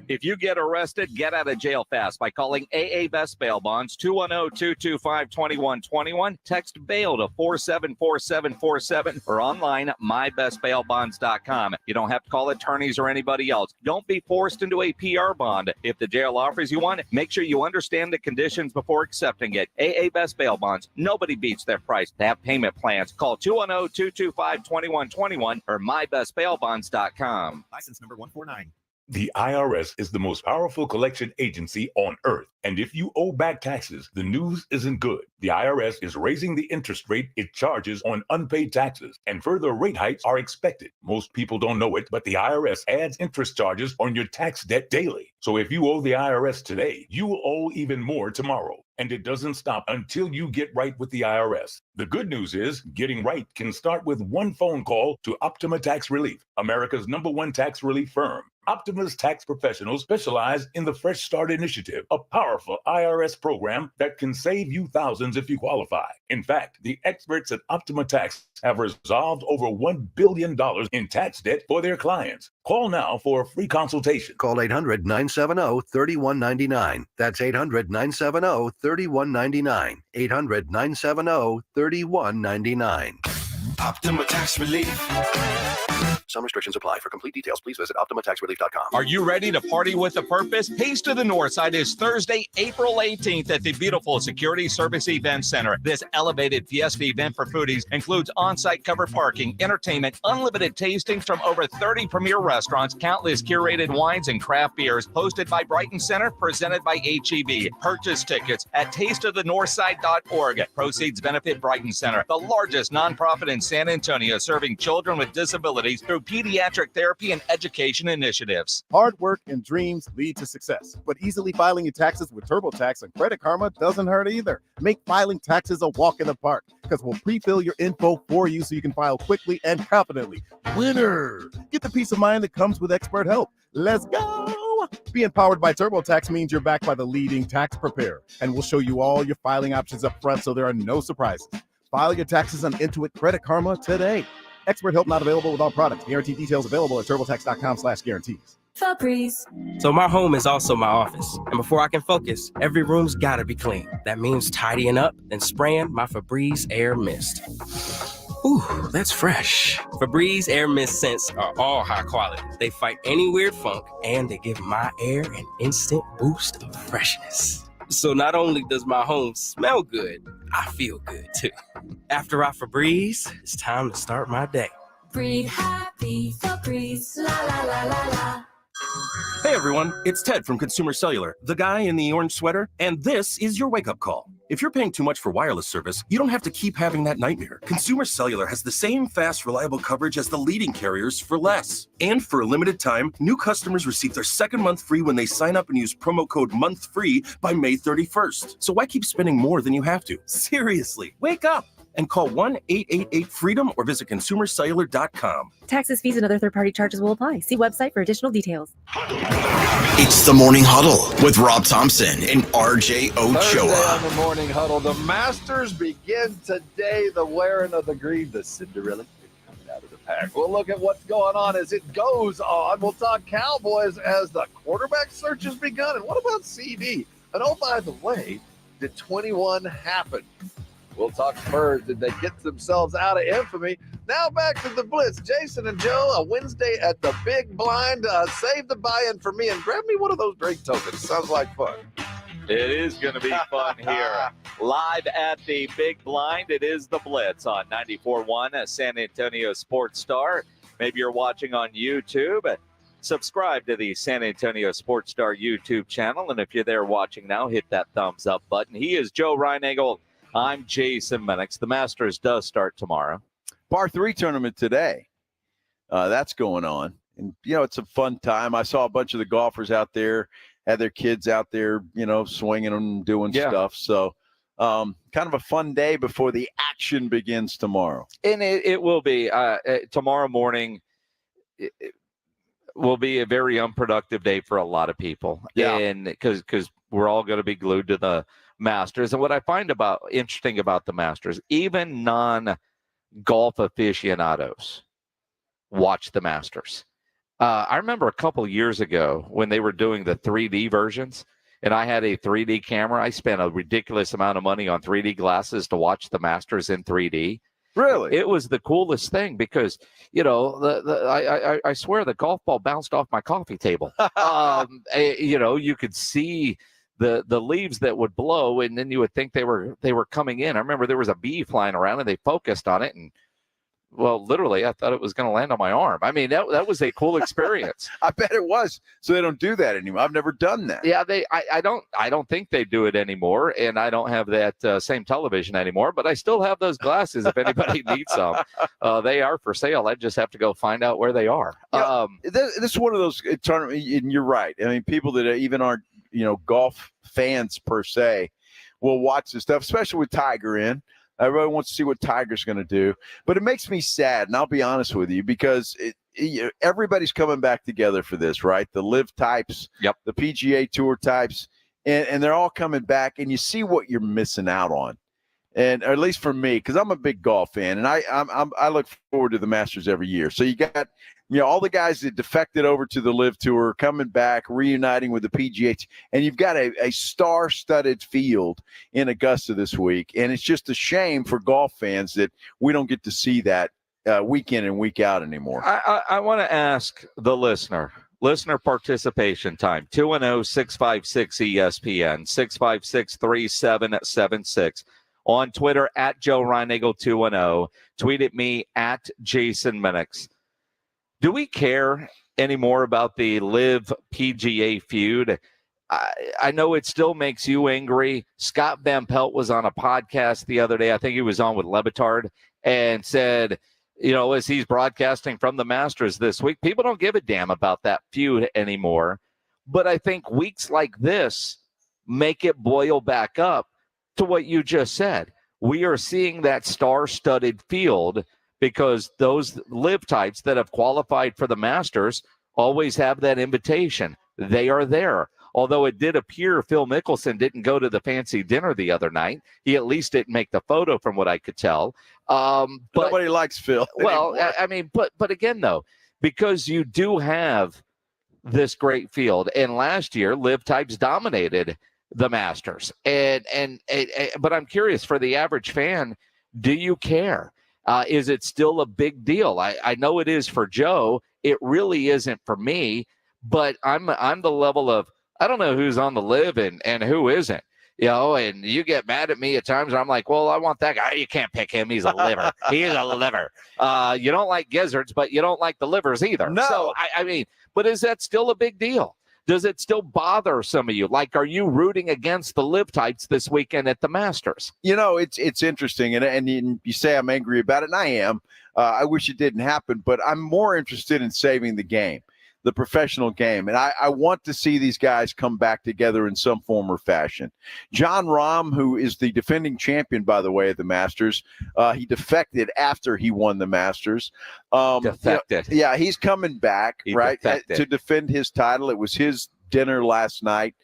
If you get arrested, get out of jail fast by calling AA Best Bail Bonds, 210-225-2121. Text bail to 474747 or online at mybestbailbonds.com. You don't have to call attorneys or anybody else. Don't be forced into a PR bond. If the jail offers you one, make sure you understand the conditions before accepting it. AA Best Bail Bonds. Nobody beats their price. They have payment plans. Call 210-225-2121 or mybestbailbonds.com. License number 149. The IRS is the most powerful collection agency on earth. And if you owe back taxes, the news isn't good. The IRS is raising the interest rate it charges on unpaid taxes, and further rate hikes are expected. Most people don't know it, but the IRS adds interest charges on your tax debt daily. So if you owe the IRS today, you will owe even more tomorrow. And it doesn't stop until you get right with the IRS. The good news is getting right can start with one phone call to Optima Tax Relief, America's #1 tax relief firm. Optima's tax professionals specialize in the Fresh Start Initiative, a powerful IRS program that can save you thousands if you qualify. In fact, the experts at Optima Tax have resolved over $1 billion in tax debt for their clients. Call now for a free consultation. Call 800-970-3199. That's 800-970-3199. 800-970-3199. Optima Tax Relief. Some restrictions apply. For complete details, please visit OptimaTaxRelief.com. Are you ready to party with a purpose? Taste of the Northside is Thursday, April 18th at the beautiful Security Service Event Center. This elevated fiesta event for foodies includes on-site covered parking, entertainment, unlimited tastings from over 30 premier restaurants, countless curated wines and craft beers, hosted by Brighton Center, presented by HEB. Purchase tickets at tasteofthenorthside.org. Proceeds benefit Brighton Center, the largest nonprofit in San Antonio, serving children with disabilities through pediatric therapy and education initiatives. Hard work and dreams lead to success, but easily filing your taxes with TurboTax and Credit Karma doesn't hurt either. Make filing taxes a walk in the park, because we'll pre-fill your info for you so you can file quickly and confidently. Winner! Get the peace of mind that comes with expert help. Let's go! Being powered by TurboTax means you're backed by the leading tax preparer, and we'll show you all your filing options up front so there are no surprises. File your taxes on Intuit Credit Karma today. Expert help not available with all products. Guarantee details available at turbotax.com/guarantees. Febreze. So my home is also my office. And before I can focus, every room's gotta be clean. That means tidying up, then spraying my Febreze Air Mist. Ooh, that's fresh. Febreze Air Mist scents are all high quality. They fight any weird funk, and they give my air an instant boost of freshness. So not only does my home smell good, I feel good too. After I Febreze, it's time to start my day. Breathe happy, Febreze, la la la la la. Hey everyone, it's Ted from Consumer Cellular, the guy in the orange sweater, and this is your wake-up call. If you're paying too much for wireless service, you don't have to keep having that nightmare. Consumer Cellular has the same fast, reliable coverage as the leading carriers for less. And for a limited time, new customers receive their second month free when they sign up and use promo code MONTHFREE by May 31st. So why keep spending more than you have to? Seriously, wake up! And call 1-888-FREEDOM or visit consumercellular.com. Taxes, fees, and other third-party charges will apply. See website for additional details. It's the Morning Huddle with Rob Thompson and RJ Ochoa. Thursday on the Morning Huddle. The Masters begin today. The wearing of the green, the Cinderella coming out of the pack. We'll look at what's going on as it goes on. We'll talk Cowboys as the quarterback search has begun. And what about CD? And oh, by the way, did 21 happen? We'll talk Spurs. Did they get themselves out of infamy? Now back to the Blitz. Jason and Joe, a Wednesday at the Big Blind. Save the buy-in for me and grab me one of those drink tokens. Sounds like fun. It is going to be fun here. Live at the Big Blind, it is the Blitz on 94.1 San Antonio Sports Star. Maybe you're watching on YouTube. Subscribe to the San Antonio Sports Star YouTube channel. And if you're there watching now, hit that thumbs up button. He is Joe Reinagle. I'm Jason Minix. The Masters does start tomorrow. Par 3 tournament today. That's going on. And, it's a fun time. I saw a bunch of the golfers out there, had their kids out there, swinging and doing stuff. So kind of a fun day before the action begins tomorrow. And it will be. Tomorrow morning it will be a very unproductive day for a lot of people. Yeah. And because we're all going to be glued to the Masters. And what I find interesting about the Masters, even non-golf aficionados watch the Masters. I remember a couple years ago when they were doing the 3D versions, and I had a 3D camera. I spent a ridiculous amount of money on 3D glasses to watch the Masters in 3D. Really? It was the coolest thing because, I swear the golf ball bounced off my coffee table. You could see the leaves that would blow, and then you would think they were coming in. I remember there was a bee flying around, and they focused on it, and literally, I thought it was going to land on my arm. I mean, that was a cool experience. I bet it was. So they don't do that anymore. I've never done that. Yeah, I don't think they do it anymore, and I don't have that same television anymore. But I still have those glasses. If anybody needs some, they are for sale. I just have to go find out where they are. This is one of those tournaments, and you're right. I mean, people that even aren't golf fans per se will watch this stuff, especially with Tiger in. Everybody wants to see what Tiger's going to do. But it makes me sad, and I'll be honest with you, because everybody's coming back together for this, right? The LIV types, the PGA Tour types, and they're all coming back, and you see what you're missing out on. And or at least for me, because I'm a big golf fan, and I look forward to the Masters every year. So you got all the guys that defected over to the LIV Tour coming back, reuniting with the PGA, and you've got a star-studded field in Augusta this week. And it's just a shame for golf fans that we don't get to see that week in and week out anymore. I want to ask the listener participation time, 210-656-ESPN, 656-3776. On Twitter, at Joe Reinagle 210. Tweet at me, at Jason Minix. Do we care anymore about the LIV PGA feud? I know it still makes you angry. Scott Van Pelt was on a podcast the other day. I think he was on with Levitard and said, as he's broadcasting from the Masters this week, people don't give a damn about that feud anymore. But I think weeks like this make it boil back up to what you just said. We are seeing that star-studded field because those live types that have qualified for the Masters always have that invitation. They are there. Although it did appear Phil Mickelson didn't go to the fancy dinner the other night. He at least didn't make the photo from what I could tell. But nobody likes Phil. Well, I mean, but again, though, because you do have this great field, and last year, live types dominated the Masters. But I'm curious, for the average fan, do you care? Is it still a big deal? I know it is for Joe. It really isn't for me, but I'm the level of, I don't know who's on the live and who isn't, and you get mad at me at times. I'm like, well, I want that guy. You can't pick him. He's a liver. He's a liver. You don't like gizzards, but you don't like the livers either. No. So, I mean, but is that still a big deal? Does it still bother some of you? Like, are you rooting against the live types this weekend at the Masters? It's interesting, and you say I'm angry about it, and I am. I wish it didn't happen, but I'm more interested in saving the game, the professional game. And I want to see these guys come back together in some form or fashion. John Rahm, who is the defending champion, by the way, at the Masters, he defected after he won the Masters. Defected. He's coming back, to defend his title. It was his dinner last night.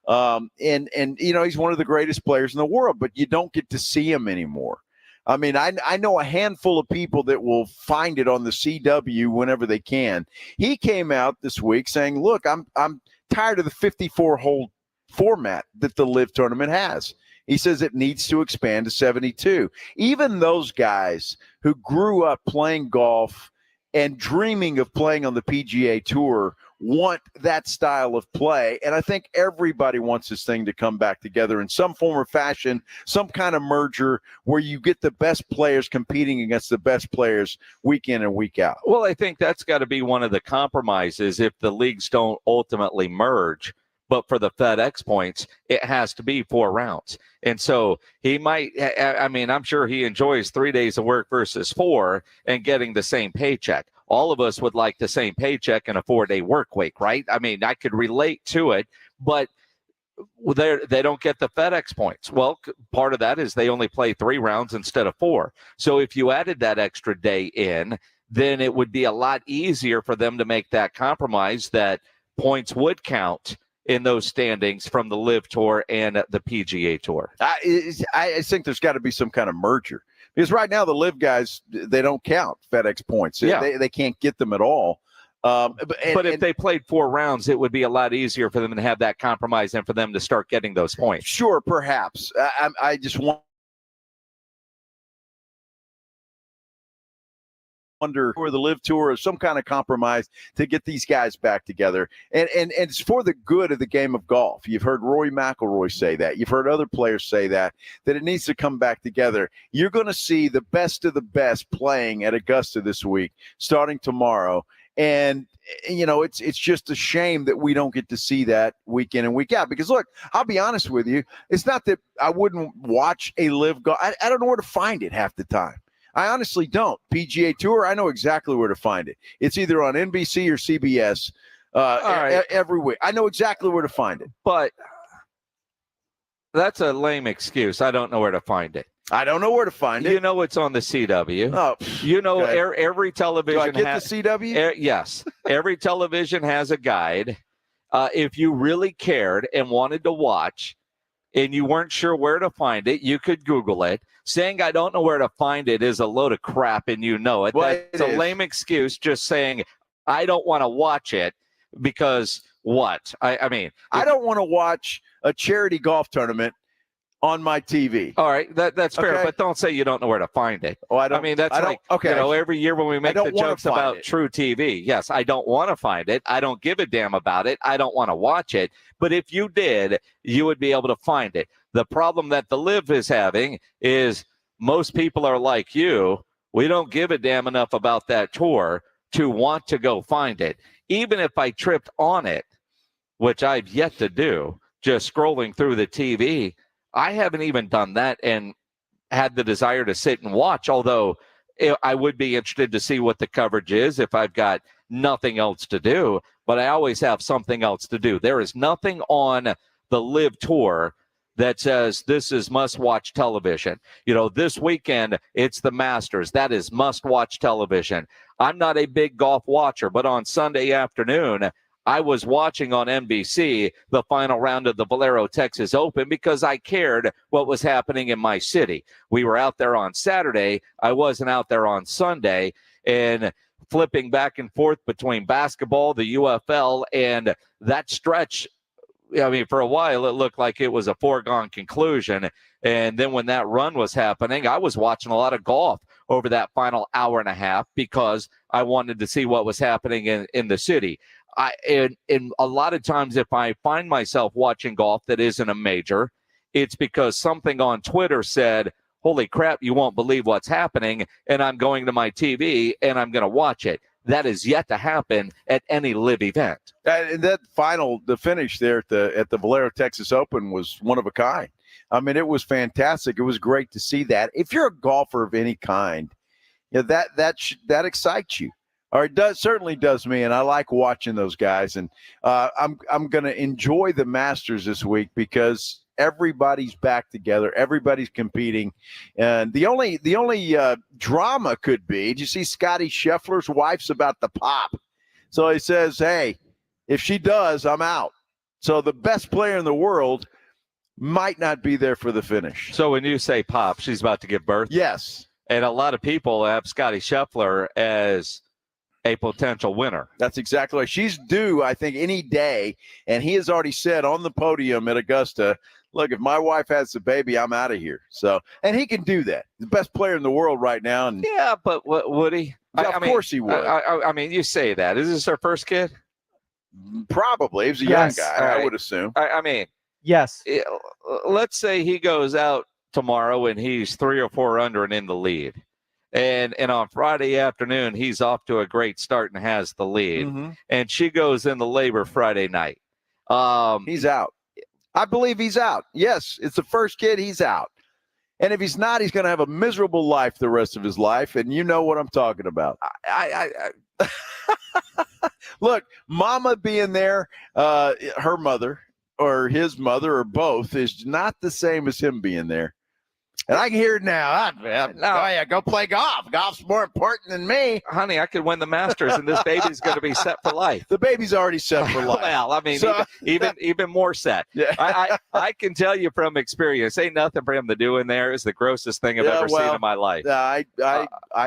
And he's one of the greatest players in the world, but you don't get to see him anymore. I mean, I know a handful of people that will find it on the CW whenever they can. He came out this week saying, look, I'm tired of the 54-hole format that the LIV tournament has. He says it needs to expand to 72. Even those guys who grew up playing golf and dreaming of playing on the PGA Tour want that style of play. And I think everybody wants this thing to come back together in some form or fashion, some kind of merger where you get the best players competing against the best players week in and week out. Well, I think that's got to be one of the compromises if the leagues don't ultimately merge. But for the FedEx points, it has to be 4 rounds. And so he might, I'm sure he enjoys 3 days of work versus 4 and getting the same paycheck. All of us would like the same paycheck in a 4-day work week, right? I mean, I could relate to it, but they don't get the FedEx points. Well, part of that is they only play 3 rounds instead of 4. So if you added that extra day in, then it would be a lot easier for them to make that compromise that points would count in those standings from the LIV Tour and the PGA Tour. I think there's got to be some kind of merger. Because right now the LIV guys, they don't count FedEx points. Yeah. They can't get them at all. But if they played 4 rounds, it would be a lot easier for them to have that compromise and for them to start getting those points. Sure, perhaps. I just wonder for the LIV Tour or some kind of compromise to get these guys back together. And it's for the good of the game of golf. You've heard Rory McIlroy say that. You've heard other players say that it needs to come back together. You're going to see the best of the best playing at Augusta this week, starting tomorrow. And, it's just a shame that we don't get to see that week in and week out. Because, look, I'll be honest with you. It's not that I wouldn't watch a LIV golf. I don't know where to find it half the time. I honestly don't. PGA Tour, I know exactly where to find it. It's either on NBC or CBS every week. I know exactly where to find it. But that's a lame excuse. I don't know where to find it. I don't know where to find it. You know it's on the CW. Oh, every television. Do I get the CW? Yes. Every television has a guide. If you really cared and wanted to watch and you weren't sure where to find it, you could Google it. Saying I don't know where to find it is a load of crap, and you know it. Well, That's a lame excuse, just saying I don't want to watch it because what? I mean, I don't want to watch a charity golf tournament on my TV. All right, that's fair, Okay. but don't say you don't know where to find it. Oh, I don't. I mean, that's I don't- like, okay. every year when we make don't the wanna jokes find about it. True TV. Yes, I don't want to find it. I don't give a damn about it. I don't want to watch it. But if you did, you would be able to find it. The problem that the LIV is having is most people are like you. We don't give a damn enough about that tour to want to go find it. Even if I tripped on it, which I've yet to do, just scrolling through the TV. I haven't even done that and had the desire to sit and watch, although I would be interested to see what the coverage is if I've got nothing else to do, but I always have something else to do. There is nothing on the Live Tour that says this is must-watch television. This weekend, it's the Masters. That is must-watch television. I'm not a big golf watcher, but on Sunday afternoon, I was watching on NBC the final round of the Valero Texas Open because I cared what was happening in my city. We were out there on Saturday. I wasn't out there on Sunday. And flipping back and forth between basketball, the UFL, and that stretch, for a while, it looked like it was a foregone conclusion. And then when that run was happening, I was watching a lot of golf over that final hour and a half because I wanted to see what was happening in the city. And a lot of times if I find myself watching golf that isn't a major, it's because something on Twitter said, holy crap, you won't believe what's happening, and I'm going to my TV and I'm going to watch it. That is yet to happen at any live event. And the finish there at the Valero Texas Open was one of a kind. I mean, it was fantastic. It was great to see that. If you're a golfer of any kind, that excites you. Or it certainly does me, and I like watching those guys. And I'm going to enjoy the Masters this week because everybody's back together. Everybody's competing. And the only drama could be, did you see Scotty Scheffler's wife's about to pop? So he says, hey, if she does, I'm out. So the best player in the world might not be there for the finish. So when you say pop, she's about to give birth? Yes. And a lot of people have Scotty Scheffler as a potential winner. That's exactly right. She's due, I think, any day. And he has already said on the podium at Augusta, look, if my wife has a baby, I'm out of here. So, and he can do that. The best player in the world right now. And yeah, but would he? Of course he would. I mean, you say that. Is this her first kid? Probably. He was a young guy, right. I would assume. I mean, yes. Let's say he goes out tomorrow and he's 3 or 4 under and in the lead. And on Friday afternoon, he's off to a great start and has the lead. Mm-hmm. And she goes into labor Friday night. He's out. I believe he's out. Yes, it's the first kid. He's out. And if he's not, he's going to have a miserable life the rest of his life. And you know what I'm talking about. Look, mama being there, her mother or his mother or both is not the same as him being there. And I can hear it now. Go play golf. Golf's more important than me. Honey, I could win the Masters, and this baby's going to be set for life. The baby's already set for life. Well, I mean, even more set. Yeah. I can tell you from experience, ain't nothing for him to do in there. It's the grossest thing I've ever seen in my life. I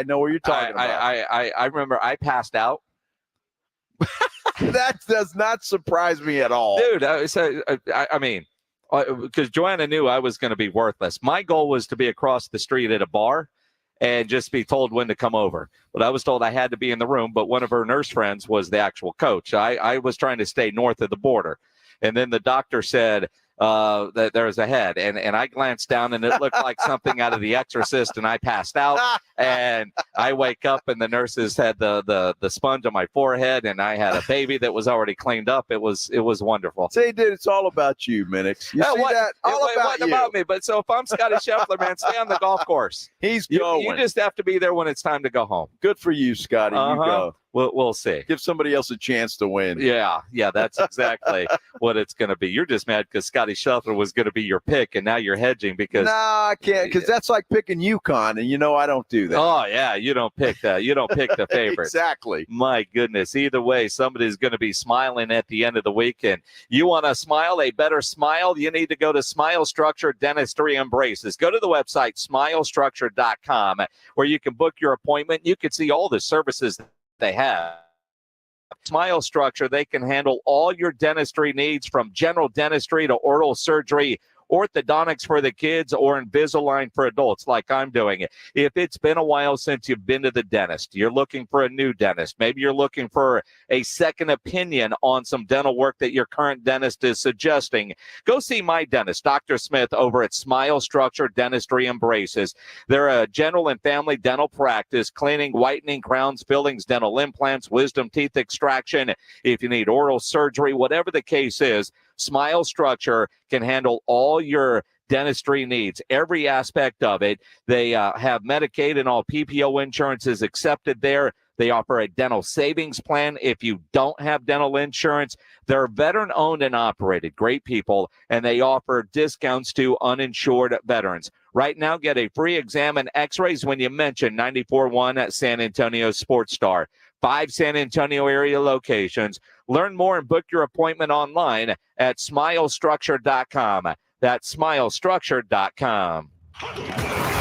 know what you're talking about. I remember I passed out. That does not surprise me at all. Dude, I mean, because Joanna knew I was going to be worthless. My goal was to be across the street at a bar and just be told when to come over. But I was told I had to be in the room, but one of her nurse friends was the actual coach. I was trying to stay north of the border. And then the doctor said that there was a head. And I glanced down, and it looked like something out of The Exorcist, and I passed out. And I wake up, and the nurses had the sponge on my forehead, and I had a baby that was already cleaned up. It was wonderful. See, dude, it's all about you, Minix. You see that? All about you. About me. But so if I'm Scotty Scheffler, man, stay on the golf course. He's going. You just have to be there when it's time to go home. Good for you, Scotty. You go. We'll see. Give somebody else a chance to win. Yeah, that's exactly what it's going to be. You're just mad because Scotty Scheffler was going to be your pick, and now you're hedging because. No, I can't, because that's like picking UConn, and you know I don't do that. Oh yeah, you don't pick that. You don't pick the favorite. Exactly. My goodness. Either way, somebody's going to be smiling at the end of the weekend. You want to smile, a better smile? You need to go to Smile Structure Dentistry and Braces. Go to the website smilestructure.com where you can book your appointment. You can see all the services they have. Smile Structure, they can handle all your dentistry needs, from general dentistry to oral surgery, orthodontics for the kids, or Invisalign for adults like I'm doing it. If it's been a while since you've been to the dentist, you're looking for a new dentist, maybe you're looking for a second opinion on some dental work that your current dentist is suggesting, go see my dentist, Dr. Smith, over at Smile Structure Dentistry and Braces. They're a general and family dental practice, cleaning, whitening, crowns, fillings, dental implants, wisdom teeth extraction. If you need oral surgery, whatever the case is, Smile Structure can handle all your dentistry needs, every aspect of it. They have Medicaid and all PPO insurance is accepted there. They offer a dental savings plan if you don't have dental insurance. They're veteran owned and operated, great people, and they offer discounts to uninsured veterans. Right now, get a free exam and x-rays when you mention 94.1 at San Antonio Sports Star. 5 San Antonio area locations. Learn more and book your appointment online at smilestructure.com. That's smilestructure.com.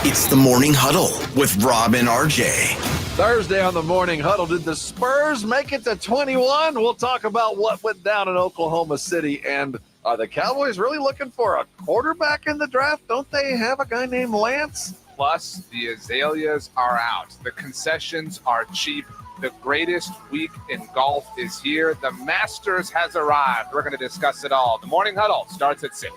It's the Morning Huddle with Rob and RJ. Thursday on the Morning Huddle, did the Spurs make it to 21? We'll talk about what went down in Oklahoma City. And are the Cowboys really looking for a quarterback in the draft? Don't they have a guy named Lance? Plus, the azaleas are out. The concessions are cheap. The greatest week in golf is here. The Masters has arrived. We're going to discuss it all. The Morning Huddle starts at 6.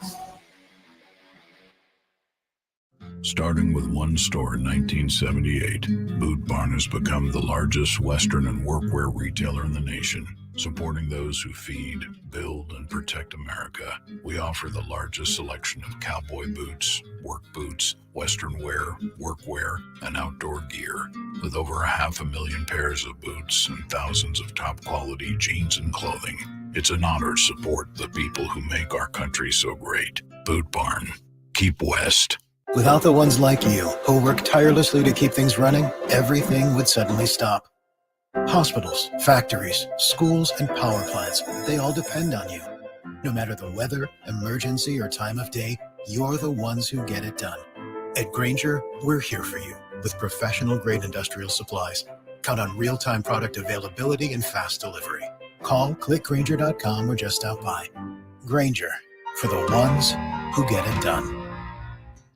Starting with one store in 1978, Boot Barn has become the largest Western and workwear retailer in the nation. Supporting those who feed, build, and protect America, we offer the largest selection of cowboy boots, work boots, Western wear, workwear, and outdoor gear. With over 500,000 pairs of boots and thousands of top-quality jeans and clothing, it's an honor to support the people who make our country so great. Boot Barn. Keep West. Without the ones like you, who work tirelessly to keep things running, everything would suddenly stop. Hospitals, factories, schools, and power plants, they all depend on you. No matter the weather, emergency, or time of day, you're the ones who get it done. At Grainger, we're here for you with professional-grade industrial supplies. Count on real-time product availability and fast delivery. Call, click Grainger.com, or just stop by. Grainger, for the ones who get it done.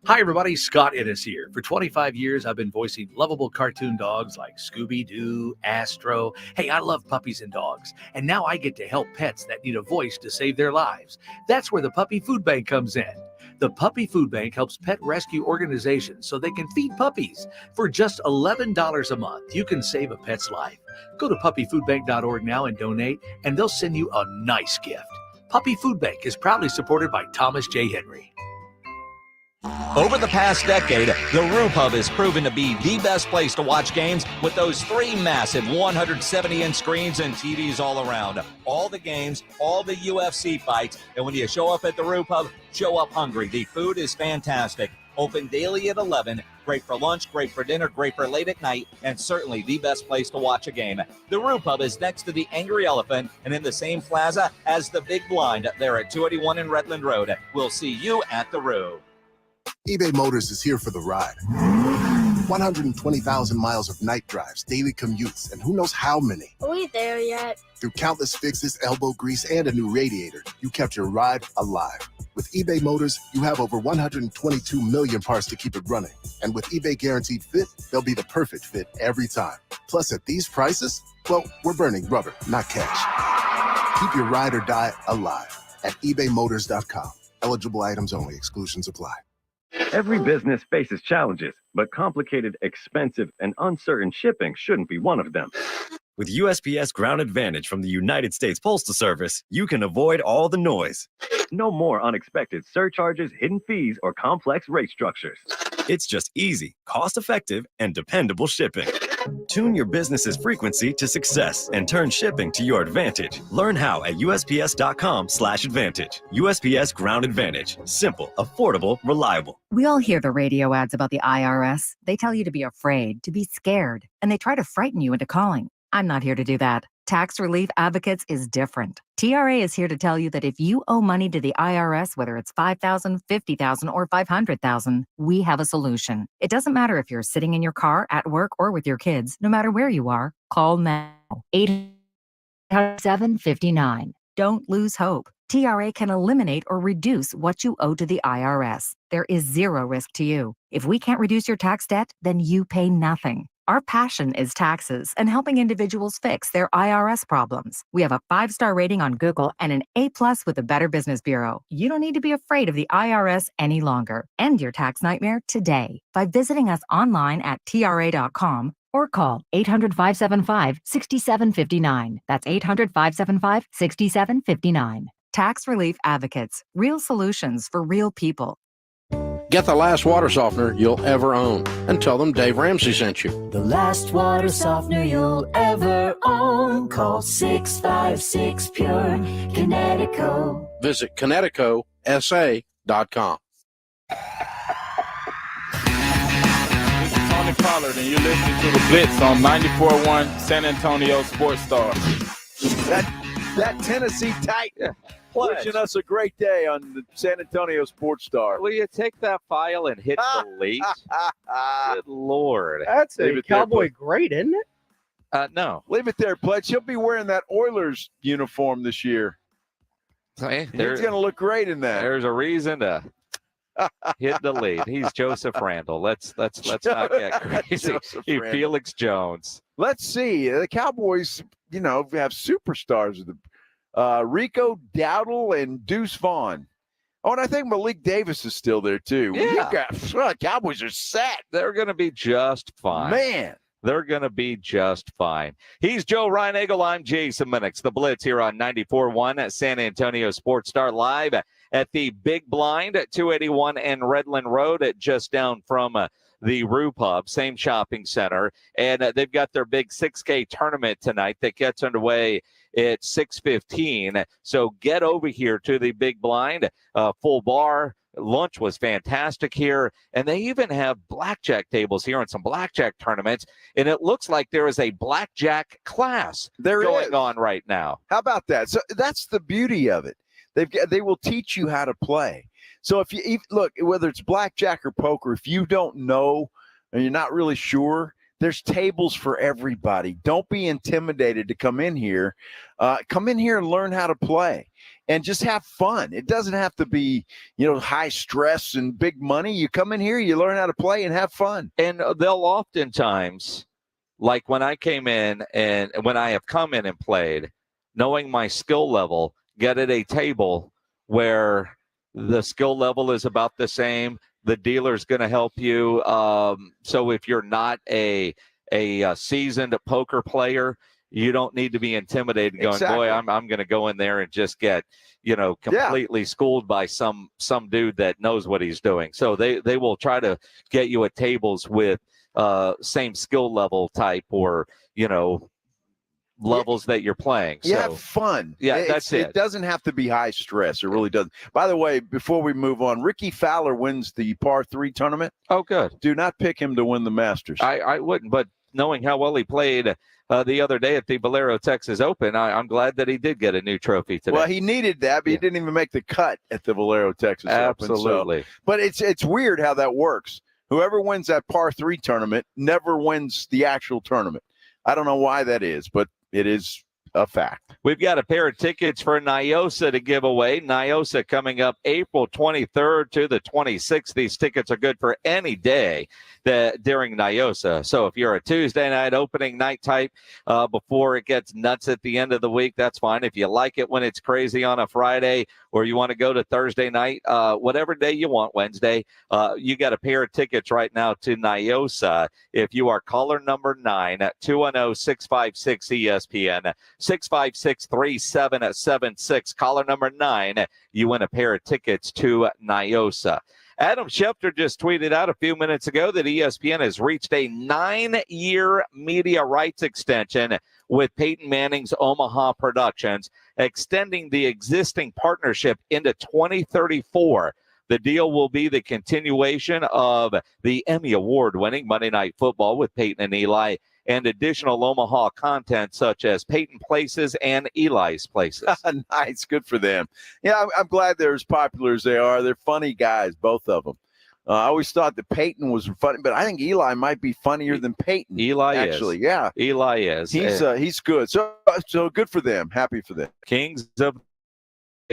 Hi, everybody. Scott Innes here. For 25 years, I've been voicing lovable cartoon dogs like Scooby-Doo, Astro. Hey, I love puppies and dogs. And now I get to help pets that need a voice to save their lives. That's where the Puppy Food Bank comes in. The Puppy Food Bank helps pet rescue organizations so they can feed puppies. For just $11 a month, you can save a pet's life. Go to puppyfoodbank.org now and donate, and they'll send you a nice gift. Puppy Food Bank is proudly supported by Thomas J. Henry. Over the past decade, the Roo Pub has proven to be the best place to watch games with those 3 massive 170-inch screens and TVs all around. All the games, all the UFC fights, and when you show up at the Roo Pub, show up hungry. The food is fantastic. Open daily at 11. Great for lunch, great for dinner, great for late at night, and certainly the best place to watch a game. The Roo Pub is next to the Angry Elephant and in the same plaza as the Big Blind. There at 281 in Redland Road. We'll see you at the Roo. eBay Motors is here for the ride. 120,000 miles of night drives, daily commutes, and who knows how many. Are we there yet? Through countless fixes, elbow grease, and a new radiator, you kept your ride alive. With eBay Motors, you have over 122 million parts to keep it running. And with eBay Guaranteed Fit, they'll be the perfect fit every time. Plus, at these prices, well, we're burning rubber, not cash. Keep your ride or die alive at ebaymotors.com. Eligible items only. Exclusions apply. Every business faces challenges, but complicated, expensive, and uncertain shipping shouldn't be one of them. With USPS Ground Advantage from the United States Postal Service, you can avoid all the noise. No more unexpected surcharges, hidden fees, or complex rate structures. It's just easy, cost-effective, and dependable shipping. Tune your business's frequency to success and turn shipping to your advantage. Learn how at USPS.com/advantage. USPS Ground Advantage. Simple, affordable, reliable. We all hear the radio ads about the IRS. They tell you to be afraid, to be scared, and they try to frighten you into calling. I'm not here to do that. Tax Relief Advocates is different. TRA is here to tell you that if you owe money to the IRS, whether it's $5,000, $50,000, or $500,000, we have a solution. It doesn't matter if you're sitting in your car, at work, or with your kids. No matter where you are, call now. 800-759. Don't lose hope. TRA can eliminate or reduce what you owe to the IRS. There is zero risk to you. If we can't reduce your tax debt, then you pay nothing. Our passion is taxes and helping individuals fix their IRS problems. We have a 5-star rating on Google and an A+ with the Better Business Bureau. You don't need to be afraid of the IRS any longer. End your tax nightmare today by visiting us online at TRA.com or call 800-575-6759. That's 800-575-6759. Tax Relief Advocates, real solutions for real people. Get the last water softener you'll ever own and tell them Dave Ramsey sent you. The last water softener you'll ever own. Call 656-PURE. Kinetico. Visit KineticoSA.com. Tony Pollard, and you're listening to the Blitz on 94.1 San Antonio Sports Star. That Tennessee Titan wishing us a great day on the San Antonio Sports Star. Will you take that file and hit delete? Good Lord. That's a Cowboy great, isn't it? No. Leave it there, Pledge. He'll be wearing that Oilers uniform this year. Hey, He's going to look great in that. There's a reason to hit delete. He's Joseph Randall. Let's not get crazy. Felix Jones. Let's see. The Cowboys, have superstars. Rico Dowdle and Deuce Vaughn. Oh, and I think Malik Davis is still there, too. Yeah. Cowboys are set. They're going to be just fine. Man. They're going to be just fine. He's Joe Reinagle. I'm Jason Minix. The Blitz here on 94.1 at San Antonio Sports Star, live at the Big Blind at 281 and Redland Road, just down from the Rue Pub, same shopping center. And they've got their big 6K tournament tonight that gets underway at 6:15. So get over here to the Big Blind, full bar. Lunch was fantastic here, and they even have blackjack tables here and some blackjack tournaments, and it looks like there is a blackjack class going on right now. How about that? So that's the beauty of it. They will teach you how to play. So if you look, whether it's blackjack or poker, if you don't know and you're not really sure, there's tables for everybody. Don't be intimidated to come in here. Come in here and learn how to play. And just have fun. It doesn't have to be, high stress and big money. You come in here, you learn how to play and have fun. And they'll oftentimes, like when I came in and when I have come in and played, knowing my skill level, get at a table where the skill level is about the same. The dealer's going to help you. So if you're not a seasoned poker player, you don't need to be intimidated going, boy, I'm going to go in there and just get, completely schooled by some dude that knows what he's doing. So they will try to get you at tables with same skill level type or, levels that you're playing. You so have fun. Yeah, that's it. It doesn't have to be high stress. It really doesn't. By the way, before we move on, Ricky Fowler wins the par 3 tournament. Oh, good. Do not pick him to win the Masters. I wouldn't, but knowing how well he played the other day at the Valero Texas Open, I'm glad that he did get a new trophy today. Well, he needed that, but he didn't even make the cut at the Valero Texas Open. Absolutely. But it's weird how that works. Whoever wins that par 3 tournament never wins the actual tournament. I don't know why that is, but it is a fact. We've got a pair of tickets for NIOSA to give away. NIOSA coming up April 23rd to the 26th. These tickets are good for any day during NIOSA. So if you're a Tuesday night opening night type before it gets nuts at the end of the week, that's fine. If you like it when it's crazy on a Friday or you want to go to Thursday night, whatever day you want, Wednesday, you got a pair of tickets right now to NIOSA. If you are caller number 9 at 210-656-ESPN, 656-3776, caller number 9, you win a pair of tickets to NIOSA. Adam Schefter just tweeted out a few minutes ago that ESPN has reached a 9-year media rights extension with Peyton Manning's Omaha Productions, extending the existing partnership into 2034. The deal will be the continuation of the Emmy Award-winning Monday Night Football with Peyton and Eli, and additional Omaha content such as Peyton Places and Eli's Places. Nice. Good for them. Yeah, I'm glad they're as popular as they are. They're funny guys, both of them. I always thought that Peyton was funny, but I think Eli might be funnier than Peyton. Eli actually, is. Yeah. Eli is. He's good. So good for them. Happy for them. Kings of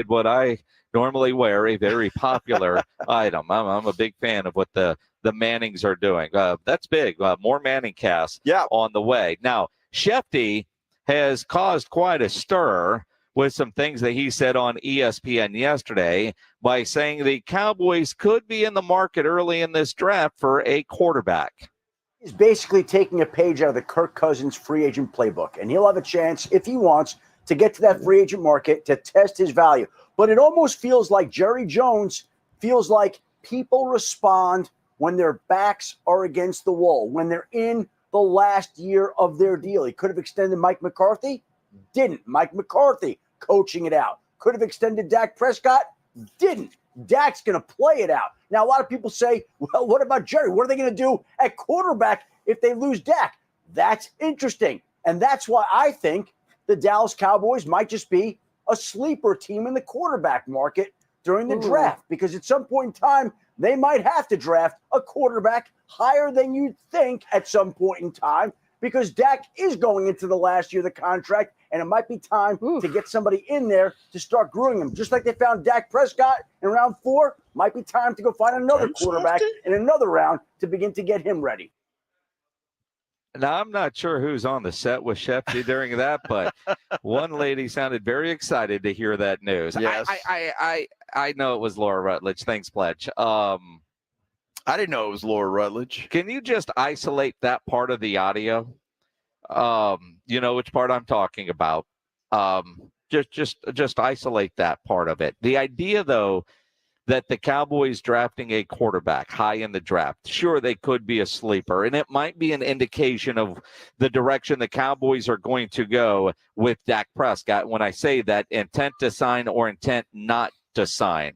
what I normally wear, a very popular item. I'm a big fan of what the Mannings are doing. That's big. More Manning casts on the way. Now, Shefty has caused quite a stir with some things that he said on ESPN yesterday by saying the Cowboys could be in the market early in this draft for a quarterback. He's basically taking a page out of the Kirk Cousins free agent playbook, and he'll have a chance, if he wants, to get to that free agent market to test his value. But it almost feels like Jerry Jones feels like people respond when their backs are against the wall, when they're in the last year of their deal. He could have extended Mike McCarthy, didn't. Mike McCarthy coaching it out. Could have extended Dak Prescott, didn't. Dak's going to play it out. Now, a lot of people say, well, what about Jerry? What are they going to do at quarterback if they lose Dak? That's interesting. And that's why I think the Dallas Cowboys might just be a sleeper team in the quarterback market during the draft, because at some point in time, they might have to draft a quarterback higher than you'd think at some point in time, because Dak is going into the last year of the contract, and it might be time to get somebody in there to start grooming him. Just like they found Dak Prescott in round 4, might be time to go find another quarterback in another round to begin to get him ready. Now, I'm not sure who's on the set with Shefty during that, but one lady sounded very excited to hear that news. Yes. I know it was Laura Rutledge. Thanks, Pledge. I didn't know it was Laura Rutledge. Can you just isolate that part of the audio? You know which part I'm talking about. Just isolate that part of it. The idea, though, that the Cowboys drafting a quarterback high in the draft, sure, they could be a sleeper, and it might be an indication of the direction the Cowboys are going to go with Dak Prescott. When I say that, intent to sign or intent not to sign.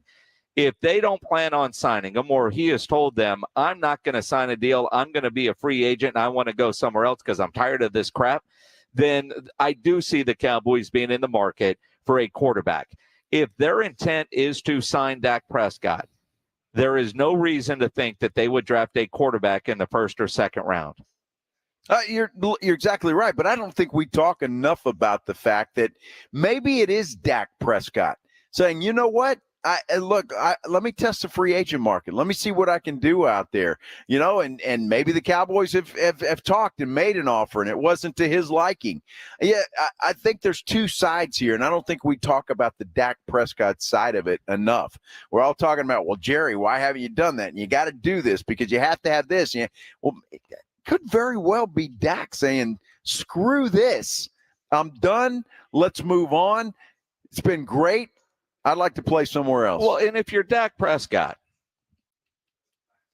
If they don't plan on signing him, or he has told them, I'm not going to sign a deal, I'm going to be a free agent, and I want to go somewhere else because I'm tired of this crap, then I do see the Cowboys being in the market for a quarterback. If their intent is to sign Dak Prescott, there is no reason to think that they would draft a quarterback in the first or second round. You're exactly right, but I don't think we talk enough about the fact that maybe it is Dak Prescott saying, you know what? Let me test the free agent market. Let me see what I can do out there, and maybe the Cowboys have talked and made an offer and it wasn't to his liking. Yeah, I think there's two sides here, and I don't think we talk about the Dak Prescott side of it enough. We're all talking about, well, Jerry, why haven't you done that? And you got to do this because you have to have this. Well, it could very well be Dak saying, screw this. I'm done. Let's move on. It's been great. I'd like to play somewhere else. Well, and if you're Dak Prescott,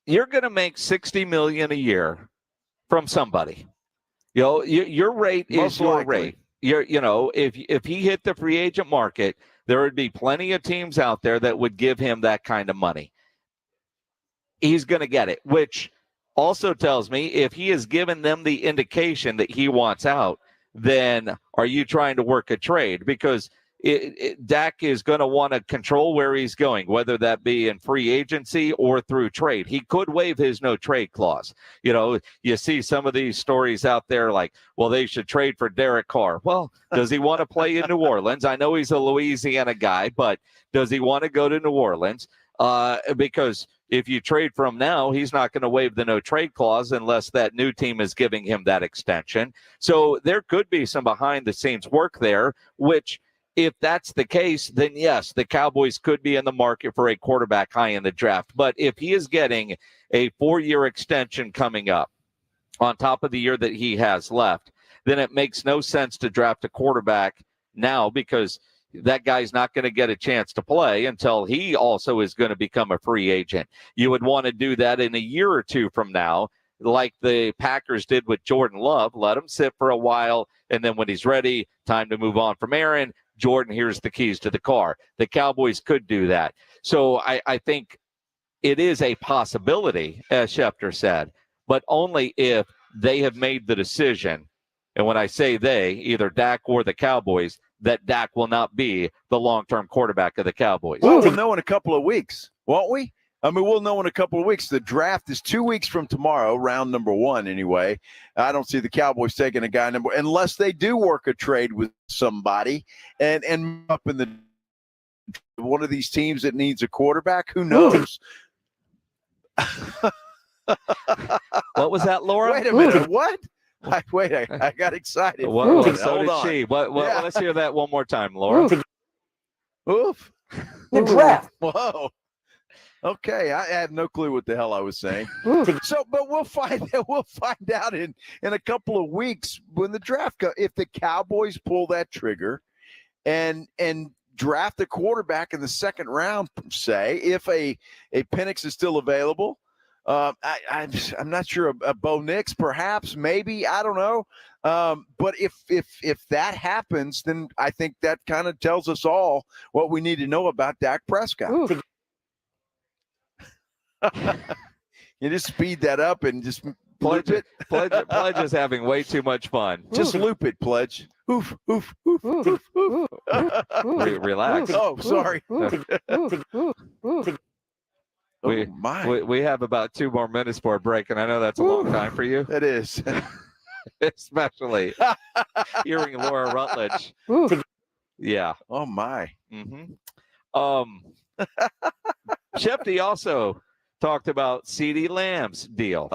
you're going to make $60 million a year from somebody. Your rate is your rate. If he hit the free agent market, there would be plenty of teams out there that would give him that kind of money. He's going to get it, which also tells me if he has given them the indication that he wants out, then are you trying to work a trade? Because Dak is going to want to control where he's going, whether that be in free agency or through trade. He could waive his no trade clause. You see some of these stories out there like, well, they should trade for Derek Carr. Well, does he want to play in New Orleans? I know he's a Louisiana guy, but does he want to go to New Orleans? Because if you trade for him now, he's not going to waive the no trade clause unless that new team is giving him that extension. So there could be some behind the scenes work there, which, if that's the case, then yes, the Cowboys could be in the market for a quarterback high in the draft. But if he is getting a 4-year extension coming up on top of the year that he has left, then it makes no sense to draft a quarterback now, because that guy's not going to get a chance to play until he also is going to become a free agent. You would want to do that in a year or two from now, like the Packers did with Jordan Love. Let him sit for a while, and then when he's ready, time to move on from Aaron. Jordan, here's the keys to the car. The Cowboys could do that. So I think it is a possibility, as Schefter said, but only if they have made the decision. And when I say they, either Dak or the Cowboys, that Dak will not be the long-term quarterback of the Cowboys. Well, we'll know in a couple of weeks, won't we? I mean, we'll know in a couple of weeks. The draft is 2 weeks from tomorrow, round number 1 anyway. I don't see the Cowboys taking a guy unless they do work a trade with somebody and up in the one of these teams that needs a quarterback. Who knows? What was that, Laura? Wait a minute. What? I got excited. So did she. Let's hear that one more time, Laura. Oof. The draft. Whoa. Okay, I had no clue what the hell I was saying. So, but we'll find out in a couple of weeks when the draft goes. If the Cowboys pull that trigger and draft a quarterback in the second round, say, if a Penix is still available. I'm not sure a Bo Nix, perhaps, maybe, I don't know. But if that happens, then I think that kind of tells us all what we need to know about Dak Prescott. You just speed that up and just loop it. Pledge is having way too much fun. Just loop it, Pledge. Oof, oof, oof, oof, oof. Relax. Oh, sorry. We have about 2 more minutes for a break, and I know that's a long time for you. It is. Especially hearing Laura Rutledge. Yeah. Oh, my. Shefty also talked about CeeDee Lamb's deal.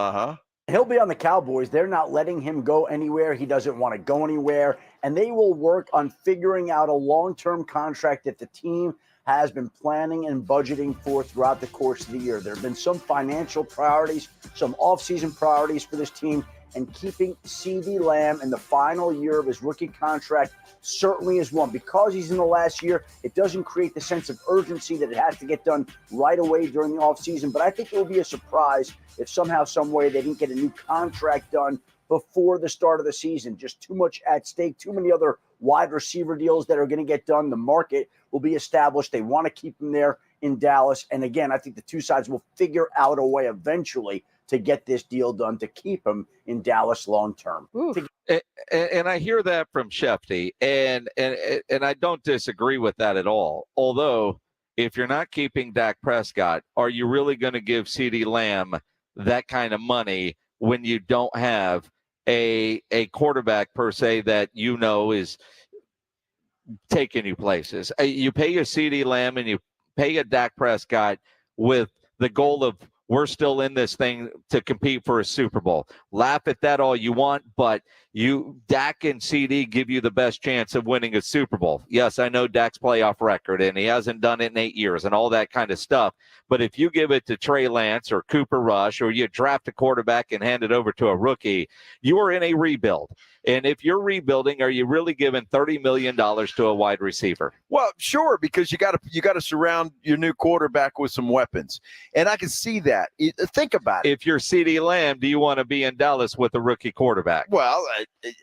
He'll be on the Cowboys. They're not letting him go anywhere. He doesn't want to go anywhere. And they will work on figuring out a long-term contract that the team has been planning and budgeting for throughout the course of the year. There have been some financial priorities, some offseason priorities for this team, and keeping CeeDee Lamb in the final year of his rookie contract certainly is one. Because he's in the last year, it doesn't create the sense of urgency that it has to get done right away during the offseason. But I think it will be a surprise if somehow, some way, they didn't get a new contract done before the start of the season. Just too much at stake, too many other wide receiver deals that are going to get done. The market will be established. They want to keep him there in Dallas. And again, I think the two sides will figure out a way eventually to get this deal done to keep him in Dallas long term. And I hear that from Shefty, and I don't disagree with that at all. Although, if you're not keeping Dak Prescott, are you really going to give CeeDee Lamb that kind of money when you don't have a quarterback per se that you know is taking you places? You pay your CeeDee Lamb and you pay a Dak Prescott with the goal of, we're still in this thing to compete for a Super Bowl. Laugh at that all you want, but Dak and CD give you the best chance of winning a Super Bowl. Yes, I know Dak's playoff record, and he hasn't done it in 8 years and all that kind of stuff. But if you give it to Trey Lance or Cooper Rush, or you draft a quarterback and hand it over to a rookie, you are in a rebuild. And if you're rebuilding, are you really giving $30 million to a wide receiver? Well, sure, because you got to surround your new quarterback with some weapons, and I can see that. Think about it. If you're CeeDee Lamb, do you want to be in Dallas with a rookie quarterback? Well,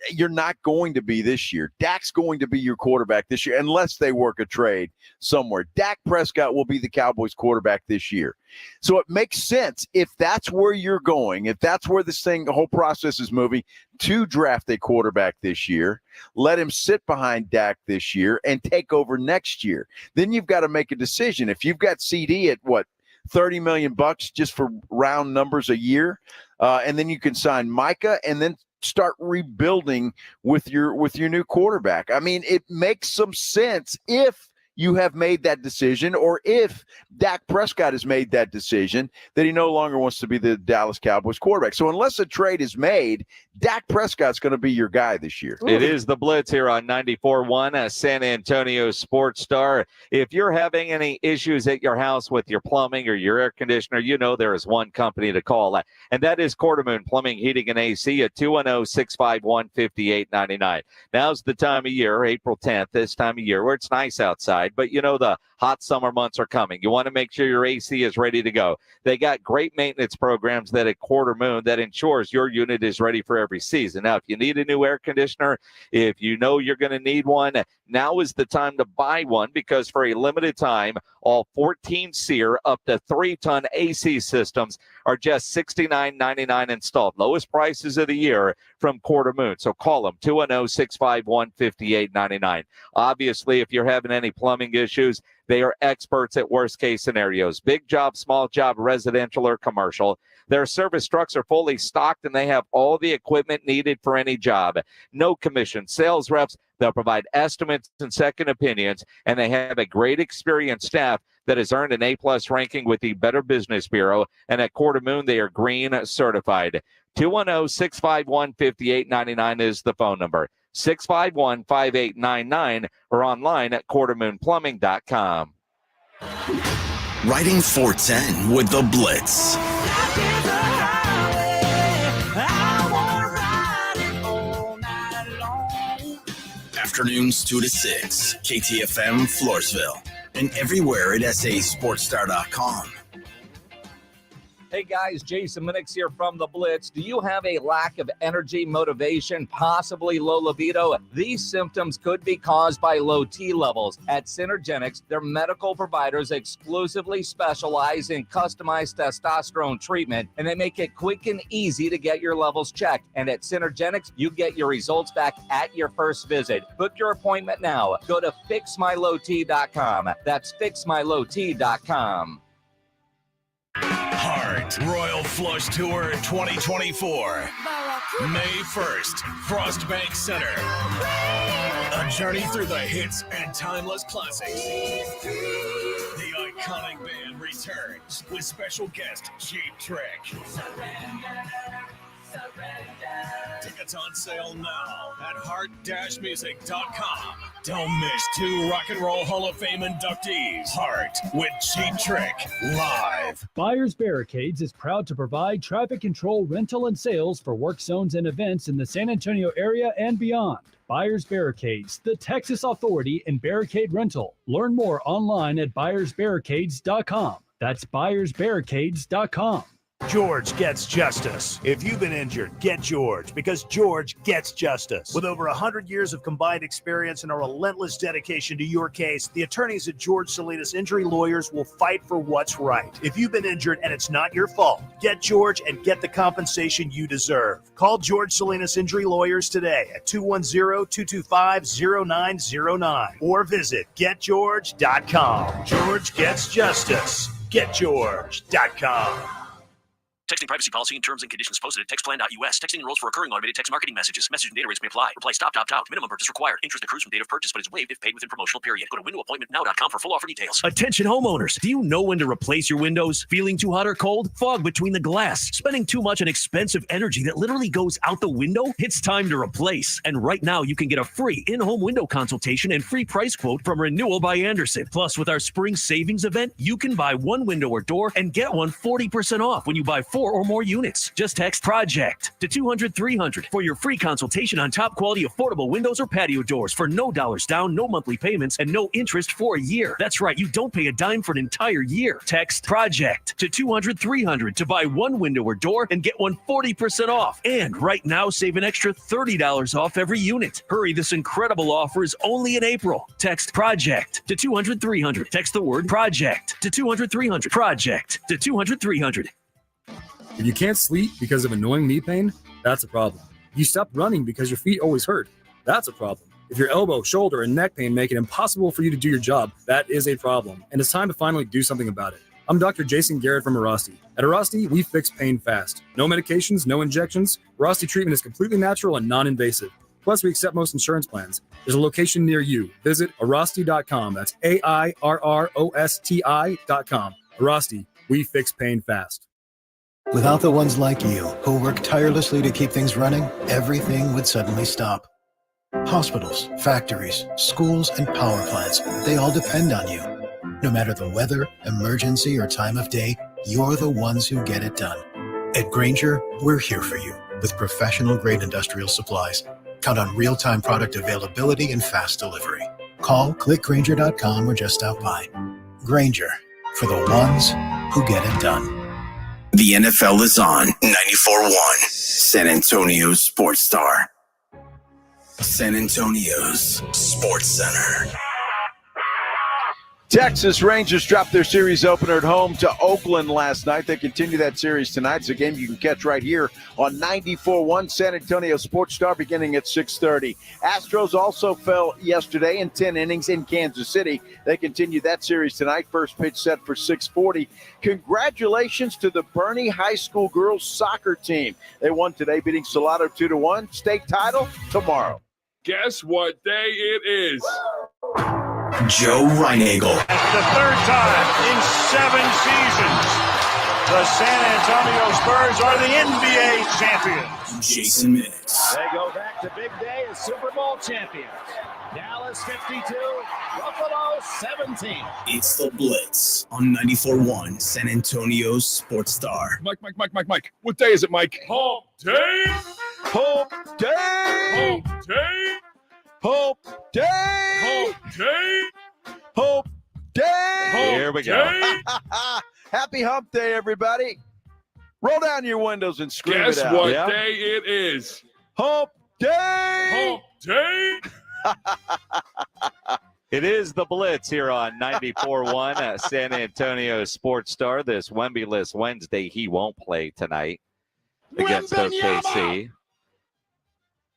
you're not going to be this year. Dak's going to be your quarterback this year, unless they work a trade somewhere. Dak Prescott will be the Cowboys quarterback this year. So it makes sense, if that's where you're going, if that's where the whole process is moving, to draft a quarterback this year, let him sit behind Dak this year and take over next year. Then you've got to make a decision. If you've got CD at $30 million just for round numbers a year, and then you can sign Micah and then start rebuilding with your new quarterback. I mean, it makes some sense if you have made that decision, or if Dak Prescott has made that decision that he no longer wants to be the Dallas Cowboys quarterback. So unless a trade is made, Dak Prescott's going to be your guy this year. It is the Blitz here on 94.1, San Antonio Sports Star. If you're having any issues at your house with your plumbing or your air conditioner, you know there is one company to call, and that is Quartermoon Plumbing, Heating, and AC at 210-651-5899. Now's the time of year, April 10th, this time of year, where it's nice outside, but you know the hot summer months are coming. You want to make sure your AC is ready to go. They got great maintenance programs that at Quartermoon that ensures your unit is ready for every season. Now, if you need a new air conditioner, if you know you're going to need one, now is the time to buy one, because for a limited time, all 14 SEER up to 3-ton AC systems are just $69.99 installed. Lowest prices of the year from Quartermoon. So call them, 210-651-5899. Obviously, if you're having any plumbing issues, they are experts at worst-case scenarios. Big job, small job, residential or commercial. Their service trucks are fully stocked, and they have all the equipment needed for any job. No commission. Sales reps, they'll provide estimates and second opinions, and they have a great experienced staff that has earned an A-plus ranking with the Better Business Bureau, and at Quartermoon, they are green certified. 210-651-5899 is the phone number. 651-5899 or online at quartermoonplumbing.com. Riding 410 with the Blitz. Afternoons 2 to 6, KTFM Floresville, and everywhere at sasportstar.com. Hey guys, Jason Minix here from the Blitz. Do you have a lack of energy, motivation, possibly low libido? These symptoms could be caused by low T levels. At Synergenics, their medical providers exclusively specialize in customized testosterone treatment, and they make it quick and easy to get your levels checked. And at Synergenics, you get your results back at your first visit. Book your appointment now. Go to fixmylowt.com. That's fixmylowt.com. Heart Royal Flush Tour 2024. May 1st, Frostbank Center. A journey through the hits and timeless classics. The iconic band returns with special guest Cheap Trick. Tickets on sale now at heart-music.com. Don't miss 2 Rock and Roll Hall of Fame inductees. Heart with Cheap Trick live. Buyers Barricades is proud to provide traffic control, rental, and sales for work zones and events in the San Antonio area and beyond. Buyers Barricades, the Texas authority in barricade rental. Learn more online at buyersbarricades.com. That's buyersbarricades.com. George gets justice. If you've been injured, get George, because George gets justice. With over 100 years of combined experience and a relentless dedication to your case, the attorneys at George Salinas Injury Lawyers will fight for what's right. If you've been injured and it's not your fault, get George and get the compensation you deserve. Call George Salinas Injury Lawyers today at 210-225-0909 or visit getgeorge.com. George gets justice. Getgeorge.com. Texting privacy policy and terms and conditions posted at textplan.us. Texting enrolls for recurring automated text marketing messages. Message and data rates may apply. Reply stop, opt out. Minimum purchase required. Interest accrues from date of purchase but is waived if paid within promotional period. Go to windowappointmentnow.com for full offer details. Attention homeowners. Do you know when to replace your windows? Feeling too hot or cold? Fog between the glass? Spending too much on expensive energy that literally goes out the window? It's time to replace. And right now you can get a free in-home window consultation and free price quote from Renewal by Andersen. Plus, with our spring savings event, you can buy one window or door and get one 40% off when you buy 4 or more units. Just text PROJECT to 200-300 for your free consultation on top quality affordable windows or patio doors for no dollars down, no monthly payments, and no interest for a year. That's right, you don't pay a dime for an entire year. Text PROJECT to 200-300 to buy one window or door and get one 40% off. And right now, save an extra $30 off every unit. Hurry, this incredible offer is only in April. Text PROJECT to 200-300. Text the word PROJECT to 200-300. PROJECT to 200-300. If you can't sleep because of annoying knee pain, that's a problem. If you stop running because your feet always hurt, that's a problem. If your elbow, shoulder, and neck pain make it impossible for you to do your job, that is a problem. And it's time to finally do something about it. I'm Dr. Jason Garrett from Arasti. At Arasti, we fix pain fast. No medications, no injections. Arasti treatment is completely natural and non-invasive. Plus, we accept most insurance plans. There's a location near you. Visit Arasti.com. That's AIRROSTI.com. Arasti, we fix pain fast. Without the ones like you, who work tirelessly to keep things running, everything would suddenly stop. Hospitals, factories, schools, and power plants, they all depend on you. No matter the weather, emergency, or time of day, you're the ones who get it done. At Grainger, we're here for you with professional-grade industrial supplies. Count on real-time product availability and fast delivery. Call, click Grainger.com, or just stop by. Grainger, for the ones who get it done. The NFL is on 94.1 San Antonio's Sports Star. San Antonio's Sports Center. Texas Rangers dropped their series opener at home to Oakland last night. They continue that series tonight. It's a game you can catch right here on 94.1 San Antonio Sports Star beginning at 6:30. Astros also fell yesterday in 10 innings in Kansas City. They continue that series tonight. First pitch set for 6:40. Congratulations to the Bernie High School girls soccer team. They won today, beating Salado 2-1. State title tomorrow. Guess what day it is? Joe Reinagel. The third time in 7 seasons, the San Antonio Spurs are the NBA champions. Jason Minix. They go back to big day as Super Bowl champions. Dallas 52, Buffalo 17. It's the Blitz on 94.1 San Antonio's Sports Star. Mike. What day is it, Mike? Hump day. Hump day. Hump day. Hope Day! Hump Day! Hope Day! Here we go. Happy Hump Day, everybody. Roll down your windows and scream Guess it out. what day it is? Hump Day! Hump Day! It is the Blitz here on 94.1 at San Antonio Sports Star. This Wemby-less Wednesday, he won't play tonight against OKC.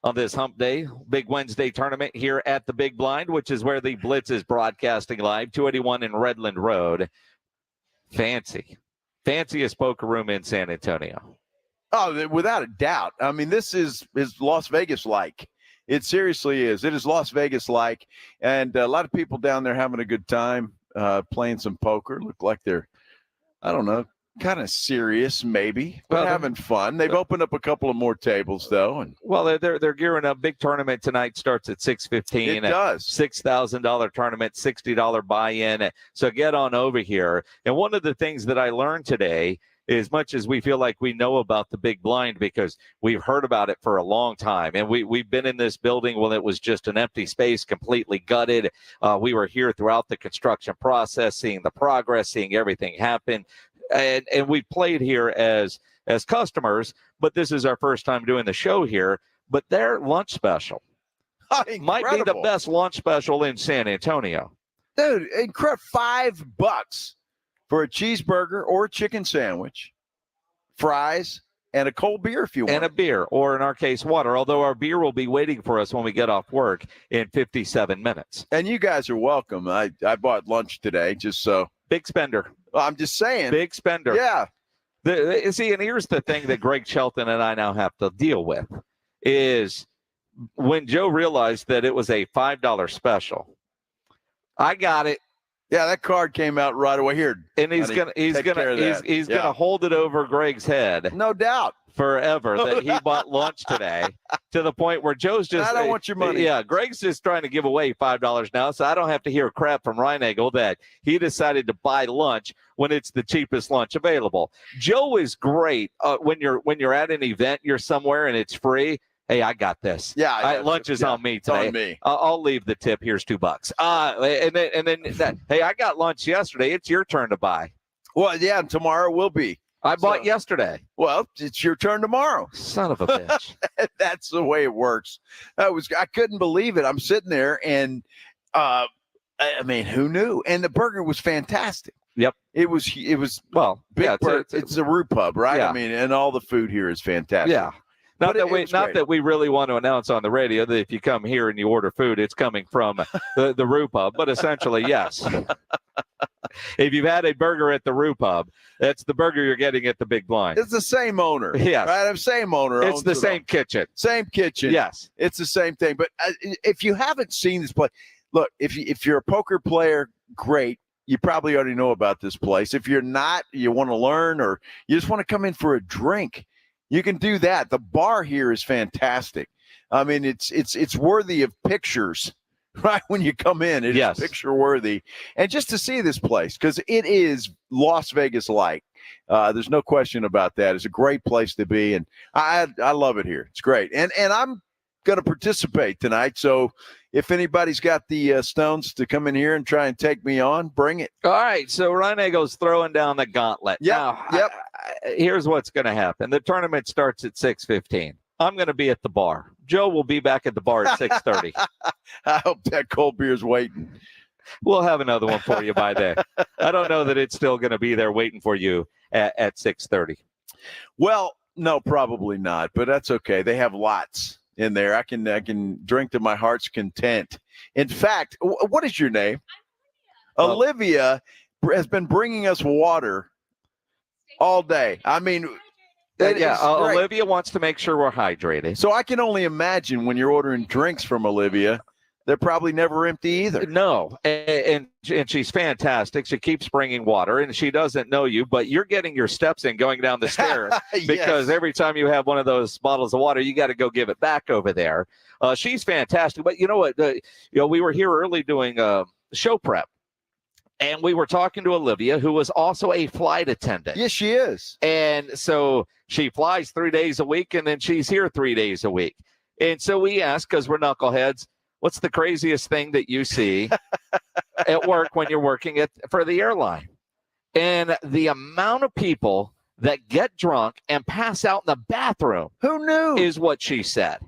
On this Hump Day, Big Wednesday tournament here at the Big Blind, which is where the Blitz is broadcasting live, 281 in Redland Road. Fanciest poker room in San Antonio. Oh, without a doubt. I mean, this is Las Vegas-like. It seriously is. It is Las Vegas-like, and a lot of people down there having a good time playing some poker. Look like they're, I don't know, kind of serious maybe, but having fun. They've opened up a couple of more tables though, and they're gearing up. Big tournament tonight starts at 6:15. It does. $6,000 tournament, $60 buy-in. So get on over here. And one of the things that I learned today, as much as we feel like we know about the Big Blind because we've heard about it for a long time, and we've been in this building when it was just an empty space, completely gutted. We were here throughout the construction process, seeing the progress, seeing everything happen. And we played here as customers, but this is our first time doing the show here. But their lunch special might be the best lunch special in San Antonio. Dude, incredible. $5 for a cheeseburger or a chicken sandwich, fries, and a cold beer if you want. And a beer, or in our case, water, although our beer will be waiting for us when we get off work in 57 minutes. And you guys are welcome. I bought lunch today just so. Big spender. I'm just saying. Big spender. Yeah. See, and here's the thing that Greg Shelton and I now have to deal with is when Joe realized that it was a $5 special. I got it. Yeah, that card came out right away here. And he's gonna hold it over Greg's head. No doubt. Forever that he bought lunch today, to the point where Joe's just, I don't want your money. Yeah, Greg's just trying to give away $5 now, so I don't have to hear crap from Reinagel that he decided to buy lunch when it's the cheapest lunch available. Joe is great when you're at an event, you're somewhere and it's free. Hey, I got this. Yeah, lunch is on me today. On me. I'll leave the tip. Here's $2. And then hey, I got lunch yesterday. It's your turn to buy. Well, yeah, tomorrow will be. I bought yesterday. Well, it's your turn tomorrow. Son of a bitch. That's the way it works. I couldn't believe it. I'm sitting there and I mean, who knew? And the burger was fantastic. Yep. It was well, big yeah, it's a Rue Pub, right? Yeah. I mean, and all the food here is fantastic. Yeah. Not that we really want to announce on the radio that if you come here and you order food, it's coming from the Rue Pub, but essentially, yes. If you've had a burger at the Rue Pub, that's the burger you're getting at the Big Blind. It's the same owner. Yes. Right? The same owner. It's the same kitchen. Same kitchen. Yes. It's the same thing. But if you haven't seen this place, look, if you're a poker player, great. You probably already know about this place. If you're not, you want to learn or you just want to come in for a drink, you can do that. The bar here is fantastic. I mean, it's worthy of pictures, right? When you come in, it is picture worthy. And just to see this place, because it is Las Vegas-like. There's no question about that. It's a great place to be, and I love it here. It's great. And I'm going to participate tonight, so if anybody's got the stones to come in here and try and take me on, bring it. All right, so Reinegel's throwing down the gauntlet. Yep. Here's what's going to happen. The tournament starts at 6:15. I'm going to be at the bar. Joe will be back at the bar at 6:30. I hope that cold beer's waiting. We'll have another one for you by then. I don't know that it's still going to be there waiting for you at 6:30. Well, no, probably not, but that's okay. They have lots in there. I can drink to my heart's content. In fact, what is your name? Olivia has been bringing us water all day. I mean, Olivia wants to make sure we're hydrated. So I can only imagine when you're ordering drinks from Olivia, they're probably never empty either. No, and she's fantastic. She keeps bringing water, and she doesn't know you, but you're getting your steps in going down the stairs because every time you have one of those bottles of water, you got to go give it back over there. She's fantastic. But you know what? We were here early doing show prep. And we were talking to Olivia, who was also a flight attendant. Yes, she is. And so she flies 3 days a week, and then she's here 3 days a week. And so we asked, because we're knuckleheads, what's the craziest thing that you see at work when you're working for the airline? And the amount of people that get drunk and pass out in the bathroom. Who knew? Is what she said.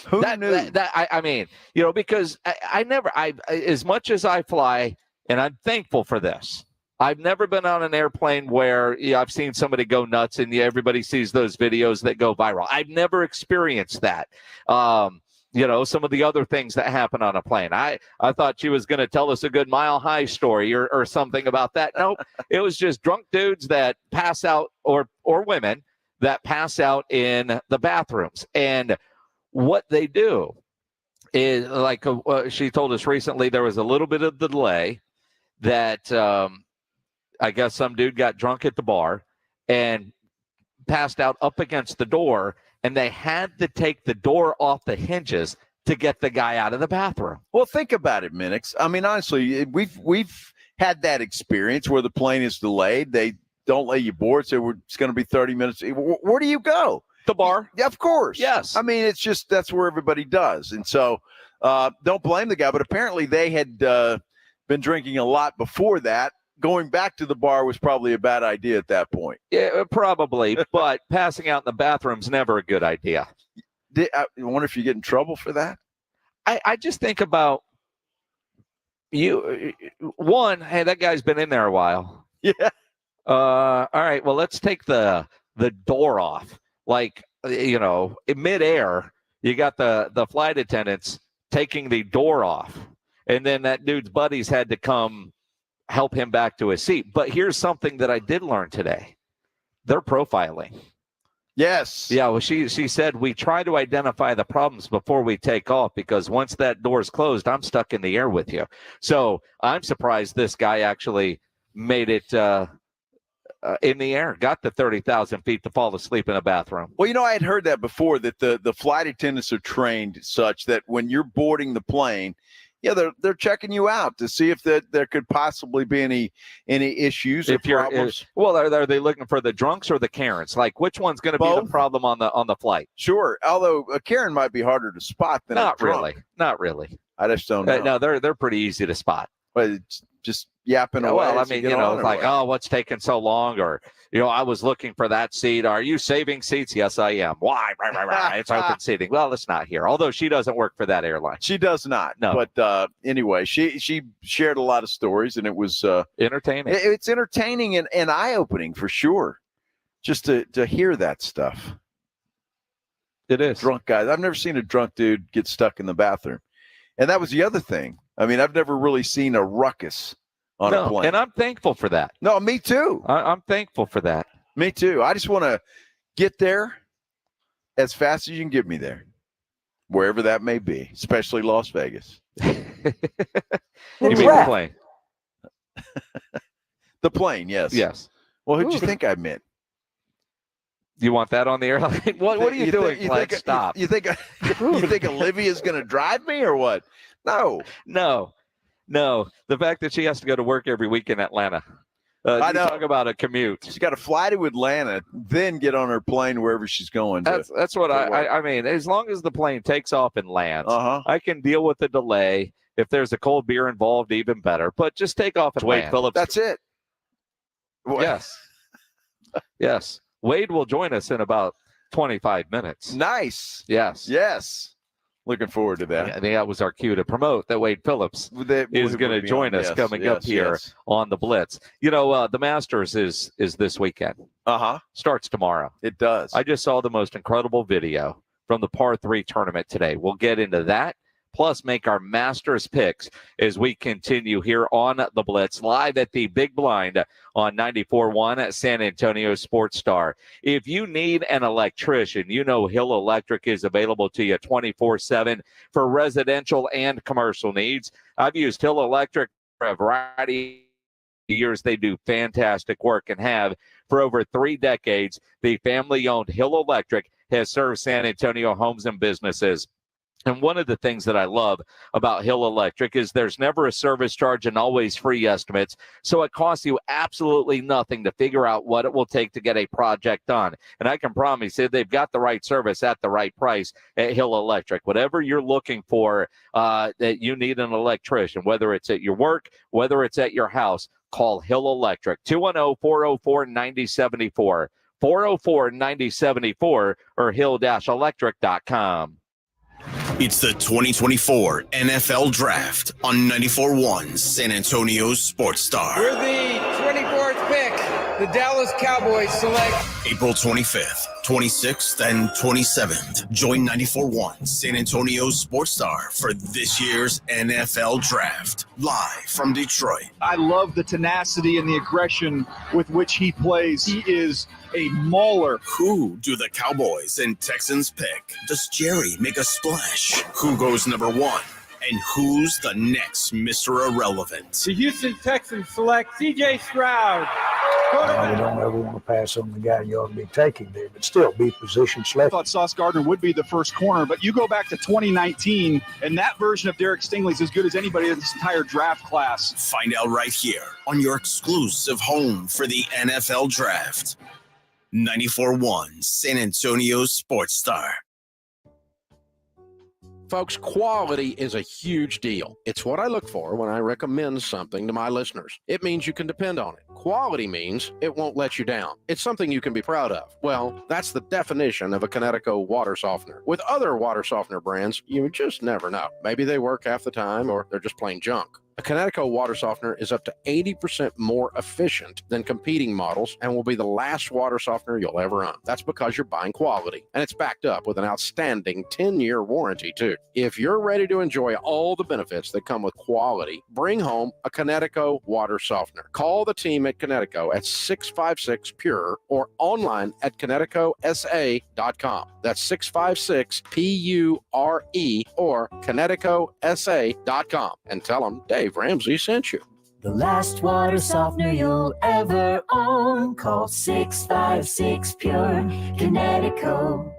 Who knew? I mean, because I never, as much as I fly, and I'm thankful for this, I've never been on an airplane where I've seen somebody go nuts and everybody sees those videos that go viral. I've never experienced that. Some of the other things that happen on a plane. I thought she was going to tell us a good Mile High story or something about that. Nope. It was just drunk dudes that pass out or women that pass out in the bathrooms. And what they do is, like she told us recently, there was a little bit of delay that I guess some dude got drunk at the bar and passed out up against the door, and they had to take the door off the hinges to get the guy out of the bathroom. Well, think about it, Minix. I mean, honestly, we've had that experience where the plane is delayed. They don't let you board, so it's going to be 30 minutes. Where do you go? The bar. Yeah, of course. Yes. I mean, it's just that's where everybody does. And so don't blame the guy. But apparently they had been drinking a lot before that. Going back to the bar was probably a bad idea at that point. Yeah, probably. But passing out in the bathroom's never a good idea. I wonder if you get in trouble for that. I just think about you. One, hey, that guy's been in there a while. Yeah. All right. Well, let's take the door off. Like, in midair, you got the flight attendants taking the door off, and then that dude's buddies had to come help him back to his seat. But here's something that I did learn today. They're profiling. Yes. Yeah, well, she said we try to identify the problems before we take off, because once that door's closed, I'm stuck in the air with you. So I'm surprised this guy actually made it in the air, got the 30,000 feet to fall asleep in a bathroom. Well, I had heard that before, that the flight attendants are trained such that when you're boarding the plane, they're checking you out to see if there could possibly be any issues or problems. Are they looking for the drunks or the Karens? Like, which one's going to be the problem on the flight? Sure. Although a Karen might be harder to spot than a drunk. Not really. I just don't know. No, they're pretty easy to spot. But it's just yapping away. Well, I mean, like, oh, what's taking so long? Or, I was looking for that seat. Are you saving seats? Yes, I am. Why? It's open seating. Well, it's not here. Although she doesn't work for that airline. She does not. No. But anyway, she shared a lot of stories, and it was entertaining. It's entertaining and eye-opening for sure, just to hear that stuff. It is. Drunk guys. I've never seen a drunk dude get stuck in the bathroom. And that was the other thing. I mean, I've never really seen a ruckus on a plane. And I'm thankful for that. No, me too. I'm thankful for that. Me too. I just want to get there as fast as you can get me there, wherever that may be, especially Las Vegas. You mean the plane? The plane, yes. Yes. Well, who'd you think I meant? You want that on the airline? What are you doing, Flex? Stop. You think Olivia's going to drive me or what? No. The fact that she has to go to work every week in Atlanta. I know. Talk about a commute. She's got to fly to Atlanta, then get on her plane wherever she's going. That's what I mean. As long as the plane takes off and lands, I can deal with the delay. If there's a cold beer involved, even better. But just take off and land. Phillips. That's it. Yes. Yes. Wade will join us in about 25 minutes. Nice. Yes. Looking forward to that. Yeah, I think that was our cue to promote that Wade Phillips is going to join us coming up here on the Blitz. The Masters is this weekend. Starts tomorrow. It does. I just saw the most incredible video from the par 3 tournament today. We'll get into that, plus make our Masters picks as we continue here on the Blitz, live at the Big Blind on 94.1 San Antonio Sports Star. If you need an electrician, Hill Electric is available to you 24/7 for residential and commercial needs. I've used Hill Electric for a variety of years. They do fantastic work and have for over 3 decades. The family-owned Hill Electric has served San Antonio homes and businesses And one of the things that I love about Hill Electric is there's never a service charge and always free estimates. So it costs you absolutely nothing to figure out what it will take to get a project done. And I can promise you they've got the right service at the right price at Hill Electric. Whatever you're looking for that you need an electrician, whether it's at your work, whether it's at your house, call Hill Electric, 210-404-9074, 404-9074, or hill-electric.com. It's the 2024 NFL Draft on 94.1 San Antonio's Sports Star. We're the 24th pick. The Dallas Cowboys select April 25th, 26th, and 27th. Join 94.1 San Antonio's Sports Star for this year's NFL Draft. Live from Detroit. I love the tenacity and the aggression with which he plays. He is a mauler. Who do the Cowboys and Texans pick? Does Jerry make a splash? Who goes number one? And who's the next Mr. Irrelevant? the Houston Texans select C.J. Stroud. You don't ever want to pass on the guy you ought to be taking there, but still be position I selected. thought Sauce Gardner would be the first corner, but you go back to 2019, and that version of Derek Stingley is as good as anybody in this entire draft class. Find out right here on your exclusive home for the NFL Draft. 94.1 San Antonio's Sports Star. Folks, quality is a huge deal. It's what I look for when I recommend something to my listeners. It means you can depend on it. Quality means it won't let you down. It's something you can be proud of. Well, that's the definition of a Connecticut water softener. With other water softener brands, you just never know. Maybe they work half the time or they're just plain junk. A Connecticut water softener is up to 80% more efficient than competing models and will be the last water softener you'll ever own. That's because you're buying quality, and it's backed up with an outstanding 10-year warranty, too. If you're ready to enjoy all the benefits that come with quality, bring home a Connecticut water softener. Call the team at Connecticut at 656-PURE or online at ConnecticutSA.com. That's 656-PURE or ConnecticutSA.com, and tell them Dave Ramsey sent you. The last water softener you'll ever own. Call 656-PURE, Connecticut.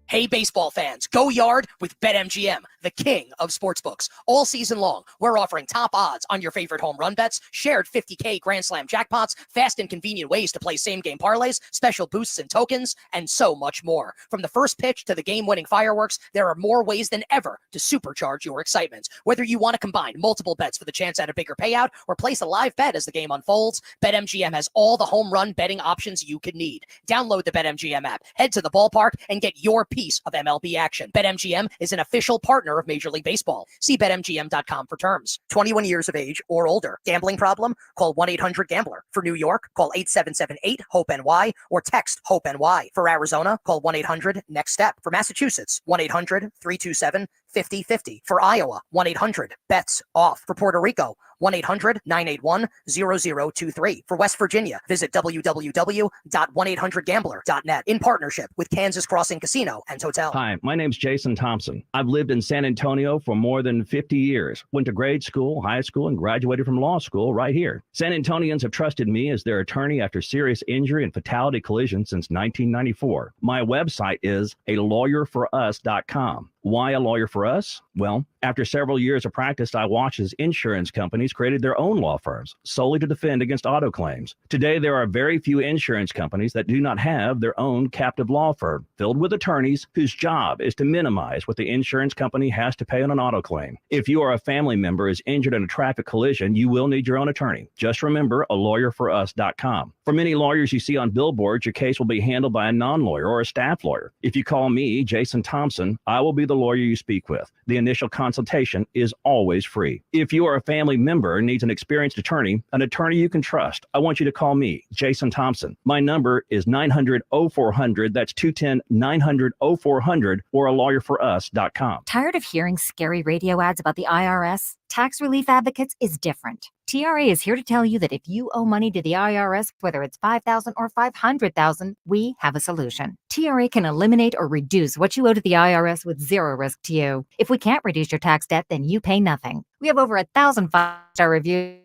Hey, baseball fans, go yard with BetMGM, the king of sportsbooks. All season long, we're offering top odds on your favorite home run bets, shared 50K Grand Slam jackpots, fast and convenient ways to play same-game parlays, special boosts and tokens, and so much more. From the first pitch to the game-winning fireworks, there are more ways than ever to supercharge your excitement. Whether you want to combine multiple bets for the chance at a bigger payout or place a live bet as the game unfolds, BetMGM has all the home run betting options you could need. Download the BetMGM app, head to the ballpark, and get your piece of MLB action. BetMGM is an official partner of Major League Baseball. See BetMGM.com for terms. 21 years of age or older. Gambling problem? Call 1-800-GAMBLER. For New York, call 877-8-HOPE-NY or text HOPE-NY. For Arizona, call 1-800-NEXT-STEP. For Massachusetts, 1-800-327-5050. For Iowa, 1-800-BETS-OFF. For Puerto Rico, 1-800-981-0023. For West Virginia, visit www.1800gambler.net in partnership with Kansas Crossing Casino and Hotel. Hi, my name's Jason Thompson. I've lived in San Antonio for more than 50 years. Went to grade school, high school, and graduated from law school right here. San Antonians have trusted me as their attorney after serious injury and fatality collision since 1994. My website is alawyerforus.com. Why a lawyer for us? Well, after several years of practice, I watched as insurance companies created their own law firms solely to defend against auto claims. Today, there are very few insurance companies that do not have their own captive law firm filled with attorneys whose job is to minimize what the insurance company has to pay on an auto claim. If you or a family member is injured in a traffic collision, you will need your own attorney. Just remember alawyerforus.com. For many lawyers you see on billboards, your case will be handled by a non-lawyer or a staff lawyer. If you call me, Jason Thompson, I will be the lawyer you speak with. The initial consultation is always free. If you or a family member needs an experienced attorney you can trust, I want you to call me, Jason Thompson. My number is 900-0400. That's 210-900-0400 or alawyerforus.com. Tired of hearing scary radio ads about the IRS? Tax Relief Advocates is different. TRA is here to tell you that if you owe money to the IRS, whether it's $5,000 or $500,000, we have a solution. TRA can eliminate or reduce what you owe to the IRS with zero risk to you. If we can't reduce your tax debt, then you pay nothing. We have over 1,000 5-star reviews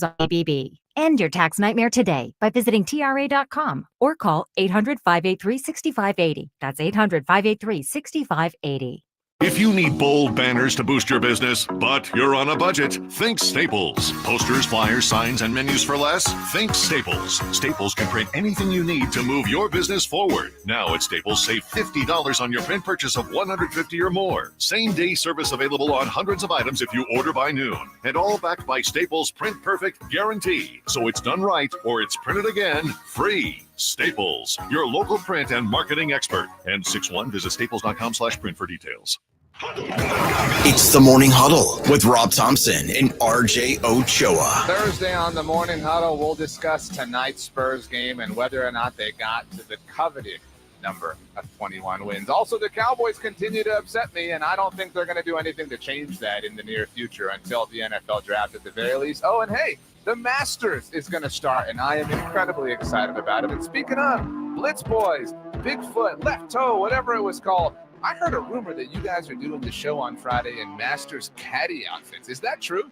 on ABB. End your tax nightmare today by visiting TRA.com or call 800-583-6580. That's 800-583-6580. If you need bold banners to boost your business, but you're on a budget, think Staples. Posters, flyers, signs, and menus for less? Think Staples. Staples can print anything you need to move your business forward. Now at Staples, save $50 on your print purchase of $150 or more. Same-day service available on hundreds of items if you order by noon. And all backed by Staples' Print Perfect guarantee. So it's done right or it's printed again free. Staples, your local print and marketing expert. And 6-1, visit staples.com/print for details. It's the Morning Huddle with Rob Thompson and RJ Ochoa. Thursday on the Morning Huddle, we'll discuss tonight's Spurs game and whether or not they got to the coveted number of 21 wins. Also, the Cowboys continue to upset me, and I don't think they're going to do anything to change that in the near future until the NFL draft at the very least. Oh, and hey, the Masters is going to start, and I am incredibly excited about it. And speaking of Blitz boys, Bigfoot, left toe, whatever it was called, I heard a rumor that you guys are doing the show on Friday in Masters caddy outfits. Is that true?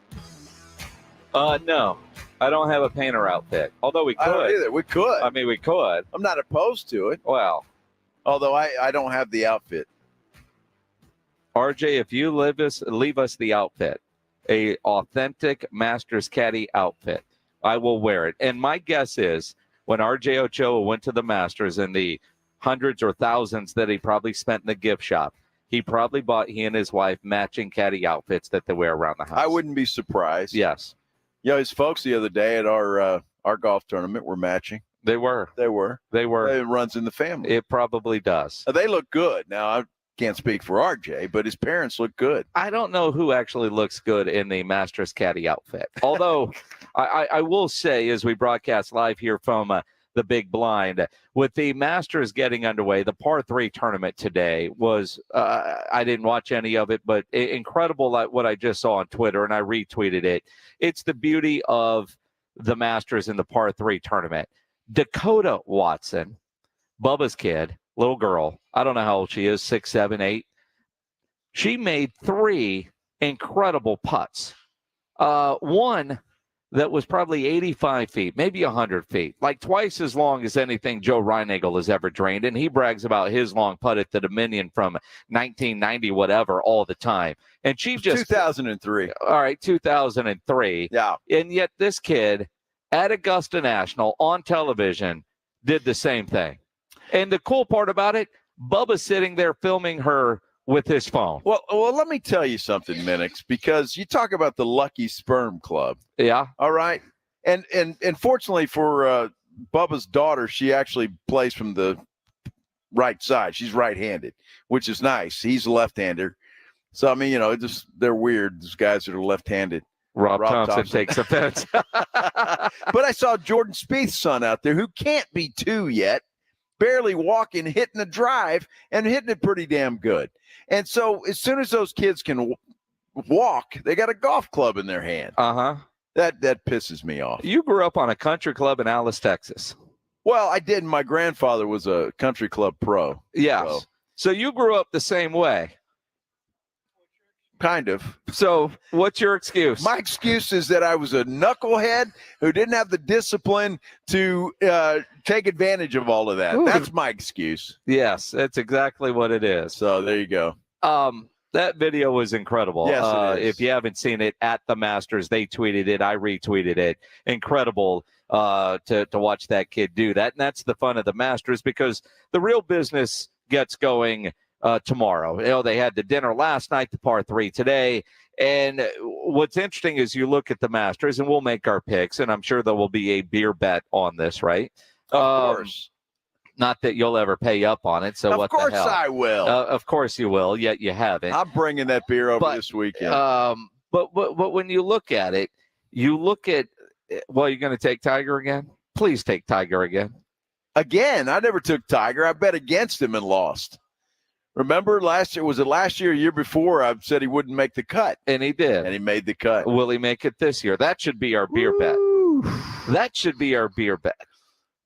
No, I don't have a painter outfit. Although we could. I don't either. We could. I mean, we could. I'm not opposed to it. Well, although I don't have the outfit. RJ, if you leave us the outfit, a authentic Masters caddy outfit, I will wear it. And my guess is when RJ Ochoa went to the Masters in the hundreds or thousands that he probably spent in the gift shop, he probably bought he and his wife matching caddy outfits that they wear around the house. I wouldn't be surprised. Yes. You know, his folks the other day at our golf tournament were matching. They were. It runs in the family. It probably does. They look good. Now, I can't speak for RJ, but his parents look good. I don't know who actually looks good in the Masters caddy outfit. Although I will say, as we broadcast live here from the Big Blind, with the Masters getting underway, the par 3 tournament today was, I didn't watch any of it, but incredible what I just saw on Twitter, and I retweeted it. It's the beauty of the Masters in the par 3 tournament. Dakota Watson, Bubba's kid, little girl, I don't know how old she is, 6, 7, 8. She made 3 incredible putts. One that was probably 85 feet, maybe 100 feet, like twice as long as anything Joe Reinagle has ever drained. And he brags about his long putt at the Dominion from 1990, whatever, all the time. And she just 2003. All right, 2003. Yeah. And yet this kid at Augusta National on television did the same thing. And the cool part about it, Bubba's sitting there filming her with his phone. Well, let me tell you something, Minix, because you talk about the Lucky Sperm Club. Yeah. All right. And fortunately for Bubba's daughter, she actually plays from the right side. She's right-handed, which is nice. He's a left-hander. So, I mean, you know, they're weird, those guys that are left-handed. Rob Thompson takes offense. But I saw Jordan Spieth's son out there who can't be 2 yet, barely walking, hitting a drive, and hitting it pretty damn good. And so as soon as those kids can walk, they got a golf club in their hand. Uh-huh. That pisses me off. You grew up on a country club in Alice, Texas. Well, I did. My grandfather was a country club pro. Yes. So you grew up the same way. Kind of. So what's your excuse? My excuse is that I was a knucklehead who didn't have the discipline to take advantage of all of that. Ooh. That's my excuse. Yes, that's exactly what it is. So there you go. That video was incredible. Yes, it is. If you haven't seen it, at the Masters, they tweeted it. I retweeted it. Incredible to watch that kid do that. And that's the fun of the Masters, because the real business gets going tomorrow. You know, they had the dinner last night, the par 3 today. And what's interesting is you look at the Masters, and we'll make our picks, and I'm sure there will be a beer bet on this, right? Of course. Not that you'll ever pay up on it. So of what course the hell? I will. Of course you will. Yet you haven't. I'm bringing that beer over this weekend. But when you look at it, well, you're going to take Tiger again? Please take Tiger again. Again, I never took Tiger. I bet against him and lost. Remember last year, year before, I said he wouldn't make the cut. And he did. And he made the cut. Will he make it this year? That should be our beer bet. That should be our beer bet.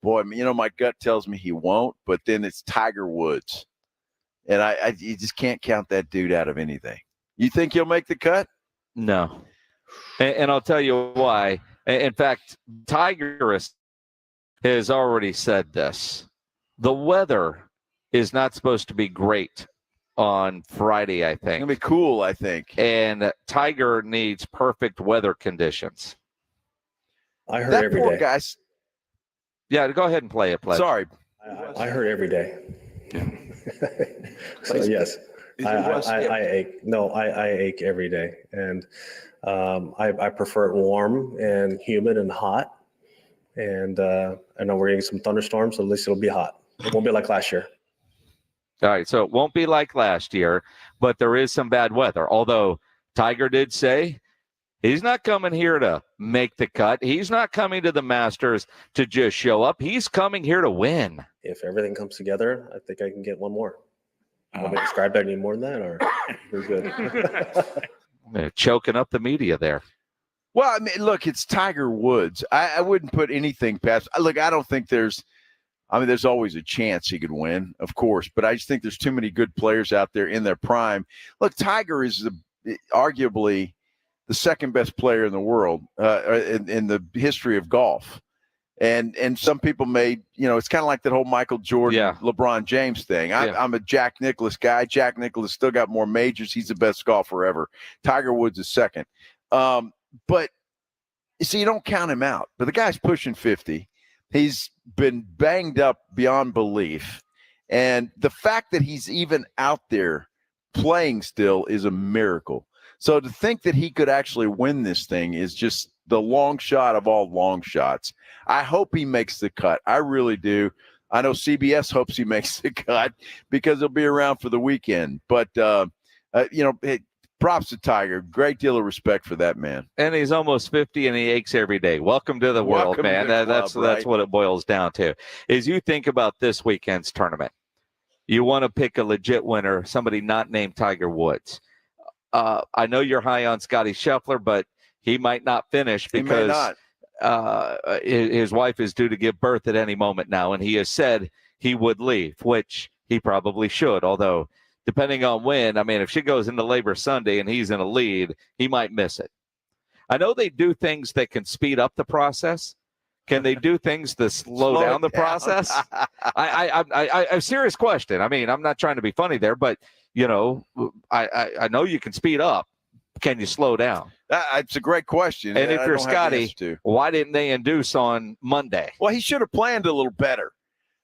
Boy, you know, my gut tells me he won't, but then it's Tiger Woods. And you just can't count that dude out of anything. You think he'll make the cut? No. And I'll tell you why. In fact, Tiger has already said this. The weather is not supposed to be great on Friday, I think. It's going to be cool, I think. And Tiger needs perfect weather conditions. I heard that every poor day. Guy's, Yeah, go ahead and play it, Pledge. Sorry. I heard every day. So yes, I ache. No, I ache every day, and I prefer it warm and humid and hot. And I know we're getting some thunderstorms, so at least it'll be hot. It won't be like last year. All right, so it won't be like last year, but there is some bad weather. Although Tiger did say he's not coming here to make the cut. He's not coming to the Masters to just show up. He's coming here to win. If everything comes together, I think I can get one more. Want me to describe that any more than that, or we're good? Choking up the media there. Well, I mean, look, it's Tiger Woods. I wouldn't put anything past. Look, I don't think there's always a chance he could win, of course, but I just think there's too many good players out there in their prime. Look, Tiger is arguably the second best player in the world in the history of golf. And some people may, it's kind of like that whole Michael Jordan, LeBron James thing. I'm a Jack Nicklaus guy. Jack Nicklaus still got more majors. He's the best golfer ever. Tiger Woods is second. But you see, you don't count him out. But the guy's pushing 50. He's been banged up beyond belief. And the fact that he's even out there playing still is a miracle. So to think that he could actually win this thing is just the long shot of all long shots. I hope he makes the cut. I really do. I know CBS hopes he makes the cut because he'll be around for the weekend. But, props to Tiger. Great deal of respect for that man. And he's almost 50 and he aches every day. Welcome to the world, man. That's what it boils down to. As you think about this weekend's tournament, you want to pick a legit winner, somebody not named Tiger Woods. I know you're high on Scotty Scheffler, but he might not finish because his wife is due to give birth at any moment now, and he has said he would leave, which he probably should, although depending on when, if she goes into labor Sunday and he's in a lead, he might miss it. I know they do things that can speed up the process. Can they do things to slow down the process? A serious question. I'm not trying to be funny there, but, I know you can speed up. Can you slow down? It's a great question. And if you're Scotty, why didn't they induce on Monday? Well, he should have planned a little better.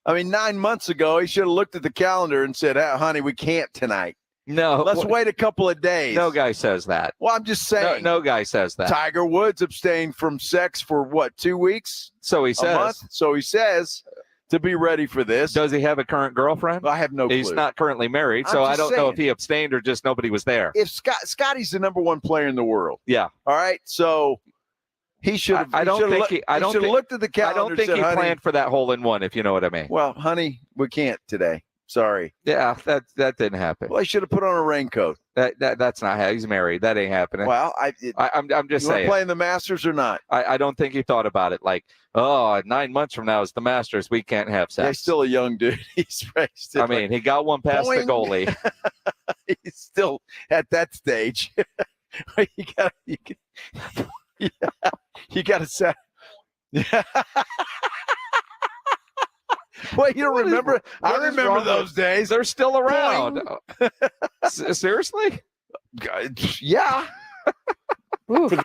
9 months ago, he should have looked at the calendar and said, honey, we can't tonight. No. Let's wait a couple of days. No guy says that. Well, I'm just saying. No guy says that. Tiger Woods abstained from sex for 2 weeks? So he says. A month? So he says to be ready for this. Does he have a current girlfriend? I have no clue. He's not currently married, so I don't know if he abstained or just nobody was there. If Scotty's the number one player in the world. Yeah. All right. So he should have. I don't think he looked at the calendar. I don't think he planned for that hole in one, if you know what I mean. Well, honey, we can't today. Sorry. Yeah, that didn't happen. Well, he should have put on a raincoat. That's not how he's married. That ain't happening. Well, I'm just saying. Playing the Masters or not? I don't think he thought about it like, 9 months from now is the Masters. We can't have sex. Yeah, he's still a young dude. He's raised. He got one past the goalie. He's still at that stage. You got to set. Yeah. Well, you don't remember? I remember those days. They're still around. Seriously? Yeah. Boing.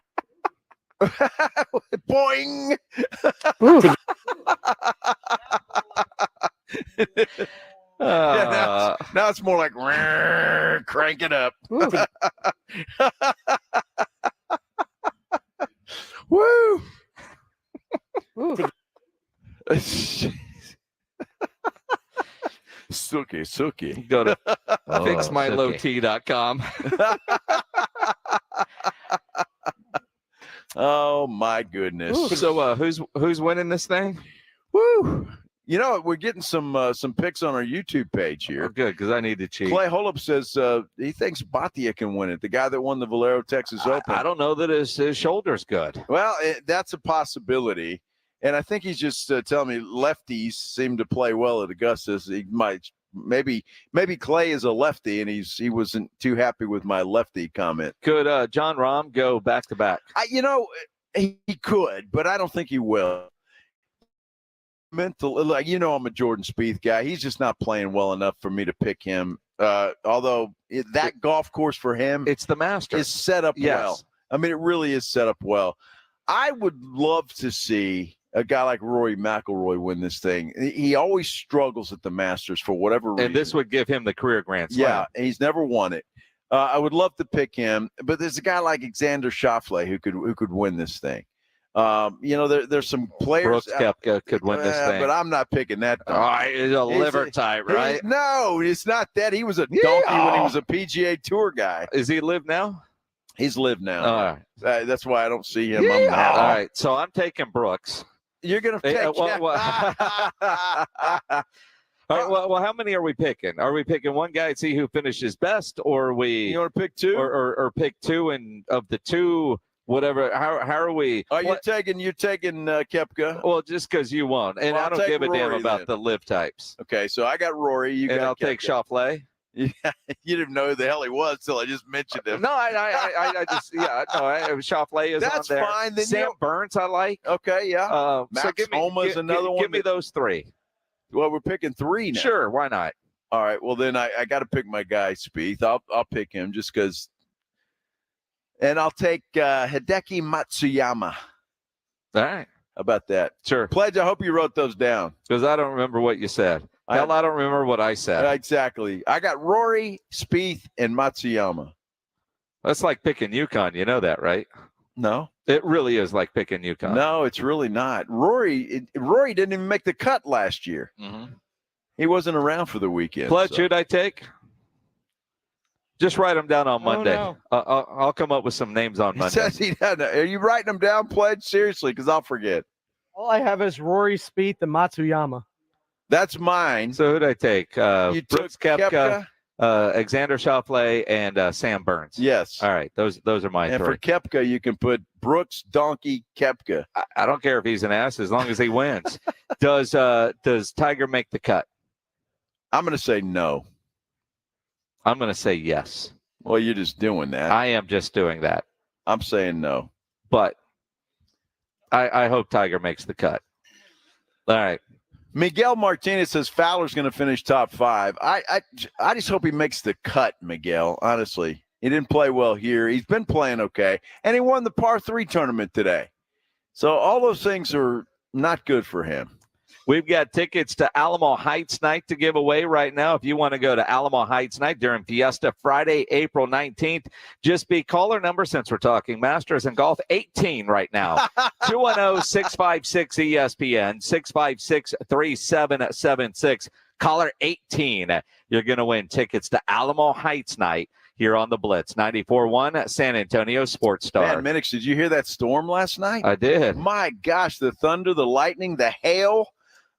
Now it's more like crank it up. Woo. Sookie. Go to fixmylowt.com. Oh my goodness. So who's winning this thing? Woo. We're getting some pics on our YouTube page here. Oh, good, because I need to cheat. Clay Holub says he thinks Bhatia can win it, the guy that won the Valero Texas Open. I don't know that his shoulder's good. Well, that's a possibility. And I think he's just telling me lefties seem to play well at Augusta. He might maybe Clay is a lefty, and he wasn't too happy with my lefty comment. Could John Rahm go back to back? He could, but I don't think he will. Mental, like, I'm a Jordan Spieth guy. He's just not playing well enough for me to pick him. Although that golf course for him, it's the Masters, is set up well. I mean, it really is set up well. I would love to see a guy like Rory McIlroy win this thing. He always struggles at the Masters for whatever reason. And this would give him the career Grand Slam. Yeah, and he's never won it. I would love to pick him, but there's a guy like Alexander Schauffele who could win this thing. There's some players. Brooks Koepka could win this thing, but I'm not picking that. He's a liver type, right? No, it's not that. He was a donkey when he was a PGA Tour guy. Is he live now? He's lived now. All right. That's why I don't see him. All right, so I'm taking Brooks. You're gonna take. All right, well, how many are we picking? Are we picking one guy and see who finishes best, or are we? You want to pick two, or pick two, and of the two, whatever. How are we? You're taking Koepka. Well, just because you won, and I don't give a damn about the live types. Okay, so I got Rory. I'll take Schauffele. Yeah, you didn't know who the hell he was till I just mentioned him. No, I just Schauffele is That's on there. fine. Then Sam Burns, I like. Okay, yeah. Max Homa is another one. Give me those three. Well, we're picking three now. Sure, why not? All right. Well, then I got to pick my guy, Spieth. I'll pick him just because. And I'll take Hideki Matsuyama. All right. How about that? Sure. Pledge, I hope you wrote those down. Because I don't remember what you said. Hell, I don't remember what I said. Exactly. I got Rory, Spieth, and Matsuyama. That's like picking UConn. You know that, right? No. It really is like picking UConn. No, it's really not. Rory didn't even make the cut last year. Mm-hmm. He wasn't around for the weekend. Pledge, who'd I take? Just write them down on Monday. No. I'll come up with some names on Monday. Are you writing them down, Pledge? Seriously, because I'll forget. All I have is Rory, Spieth, and Matsuyama. That's mine. So who'd I take? You Brooks took Koepka, Alexander Schauffele, and Sam Burns. Yes. All right. Those are my and three. For Koepka, you can put Brooks, Donkey, Koepka. I don't care if he's an ass as long as he wins. Does Tiger make the cut? I'm going to say no. I'm going to say yes. Well, you're just doing that. I am just doing that. I'm saying no. But I hope Tiger makes the cut. All right. Miguel Martinez says Fowler's going to finish top 5. I just hope he makes the cut, Miguel, honestly. He didn't play well here. He's been playing okay. And he won the par 3 tournament today. So all those things are not good for him. We've got tickets to Alamo Heights night to give away right now. If you want to go to Alamo Heights night during Fiesta Friday, April 19th, just be caller number, since we're talking Masters and golf, 18 right now. 210-656-ESPN, 656-3776. Caller 18. You're going to win tickets to Alamo Heights night here on the Blitz. 94.1 San Antonio Sports Star. Man, Minix, did you hear that storm last night? I did. My gosh, the thunder, the lightning, the hail.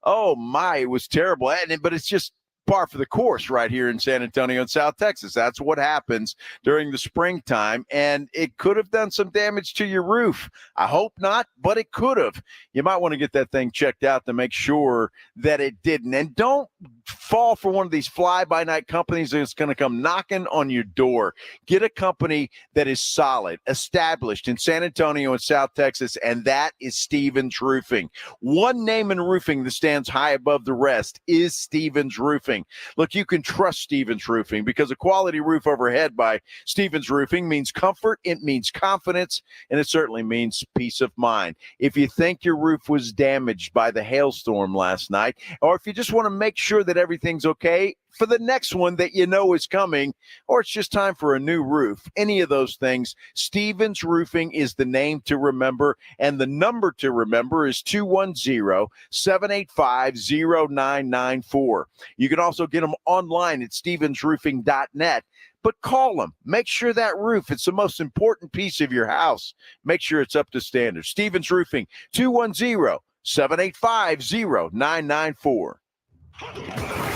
Oh, my, it was terrible. But it's just par for the course right here in San Antonio and South Texas. That's what happens during the springtime, and it could have done some damage to your roof. I hope not, but it could have. You might want to get that thing checked out to make sure that it didn't. And don't fall for one of these fly-by-night companies that's going to come knocking on your door. Get a company that is solid, established in San Antonio and South Texas, and that is Stevens Roofing. One name in roofing that stands high above the rest is Stevens Roofing. Look, you can trust Stevens Roofing because a quality roof overhead by Stevens Roofing means comfort, it means confidence, and it certainly means peace of mind. If you think your roof was damaged by the hailstorm last night, or if you just want to make sure that everything's okay for the next one that you know is coming, or it's just time for a new roof, any of those things, Stevens Roofing is the name to remember, and the number to remember is 210-785-0994. You can also get them online at stevensroofing.net. But call them. Make sure that roof, it's the most important piece of your house. Make sure it's up to standard. Stevens Roofing, 210-785-0994.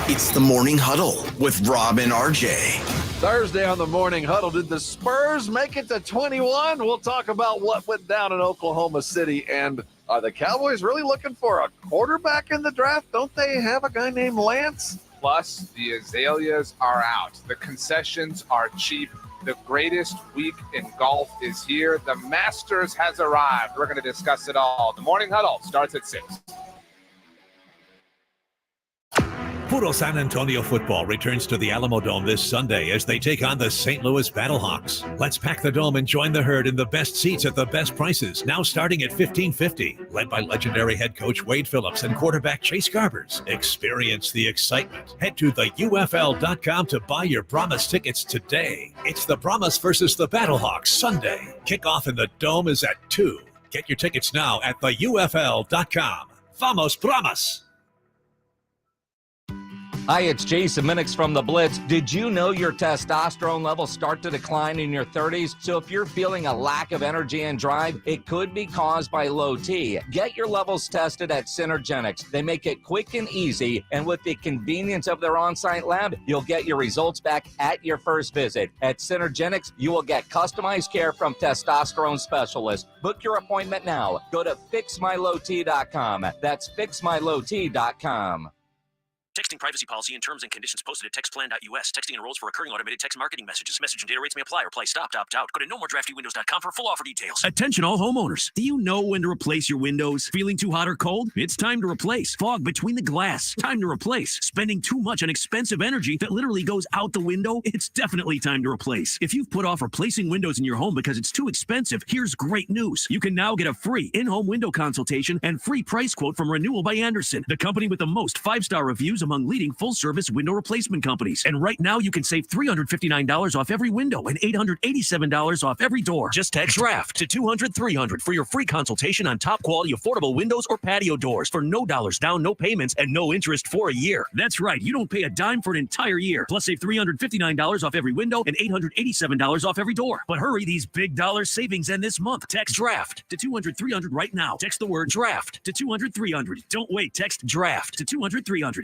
It's the Morning Huddle with Rob and RJ. Thursday on the Morning Huddle, did the Spurs make it to 21? We'll talk about what went down in Oklahoma City. And are the Cowboys really looking for a quarterback in the draft? Don't they have a guy named Lance? Plus, the azaleas are out. The concessions are cheap. The greatest week in golf is here. The Masters has arrived. We're going to discuss it all. The Morning Huddle starts at 6. Puro San Antonio football returns to the Alamo Dome this Sunday as they take on the St. Louis Battlehawks. Let's pack the dome and join the herd in the best seats at the best prices, now starting at $15.50. Led by legendary head coach Wade Phillips and quarterback Chase Garbers. Experience the excitement. Head to theUFL.com to buy your Brahmas tickets today. It's the Brahmas versus the Battlehawks Sunday. Kickoff in the Dome is at 2. Get your tickets now at theUFL.com. Vamos Brahmas! Hi, it's Jason Minix from the Blitz. Did you know your testosterone levels start to decline in your 30s? So if you're feeling a lack of energy and drive, it could be caused by low T. Get your levels tested at Synergenics. They make it quick and easy, and with the convenience of their on-site lab, you'll get your results back at your first visit. At Synergenics, you will get customized care from testosterone specialists. Book your appointment now. Go to fixmylowt.com. That's fixmylowt.com. Texting privacy policy and terms and conditions posted at textplan.us. Texting enrolls for recurring automated text marketing messages. Message and data rates may apply. Reply stop, opt out. Go to nomoredraftywindows.com for full offer details. Attention all homeowners. Do you know when to replace your windows? Feeling too hot or cold? It's time to replace. Fog between the glass. Time to replace. Spending too much on expensive energy that literally goes out the window? It's definitely time to replace. If you've put off replacing windows in your home because it's too expensive, here's great news. You can now get a free in-home window consultation and free price quote from Renewal by Andersen, the company with the most 5-star reviews among leading full-service window replacement companies. And right now, you can save $359 off every window and $887 off every door. Just text DRAFT to 200-300 for your free consultation on top-quality affordable windows or patio doors for no dollars down, no payments, and no interest for a year. That's right. You don't pay a dime for an entire year. Plus, save $359 off every window and $887 off every door. But hurry, these big dollar savings end this month. Text DRAFT to 200-300 right now. Text the word DRAFT to 200-300. Don't wait. Text DRAFT to 200-300.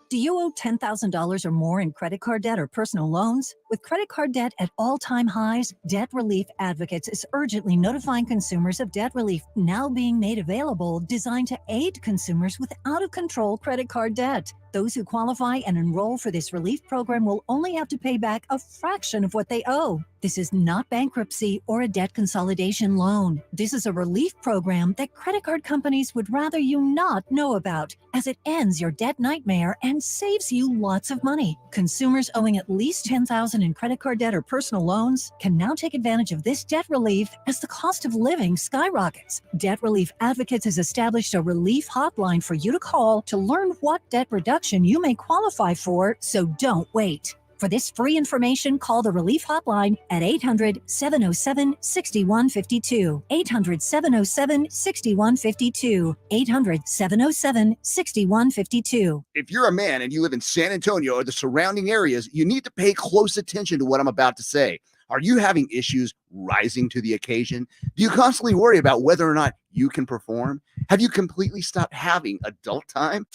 Do you owe $10,000 or more in credit card debt or personal loans? With credit card debt at all-time highs, Debt Relief Advocates is urgently notifying consumers of debt relief now being made available, designed to aid consumers with out-of-control credit card debt. Those who qualify and enroll for this relief program will only have to pay back a fraction of what they owe. This is not bankruptcy or a debt consolidation loan. This is a relief program that credit card companies would rather you not know about, as it ends your debt nightmare and saves you lots of money. Consumers owing at least $10,000 in credit card debt or personal loans can now take advantage of this debt relief as the cost of living skyrockets. Debt Relief Advocates has established a relief hotline for you to call to learn what debt reduction you may qualify for, so don't wait. For this free information, call the Relief Hotline at 800-707-6152. 800-707-6152. 800-707-6152. If you're a man and you live in San Antonio or the surrounding areas, you need to pay close attention to what I'm about to say. Are you having issues rising to the occasion? Do you constantly worry about whether or not you can perform? Have you completely stopped having adult time?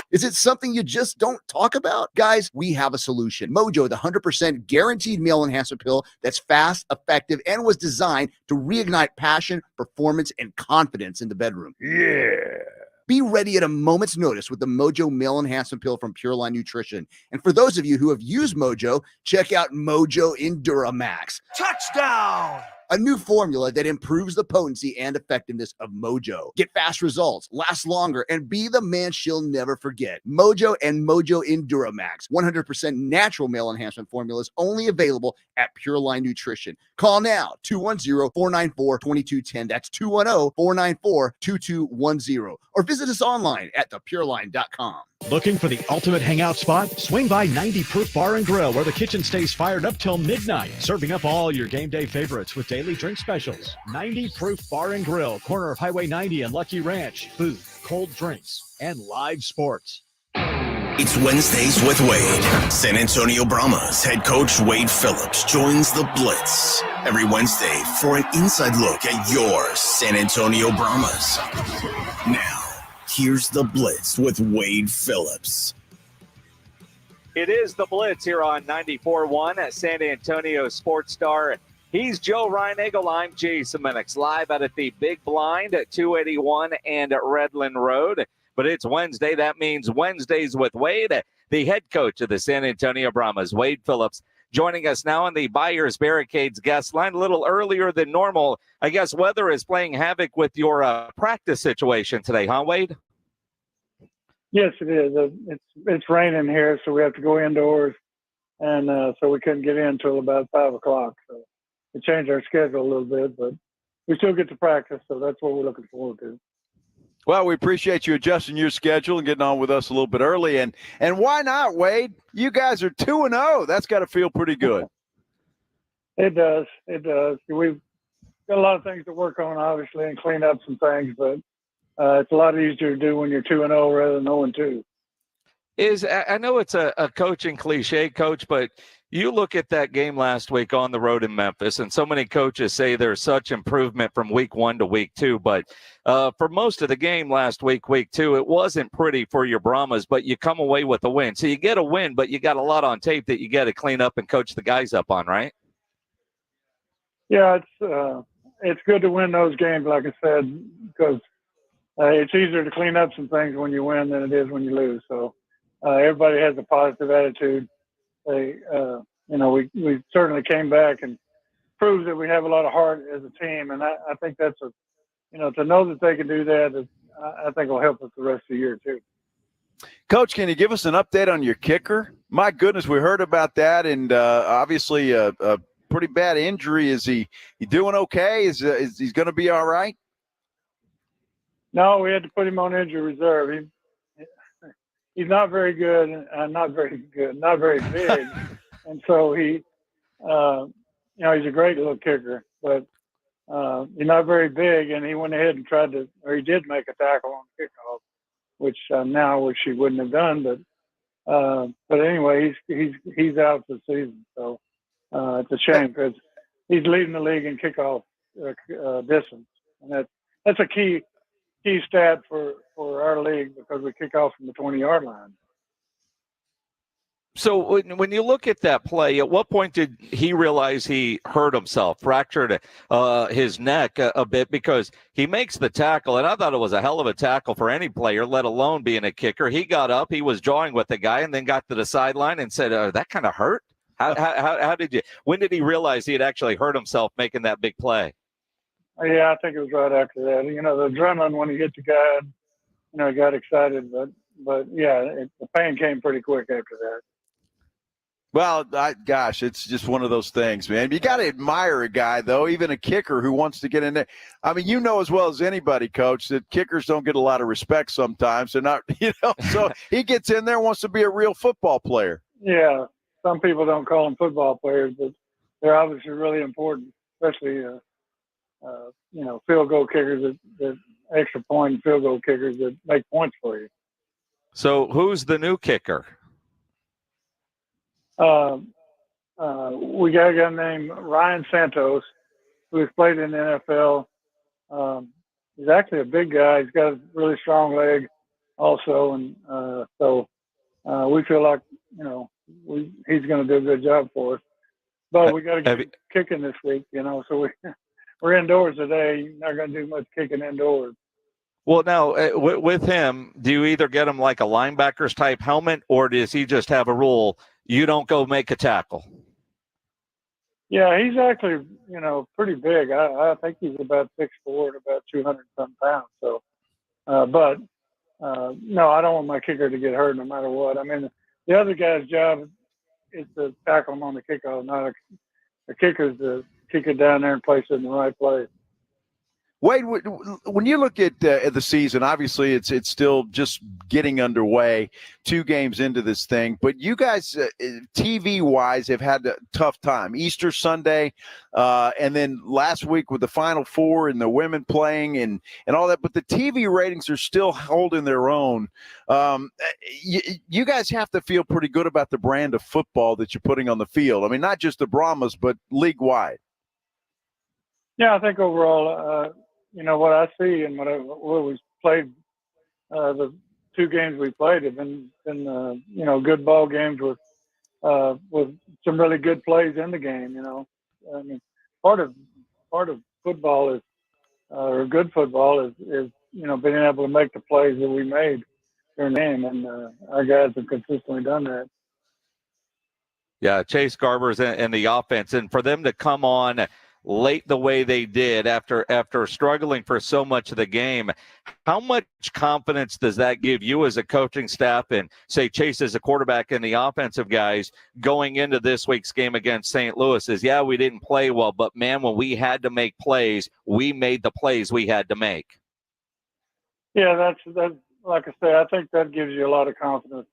Is it something you just don't talk about? Guys, we have a solution. Mojo, the 100% guaranteed male enhancement pill that's fast, effective, and was designed to reignite passion, performance, and confidence in the bedroom. Yeah. Be ready at a moment's notice with the Mojo Male Enhancement Pill from Pure Line Nutrition. And for those of you who have used Mojo, check out Mojo Enduramax. Touchdown! A new formula that improves the potency and effectiveness of Mojo. Get fast results, last longer, and be the man she'll never forget. Mojo and Mojo Enduramax, 100% natural male enhancement formulas, only available at Pure Line Nutrition. Call now, 210-494-2210. That's 210-494-2210. Or visit us online at thepureline.com. Looking for the ultimate hangout spot? Swing by 90 Proof Bar and Grill, where the kitchen stays fired up till midnight, serving up all your game day favorites with daily drink specials. 90 Proof Bar and Grill, corner of Highway 90 and Lucky Ranch. Food, cold drinks, and live sports. It's Wednesdays with Wade. San Antonio Brahmas head coach Wade Phillips joins the Blitz every Wednesday for an inside look at your San Antonio Brahmas. Now, here's the Blitz with Wade Phillips. It is the Blitz here on 94.1 at San Antonio Sports Star. He's Joe Reinagel. I'm Jason Minix, live out at the Big Blind at 281 and at Redland Road. But it's Wednesday. That means Wednesdays with Wade, the head coach of the San Antonio Brahmas. Wade Phillips joining us now on the Buyers Barricades guest line a little earlier than normal. I guess weather is playing havoc with your practice situation today, huh, Wade? Yes, it is. It's raining here, so we have to go indoors, and so we couldn't get in until about 5 o'clock. So we changed our schedule a little bit, but we still get to practice, so that's what we're looking forward to. Well, we appreciate you adjusting your schedule and getting on with us a little bit early. And why not, Wade? You guys are 2-0. That's got to feel pretty good. It does. It does. We've got a lot of things to work on, obviously, and clean up some things, but it's a lot easier to do when you're 2-0 rather than 0-2. I know it's a coaching cliche, Coach, but you look at that game last week on the road in Memphis, and so many coaches say there's such improvement from week 1 to week 2. But for most of the game last week, week 2, it wasn't pretty for your Brahmas, but you come away with a win. So you get a win, but you got a lot on tape that you got to clean up and coach the guys up on, right? Yeah, it's good to win those games, like I said, because it's easier to clean up some things when you win than it is when you lose. So everybody has a positive attitude. We certainly came back and proved that we have a lot of heart as a team, and I think that's to know that they can do that. I think will help us the rest of the year too. Coach, can you give us an update on your kicker? My goodness, we heard about that, and obviously a pretty bad injury. Is he doing okay? Is he going to be all right? No, we had to put him on injury reserve. He's not very good, not very big. And so he's a great little kicker, but he's not very big. And he went ahead and he did make a tackle on kickoff, which now wish he wouldn't have done. But anyway, he's out for the season. So it's a shame because he's leading the league in kickoff distance, and that's a key stat for our league because we kick off from the 20-yard line. So when you look at that play, at what point did he realize he hurt himself, fractured his neck a bit? Because he makes the tackle, and I thought it was a hell of a tackle for any player, let alone being a kicker. He got up, he was jawing with the guy, and then got to the sideline and said, that kind of hurt? When did he realize he had actually hurt himself making that big play? Yeah, I think it was right after that. The adrenaline when he hit the guy, he got excited. But yeah, the pain came pretty quick after that. Well, it's just one of those things, man. You got to admire a guy, though, even a kicker who wants to get in there. I mean, you know as well as anybody, Coach, that kickers don't get a lot of respect sometimes. They're not, so he gets in there and wants to be a real football player. Yeah, some people don't call them football players, but they're obviously really important, especially field goal kickers that extra point field goal kickers that make points for you. So who's the new kicker? We got a guy named Ryan Santos who's played in the NFL. He's actually a big guy. He's got a really strong leg also. And so we feel like, he's going to do a good job for us. But we got to get kicking this week, so we're indoors today. You're not going to do much kicking indoors. Well, now, with him, do you either get him like a linebacker's type helmet, or does he just have a rule, you don't go make a tackle? Yeah, he's actually, pretty big. I think he's about 6'4", about 200-some pounds. So, no, I don't want my kicker to get hurt no matter what. I mean, the other guy's job is to tackle him on the kickoff, not the kicker's to kick it down there and place it in the right place. Wade, when you look at the season, obviously it's still just getting underway, 2 games into this thing. But you guys, TV-wise, have had a tough time. Easter Sunday, and then last week with the Final Four and the women playing and all that. But the TV ratings are still holding their own. You guys have to feel pretty good about the brand of football that you're putting on the field. I mean, not just the Brahmas, but league-wide. Yeah, I think overall, what I see and what we played, the 2 games we played have been good ball games with some really good plays in the game. I mean, part of football is, or good football is being able to make the plays that we made during the game, and our guys have consistently done that. Yeah, Chase Garber's in the offense, and for them to come on late the way they did after struggling for so much of the game, how much confidence does that give you as a coaching staff and, say, Chase as a quarterback and the offensive guys going into this week's game against St. Louis is, yeah, we didn't play well, but, man, when we had to make plays, we made the plays we had to make? Yeah, that's like I say, I think that gives you a lot of confidence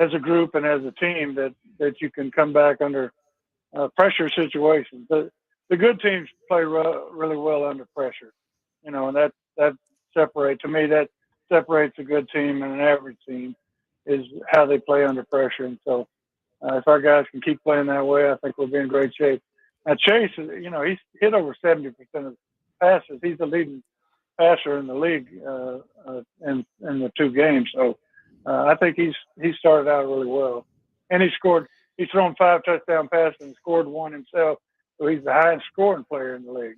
as a group and as a team that you can come back under pressure situations. The good teams play really well under pressure, and that separates a good team and an average team is how they play under pressure. And so if our guys can keep playing that way, I think we'll be in great shape. Now Chase, he's hit over 70% of passes. He's the leading passer in the league in the two games. So I think he started out really well, and he's thrown 5 touchdown passes and scored 1 himself. So he's the highest scoring player in the league.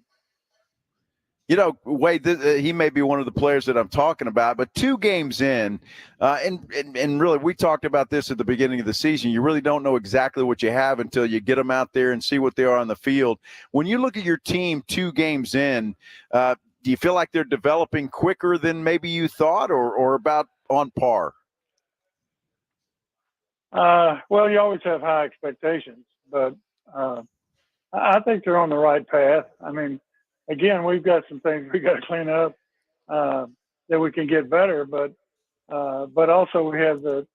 Wade, he may be one of the players that I'm talking about, but 2 games in, and really we talked about this at the beginning of the season. You really don't know exactly what you have until you get them out there and see what they are on the field. When you look at your team 2 games in, do you feel like they're developing quicker than maybe you thought or about on par? Well, you always have high expectations, but I think they're on the right path. I mean, again, we've got some things we got to clean up that we can get better, but also we have the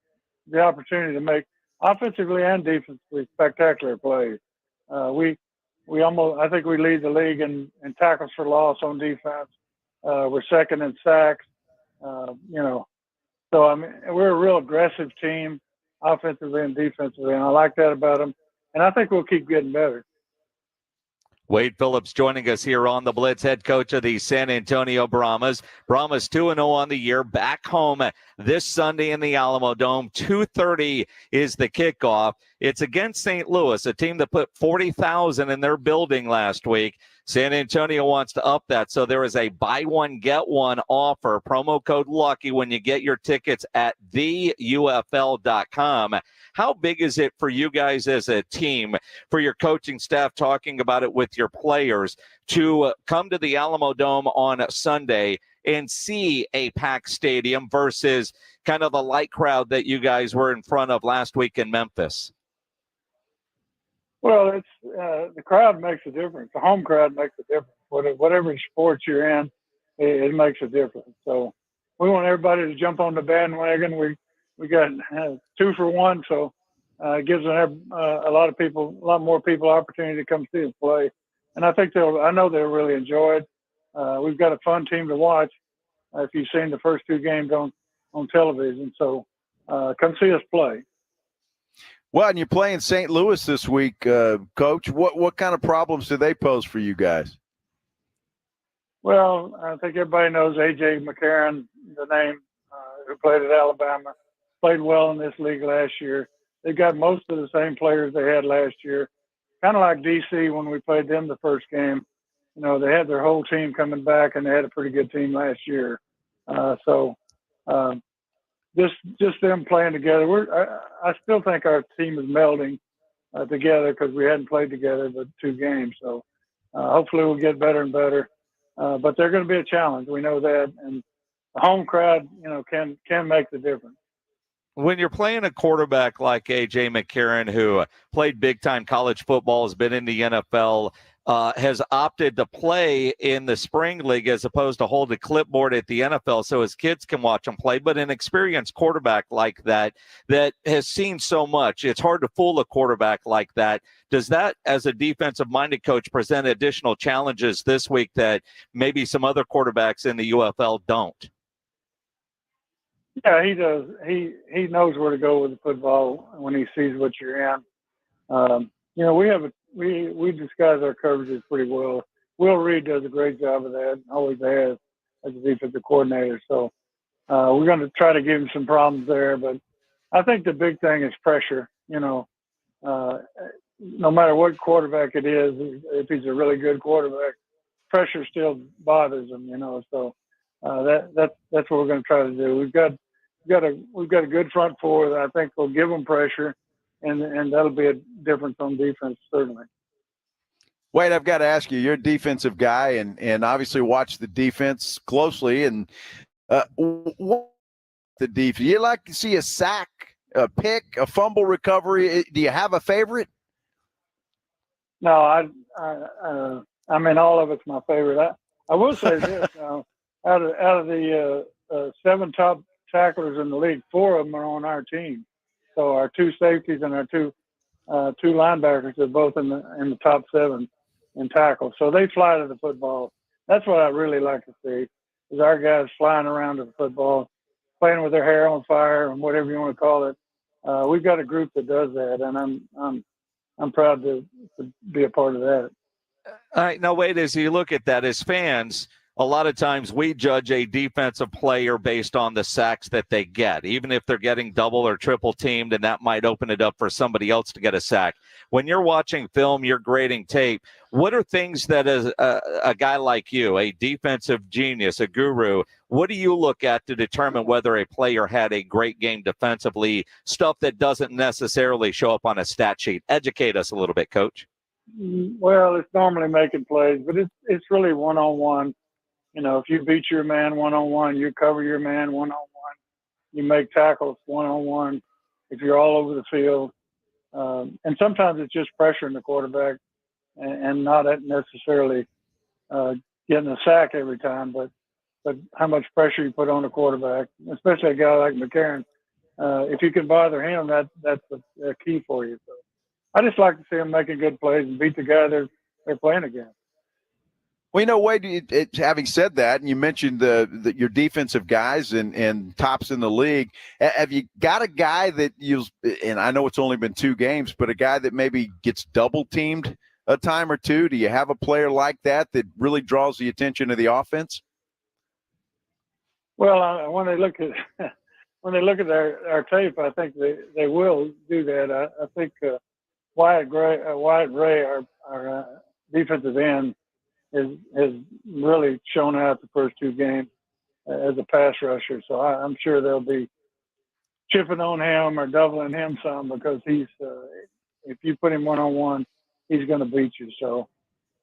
opportunity to make offensively and defensively spectacular plays. I think we lead the league in tackles for loss on defense. We're second in sacks. So I mean, we're a real aggressive team, offensively and defensively, and I like that about them. And I think we'll keep getting better. Wade Phillips joining us here on the Blitz, head coach of the San Antonio Brahmas. Brahmas 2-0 on the year, back home this Sunday in the Alamo Dome. 2:30 is the kickoff. It's against St. Louis, a team that put 40,000 in their building last week. San Antonio wants to up that, so there is a buy one, get one offer. Promo code LUCKY when you get your tickets at theufl.com. How big is it for you guys as a team, for your coaching staff talking about it with your players, to come to the Alamo Dome on Sunday and see a packed stadium versus kind of the light crowd that you guys were in front of last week in Memphis? Well, it's the crowd makes a difference. The home crowd makes a difference. Whatever sport you're in, it makes a difference. So we want everybody to jump on the bandwagon. We got 2 for 1, so it gives a lot more people opportunity to come see us play. And I know they'll really enjoy it. We've got a fun team to watch. If you've seen the first 2 games on television, so come see us play. Well, and you're playing St. Louis this week, Coach. What kind of problems do they pose for you guys? Well, I think everybody knows A.J. McCarron, the name, who played at Alabama, played well in this league last year. They got most of the same players they had last year, kind of like D.C. when we played them the first game. They had their whole team coming back, and they had a pretty good team last year. Just them playing together. I still think our team is melding together because we hadn't played together but 2 games. So hopefully we'll get better and better. But they're going to be a challenge. We know that, and the home crowd, can make the difference. When you're playing a quarterback like A.J. McCarron, who played big-time college football, has been in the NFL, has opted to play in the spring league as opposed to hold a clipboard at the NFL so his kids can watch him play, but an experienced quarterback like that has seen so much, it's hard to fool a quarterback like that. Does that, as a defensive-minded coach, present additional challenges this week that maybe some other quarterbacks in the UFL don't? Yeah, he does. He knows where to go with the football when he sees what you're in. We disguise our coverages pretty well. Will Reed does a great job of that, always has, as a defensive coordinator. So we're going to try to give him some problems there. But I think the big thing is pressure. No matter what quarterback it is, if he's a really good quarterback, pressure still bothers him. So that's what we're going to try to do. We've got a good front four that I think will give them pressure. and that'll be a difference on defense certainly. Wade, I've got to ask you, you're a defensive guy and obviously watch the defense closely. And what the defense? You like to see a sack, a pick, a fumble recovery? Do you have a favorite? No, I mean, all of it's my favorite. I will say this: out of the 7 top tacklers in the league, 4 of them are on our team. So our 2 safeties and our two linebackers are both in the top 7 in tackles. So they fly to the football. That's what I really like to see: is our guys flying around to the football, playing with their hair on fire, and whatever you want to call it. We've got a group that does that, and I'm proud to be a part of that. All right. Now, Wade, as you look at that as fans, a lot of times we judge a defensive player based on the sacks that they get, even if they're getting double or triple teamed, and that might open it up for somebody else to get a sack. When you're watching film, you're grading tape, what are things that as a guy like you, a defensive genius, a guru, what do you look at to determine whether a player had a great game defensively, stuff that doesn't necessarily show up on a stat sheet? Educate us a little bit, Coach. Well, it's normally making plays, but it's really one-on-one. You know, if you beat your man one-on-one, you cover your man one-on-one, you make tackles one-on-one, if you're all over the field. And sometimes it's just pressuring the quarterback and not necessarily getting a sack every time, but how much pressure you put on the quarterback, especially a guy like McCarron. If you can bother him, that's a key for you. So I just like to see him making good plays and beat the guy they're playing against. Well, you know, Wade, having said that, and you mentioned your defensive guys and tops in the league, have you got a guy that and I know it's only been 2 games, but a guy that maybe gets double teamed a time or two? Do you have a player like that really draws the attention of the offense? Well, when they look at our tape, I think they will do that. I think Wyatt Ray, our defensive end, has really shown out the first 2 games as a pass rusher. So I'm sure they'll be chipping on him or doubling him some, because he's if you put him one-on-one, he's going to beat you. So,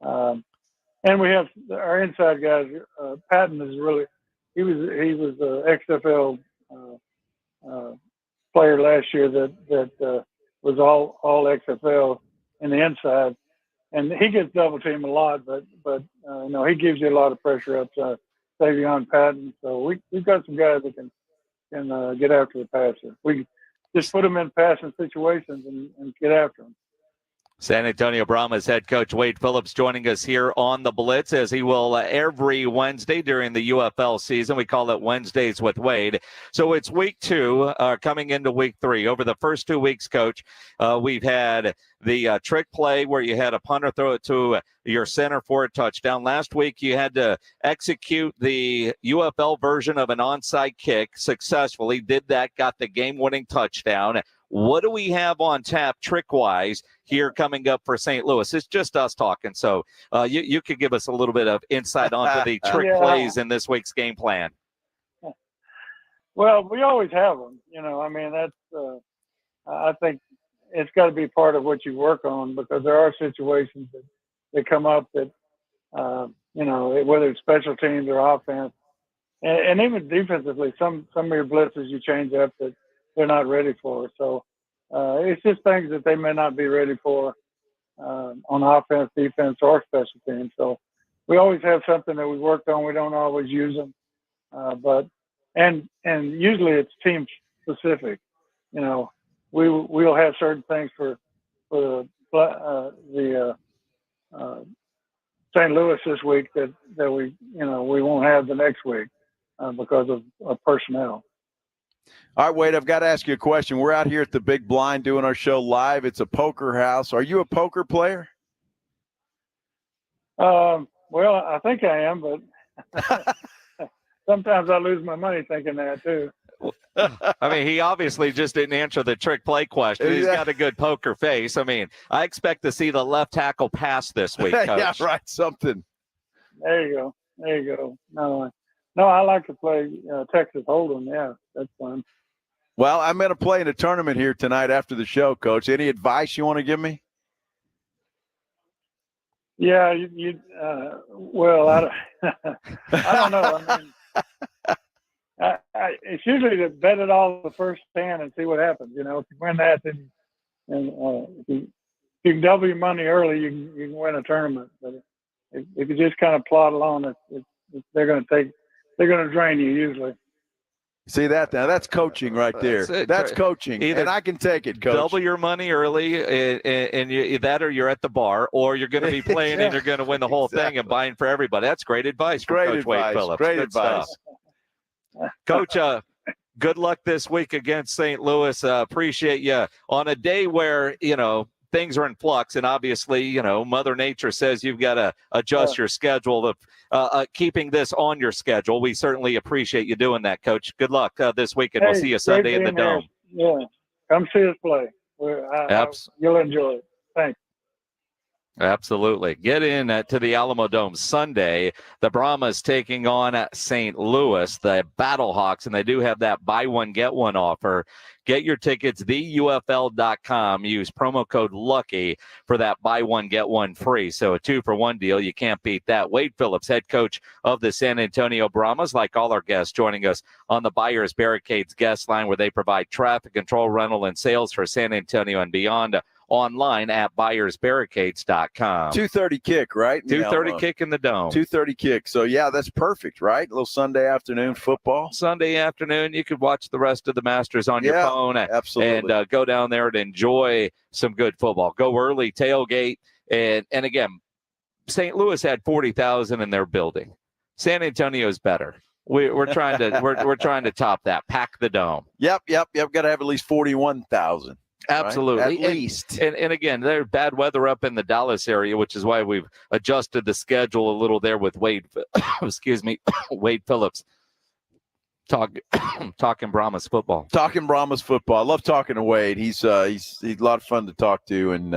and we have our inside guys. Patton is really he was an XFL player last year that was all XFL in the inside. And he gets double teamed a lot, but no, he gives you a lot of pressure up to Savion Patton. So we've got some guys that can get after the passer. We just put them in passing situations and get after them. San Antonio Brahmas head coach Wade Phillips joining us here on the Blitz, as he will every Wednesday during the UFL season. We call it Wednesdays with Wade. So it's week 2, coming into week 3. Over the first 2 weeks, Coach, we've had the trick play where you had a punter throw it to your center for a touchdown. Last week, you had to execute the UFL version of an onside kick successfully. Did that, got the game-winning touchdown. What do we have on tap trick-wise here coming up for St. Louis? It's just us talking, so you could give us a little bit of insight onto the trick plays in this week's game plan. Well, we always have them. You know, I mean, that's I think it's got to be part of what you work on, because there are situations that come up that, you know, whether it's special teams or offense, and even defensively, some of your blitzes you change up that they're not ready for. So it's just things that they may not be ready for on offense, defense, or special teams. So we always have something that we worked on. We don't always use them, but usually it's team specific. You know, we'll have certain things for the St. Louis this week that we won't have the next week because of personnel. All right, Wade, I've got to ask you a question. We're out here at the Big Blind doing our show live. It's a poker house. Are you a poker player? Well, I think I am, but sometimes I lose my money thinking that too. I mean, he obviously just didn't answer the trick play question. He's got a good poker face. I mean, I expect to see the left tackle pass this week, Coach. Yeah, right, something. There you go. No, I like to play Texas Hold'em. Yeah, that's fun. Well, I'm going to play in a tournament here tonight after the show, Coach. Any advice you want to give me? Yeah, well, I don't know. I mean, it's usually to bet it all the first stand and see what happens. You know, if you win that, then if you can double your money early, you can win a tournament. But if you just kind of plod along, they're going to drain you usually. See that now? That's coaching right there. That's coaching, Either and I can take it, Coach. Double your money early, and that, or you're at the bar, or you're going to be playing and you're going to win the whole thing and buying for everybody. That's great advice from Coach Wade Phillips. Great Good advice. Stuff. Coach, good luck this week against St. Louis. Appreciate you on a day where, things are in flux, and obviously, Mother Nature says you've got to adjust your schedule of keeping this on your schedule. We certainly appreciate you doing that, Coach. Good luck this weekend. We'll see you Sunday in the Dome. Yeah, come see us play. You'll enjoy it. Thanks. Absolutely. Get in to the Alamo Dome Sunday. The Brahmas taking on St. Louis, the Battlehawks, and they do have that buy one, get one offer. Get your tickets, theufl.com. Use promo code LUCKY for that buy one, get one free. So a 2-for-1 deal. You can't beat that. Wade Phillips, head coach of the San Antonio Brahmas, like all our guests, joining us on the Buyers Barricades guest line, where they provide traffic control, rental, and sales for San Antonio and beyond. Online at buyersbarricades.com. 2:30 kick, right? 2:30 kick in the Dome. 2:30 kick. So, yeah, that's perfect, right? A little Sunday afternoon football. Sunday afternoon, you could watch the rest of the Masters on your phone. Absolutely. And go down there and enjoy some good football. Go early, tailgate. And again, St. Louis had 40,000 in their building. San Antonio's better. We're trying to we're trying to top that. Pack the Dome. Yep. Got to have at least 41,000. Absolutely. Right? At least. And again, there's bad weather up in the Dallas area, which is why we've adjusted the schedule a little there with Wade, Wade Phillips. Talking Brahmas football. Talking Brahmas football. I love talking to Wade. He's a lot of fun to talk to, and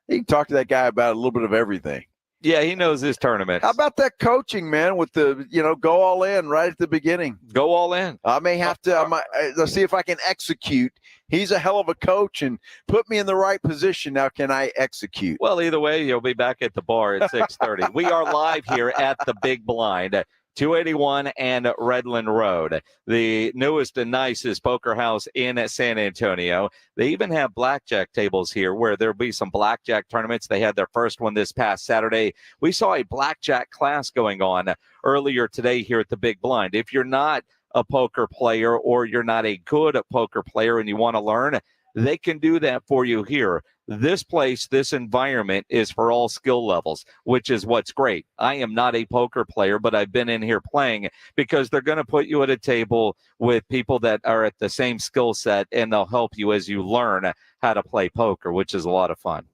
you can talk to that guy about a little bit of everything. Yeah, he knows his tournament. How about that coaching, man, with the, go all in right at the beginning? Go all in. I may have to, let's see if I can execute. He's a hell of a coach and put me in the right position. Now, can I execute? Well, either way, you'll be back at the bar at 6:30. We are live here at the Big Blind, 281 and Redland Road, the newest and nicest poker house in San Antonio. They even have blackjack tables here where there'll be some blackjack tournaments. They had their first one this past Saturday. We saw a blackjack class going on earlier today here at the Big Blind. If you're not a poker player or you're not a good poker player and you want to learn, they can do that for you here. This place, this environment is for all skill levels, which is what's great. I am not a poker player, but I've been in here playing because they're going to put you at a table with people that are at the same skill set, and they'll help you as you learn how to play poker, which is a lot of fun.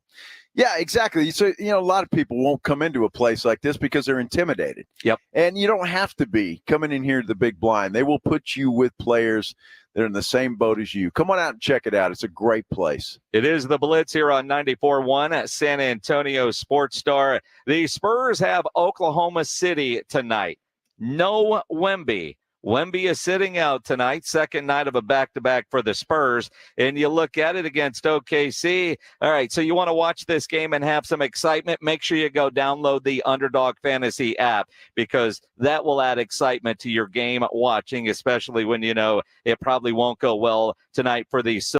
Yeah, exactly. So, a lot of people won't come into a place like this because they're intimidated. Yep. And you don't have to be coming in here to the Big Blind. They will put you with players that are in the same boat as you. Come on out and check it out. It's a great place. It is the Blitz here on 94.1 at San Antonio Sports Star. The Spurs have Oklahoma City tonight. No Wemby. Wemby is sitting out tonight, second night of a back-to-back for the Spurs, and you look at it against OKC. All right, so you want to watch this game and have some excitement, make sure you go download the Underdog Fantasy app, because that will add excitement to your game watching, especially when you know it probably won't go well tonight for the